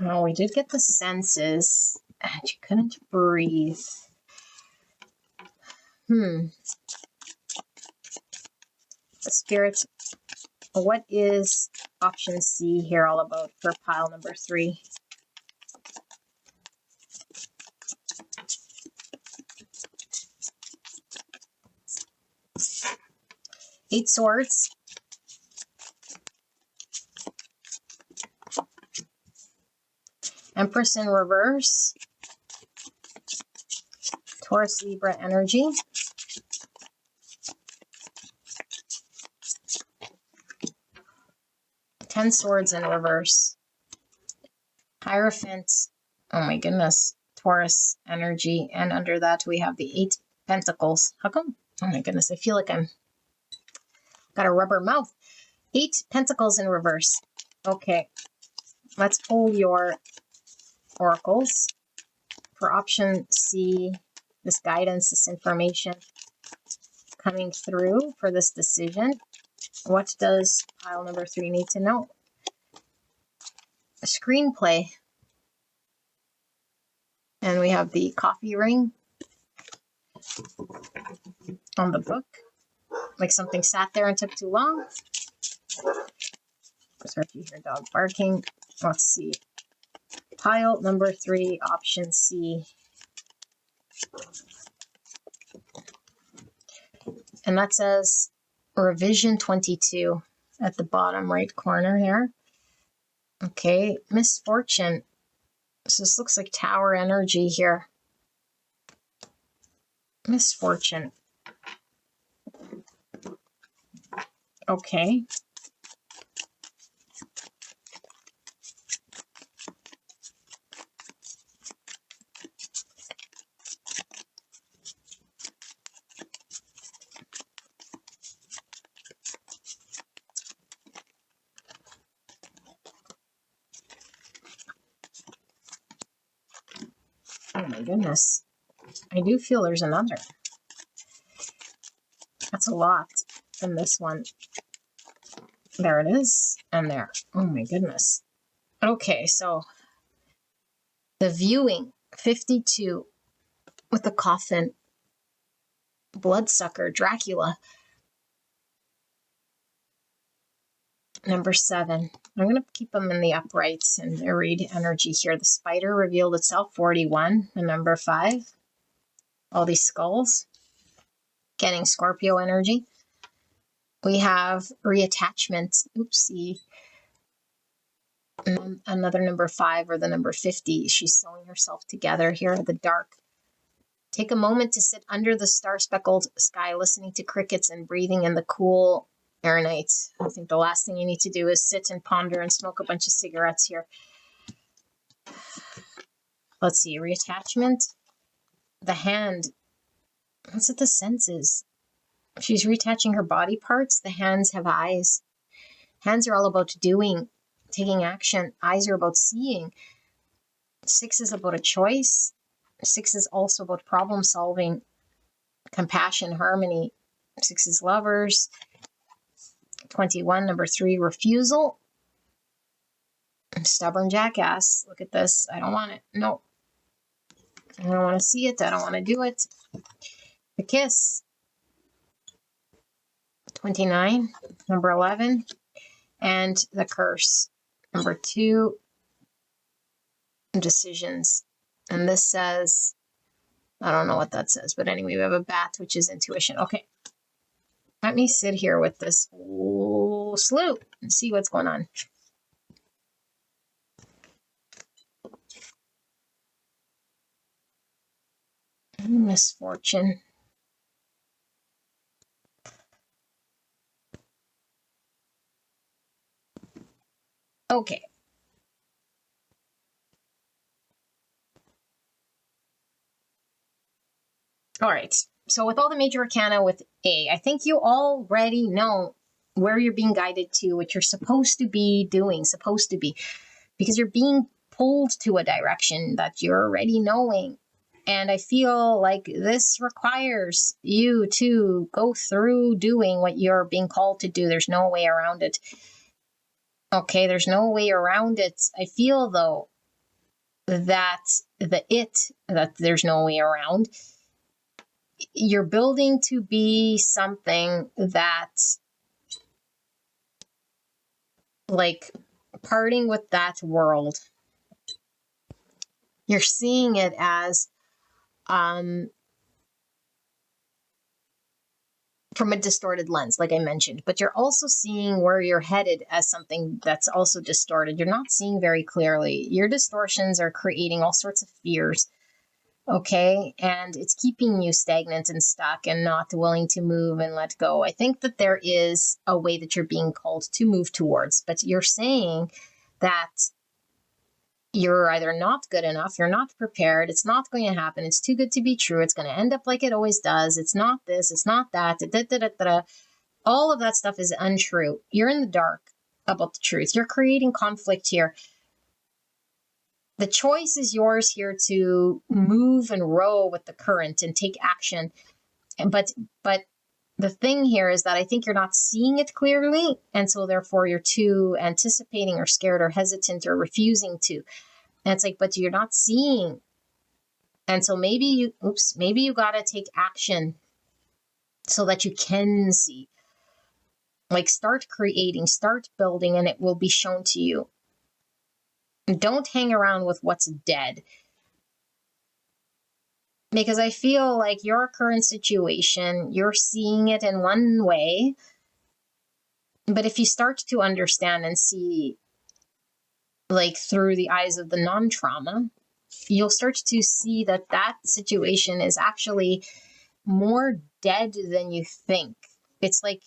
Oh, we did get the senses, and you couldn't breathe. The Spirit, what is option C here all about for pile number 3? Eight Swords. Empress in reverse. Taurus Libra energy. Ten Swords in reverse. Hierophant. Oh my goodness. Taurus energy. And under that we have the 8 Pentacles. How come? Oh my goodness. I feel like I'm got a rubber mouth. 8 Pentacles in reverse. Okay. Let's pull your oracles for option C. This guidance, this information coming through for this decision. What does pile number 3 need to know? A screenplay. And we have the coffee ring on the book. Like something sat there and took too long. Sorry if you hear dog barking. Let's see. Pile number 3, option C. And that says revision 22 at the bottom right corner there. Okay, misfortune. So this looks like tower energy here. Misfortune. Okay. Oh my goodness. I do feel there's another. That's a lot in this one. There it is. And there. Oh my goodness. Okay, so the viewing 52 with the coffin, bloodsucker, Dracula. Number 7. I'm going to keep them in the uprights and read energy here. The spider revealed itself, 41. And number 5. All these skulls. Getting Scorpio energy. We have reattachment. Oopsie. And another number 5 or the number 50. She's sewing herself together here in the dark. Take a moment to sit under the star-speckled sky, listening to crickets and breathing in the cool air night. I think the last thing you need to do is sit and ponder and smoke a bunch of cigarettes here. Let's see, reattachment. The hand. What's with the senses? She's reattaching her body parts. The hands have eyes. Hands are all about doing, taking action. Eyes are about seeing. 6 is about a choice. 6 is also about problem solving, compassion, harmony. 6 is lovers. 21, number 3, refusal. Stubborn jackass. Look at this. I don't want it. No. I don't want to see it. I don't want to do it. The kiss. 29, number 11. And the curse. Number 2, decisions. And this says, I don't know what that says, but anyway, we have a bat, which is intuition. Okay. Let me sit here with this whole slew and see what's going on. Misfortune. Okay. All right. So with all the major arcana with A, I think you already know where you're being guided to, what you're supposed to be doing, because you're being pulled to a direction that you're already knowing. And I feel like this requires you to go through doing what you're being called to do. There's no way around it. Okay, there's no way around it. I feel, though, that there's no way around. You're building to be something that, like, parting with that world, you're seeing it as from a distorted lens, like I mentioned, but you're also seeing where you're headed as something that's also distorted. You're not seeing very clearly. Your distortions are creating all sorts of fears, okay? And it's keeping you stagnant and stuck and not willing to move and let go. I think that there is a way that you're being called to move towards, but you're saying that you're either not good enough, you're not prepared, it's not going to happen, it's too good to be true, it's going to end up like it always does, it's not this, it's not that, all of that stuff is untrue. You're in the dark about the truth. You're creating conflict here. The choice is yours here to move and row with the current and take action. But the thing here is that I think you're not seeing it clearly, and so therefore you're too anticipating or scared or hesitant or refusing to. And it's like, but you're not seeing. And so maybe you got to take action so that you can see. Like, start creating, start building, and it will be shown to you. Don't hang around with what's dead. Because I feel like your current situation, you're seeing it in one way. But if you start to understand and see, like, through the eyes of the non-trauma, you'll start to see that that situation is actually more dead than you think. It's like,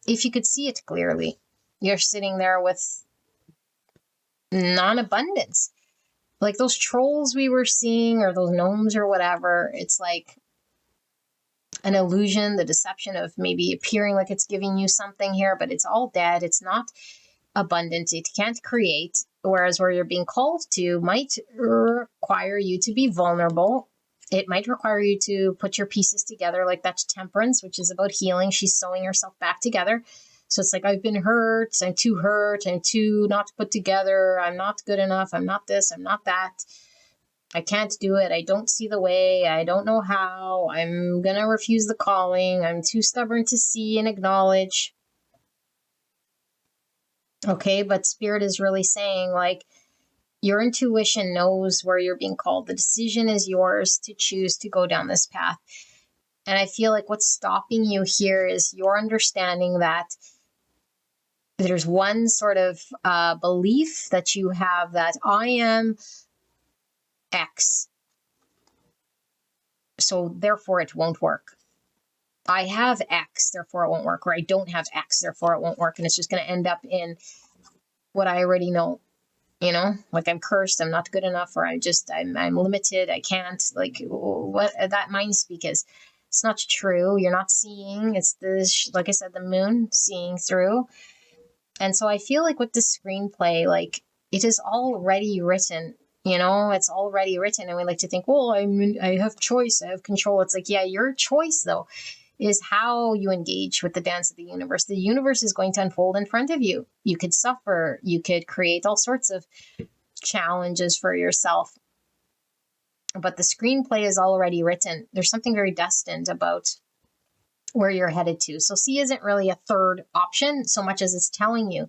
if you could see it clearly, you're sitting there with non-abundance. Like those trolls we were seeing, or those gnomes or whatever, it's like an illusion, the deception of maybe appearing like it's giving you something here, but it's all dead. It's not abundant. It can't create. Whereas where you're being called to might require you to be vulnerable. It might require you to put your pieces together, like that's Temperance, which is about healing. She's sewing herself back together. So it's like, I've been hurt. I'm too not put together. I'm not good enough. I'm not this. I'm not that. I can't do it. I don't see the way. I don't know how. I'm going to refuse the calling. I'm too stubborn to see and acknowledge. Okay, but Spirit is really saying, like, your intuition knows where you're being called. The decision is yours to choose to go down this path. And I feel like what's stopping you here is your understanding that there's one sort of belief that you have, that I am X, so therefore it won't work. I have X, therefore it won't work, or I don't have X, therefore it won't work. And it's just going to end up in what I already know, you know, like I'm cursed, I'm not good enough, or I'm limited, I can't, like, what that mind speak is. It's not true. You're not seeing. It's like I said, the moon seeing through. And so I feel like with the screenplay, like, it is already written, you know, it's already written. And we like to think, well, I have choice, I have control. It's like, yeah, your choice, though, is how you engage with the dance of the universe. The universe is going to unfold in front of you. You could suffer. You could create all sorts of challenges for yourself. But the screenplay is already written. There's something very destined about where you're headed to. So C isn't really a third option so much as it's telling you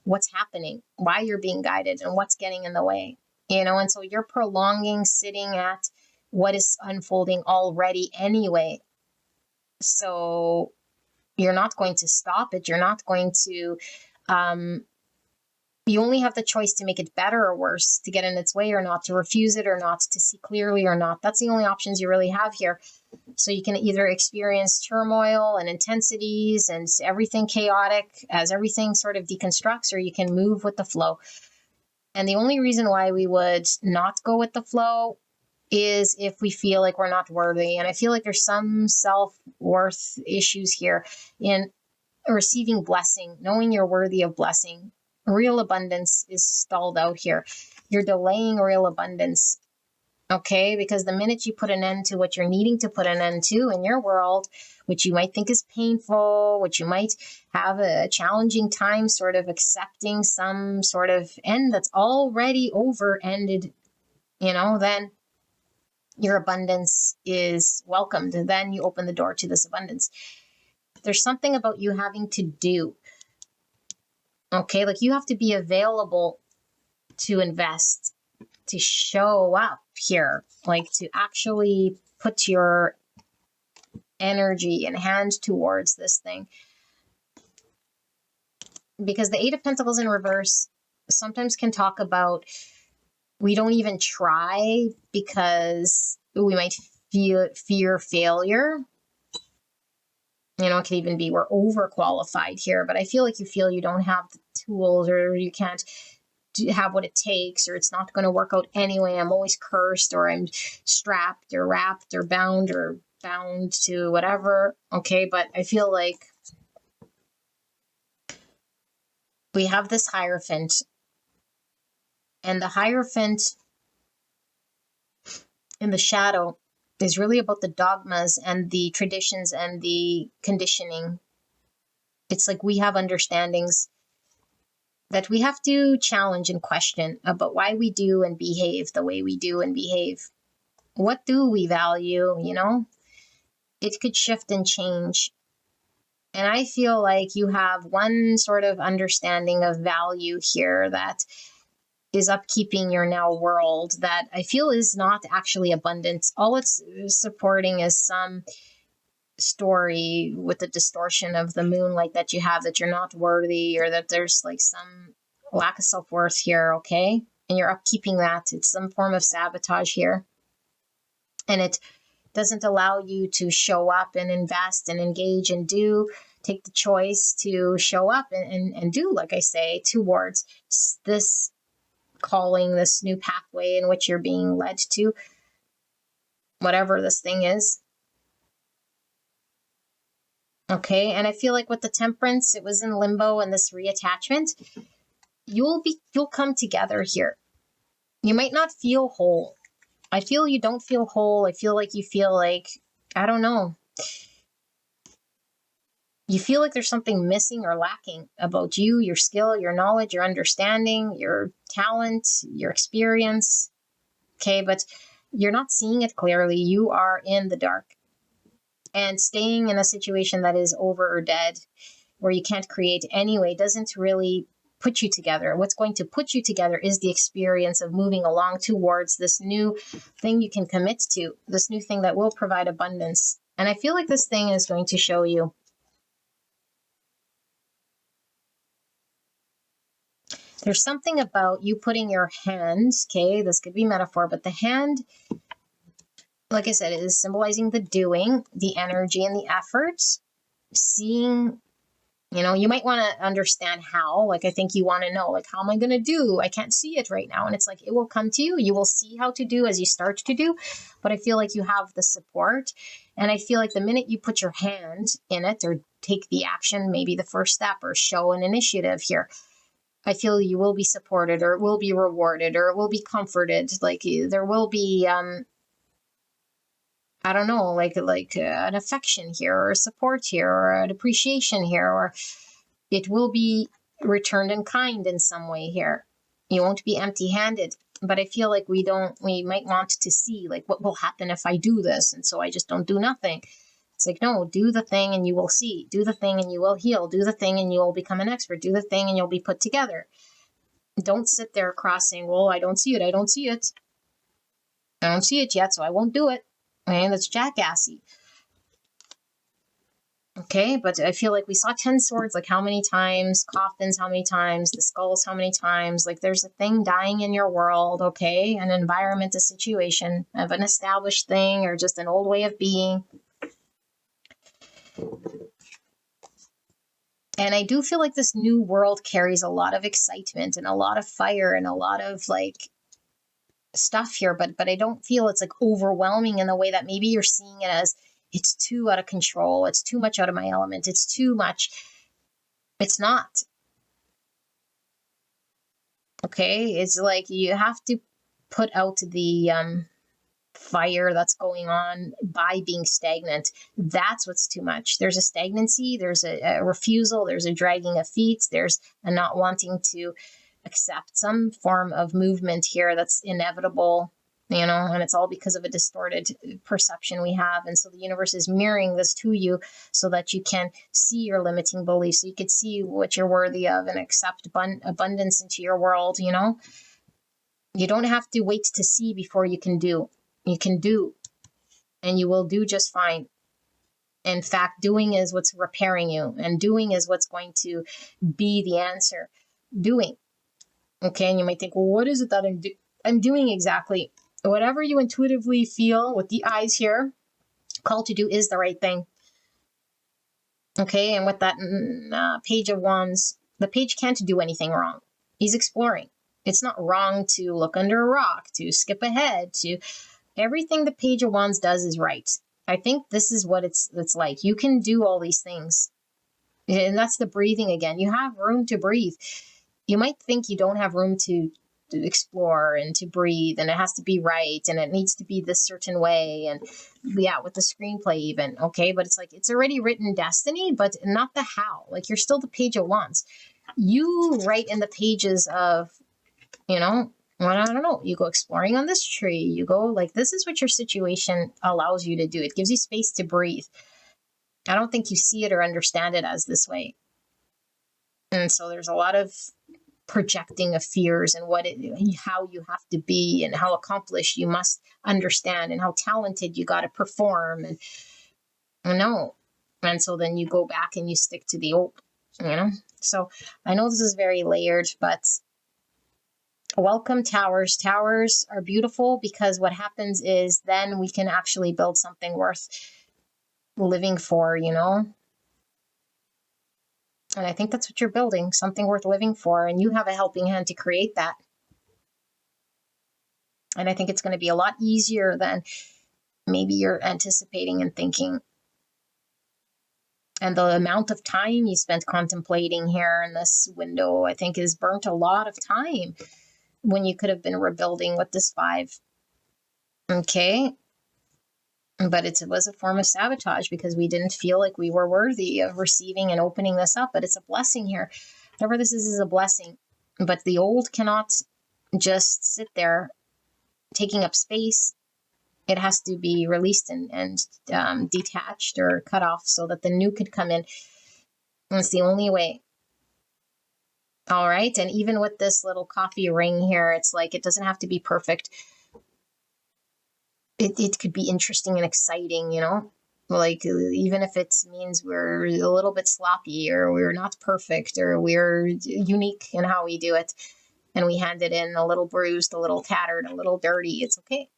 what's happening, why you're being guided, and what's getting in the way, you know. And so you're prolonging sitting at what is unfolding already anyway. So you're not going to stop it. You're not going to, you only have the choice to make it better or worse, to get in its way or not, to refuse it or not, to see clearly or not. That's the only options you really have here. So you can either experience turmoil and intensities and everything chaotic as everything sort of deconstructs, or you can move with the flow. And the only reason why we would not go with the flow is if we feel like we're not worthy. And I feel like there's some self-worth issues here in receiving blessing, knowing you're worthy of blessing. Real abundance is stalled out here. You're delaying real abundance. Okay, because the minute you put an end to what you're needing to put an end to in your world, which you might think is painful, which you might have a challenging time sort of accepting some sort of end that's already over ended, then your abundance is welcomed. And then you open the door to this abundance. There's something about you having to do. Okay, like you have to be available to invest, to show up here, like to actually put your energy and hand towards this thing. Because the Eight of Pentacles in reverse sometimes can talk about we don't even try because we might fear failure. It could even be we're overqualified here, but I feel like you feel you don't have the tools or you can't have what it takes, or it's not going to work out anyway. I'm always cursed, or I'm strapped or wrapped or bound to whatever. Okay, but I feel like we have this Hierophant, and the Hierophant in the shadow is really about the dogmas and the traditions and the conditioning. It's like we have understandings that we have to challenge and question about why we do and behave the way we do and behave. What do we value? It could shift and change. And I feel like you have one sort of understanding of value here that is upkeeping your now world that I feel is not actually abundant. All it's supporting is some story with the distortion of the moonlight that you have, that you're not worthy, or that there's like some lack of self-worth here, okay? And you're upkeeping that. It's some form of sabotage here. And it doesn't allow you to show up and invest and engage and take the choice to show up and do, like I say, towards this calling, this new pathway in which you're being led to, whatever this thing is. Okay, and I feel like with the Temperance, it was in limbo and this reattachment. You'll come together here. You might not feel whole. I feel you don't feel whole. I feel like you feel like, I don't know. You feel like there's something missing or lacking about you, your skill, your knowledge, your understanding, your talent, your experience. Okay, but you're not seeing it clearly. You are in the dark. And staying in a situation that is over or dead, where you can't create anyway, doesn't really put you together. What's going to put you together is the experience of moving along towards this new thing you can commit to, this new thing that will provide abundance. And I feel like this thing is going to show you. There's something about you putting your hand, okay, this could be metaphor, but the hand, like I said, it is symbolizing the doing, the energy and the effort, seeing. You might want to understand how, like, I think you want to know, like, how am I going to do? I can't see it right now. And it's like, it will come to you. You will see how to do as you start to do. But I feel like you have the support. And I feel like the minute you put your hand in it or take the action, maybe the first step, or show an initiative here, I feel you will be supported, or it will be rewarded, or it will be comforted. Like there will be, I don't know, like an affection here, or a support here, or an appreciation here, or it will be returned in kind in some way here. You won't be empty-handed. But I feel like we might want to see, like, what will happen if I do this? And so I just don't do nothing. It's like, no, do the thing and you will see. Do the thing and you will heal. Do the thing and you will become an expert. Do the thing and you'll be put together. Don't sit there crossing, well, I don't see it. I don't see it. I don't see it yet, so I won't do it. And that's jackassy. Okay, but I feel like we saw 10 swords, like how many times, coffins, how many times, the skulls, how many times, like there's a thing dying in your world, okay, an environment, a situation of an established thing or just an old way of being. And I do feel like this new world carries a lot of excitement and a lot of fire and a lot of like stuff here, but I don't feel it's like overwhelming in the way that maybe you're seeing it as it's too out of control. It's too much out of my element. It's too much. It's not. Okay. It's like you have to put out the fire that's going on by being stagnant. That's what's too much. There's a stagnancy, there's a refusal, there's a dragging of feet, there's a not wanting to accept some form of movement here that's inevitable, and it's all because of a distorted perception we have. And so the universe is mirroring this to you so that you can see your limiting beliefs, so you can see what you're worthy of and accept abundance into your world. You don't have to wait to see before you can do. You can do, and you will do just fine. In fact, doing is what's repairing you, and doing is what's going to be the answer. Doing. Okay, and you might think, well, what is it that I'm doing exactly? Whatever you intuitively feel with the eyes here, called to do is the right thing. Okay, and with that Page of Wands, the page can't do anything wrong. He's exploring. It's not wrong to look under a rock, to skip ahead, to everything the Page of Wands does is right. I think this is what it's like. You can do all these things. And that's the breathing again. You have room to breathe. You might think you don't have room to explore and to breathe, and it has to be right, and it needs to be this certain way, and yeah, with the screenplay even, okay? But it's like, it's already written destiny, but not the how. Like, you're still the Page of Wands. You write in the pages of, well, I don't know, you go exploring on this tree, you go like, this is what your situation allows you to do. It gives you space to breathe. I don't think you see it or understand it as this way. And so there's a lot of projecting of fears and how you have to be and how accomplished you must understand and how talented you got to perform. And and so then you go back and you stick to the old, so I know this is very layered, but welcome, towers. Towers are beautiful because what happens is then we can actually build something worth living for, and I think that's what you're building, something worth living for, and you have a helping hand to create that. And I think it's going to be a lot easier than maybe you're anticipating and thinking. And the amount of time you spent contemplating here in this window, I think, has burnt a lot of time when you could have been rebuilding with this 5. Okay. But it was a form of sabotage because we didn't feel like we were worthy of receiving and opening this up. But it's a blessing here. Whatever this is a blessing. But the old cannot just sit there taking up space. It has to be released and detached or cut off so that the new could come in. And it's the only way. All right. And even with this little coffee ring here, it's like, it doesn't have to be perfect. It could be interesting and exciting, like, even if it means we're a little bit sloppy or we're not perfect or we're unique in how we do it, and we hand it in a little bruised, a little tattered, a little dirty, it's okay.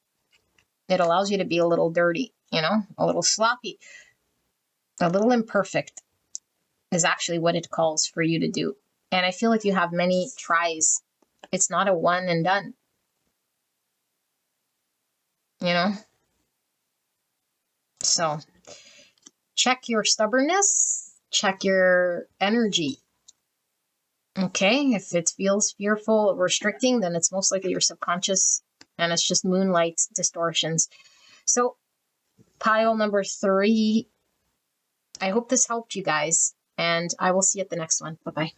It allows you to be a little dirty, a little sloppy, a little imperfect is actually what it calls for you to do. And I feel like you have many tries. It's not a one and done. So check your stubbornness, check your energy. Okay, if it feels fearful, restricting, then it's most likely your subconscious, and it's just moonlight distortions. So pile number 3, I hope this helped you guys, and I will see you at the next one. Bye-bye.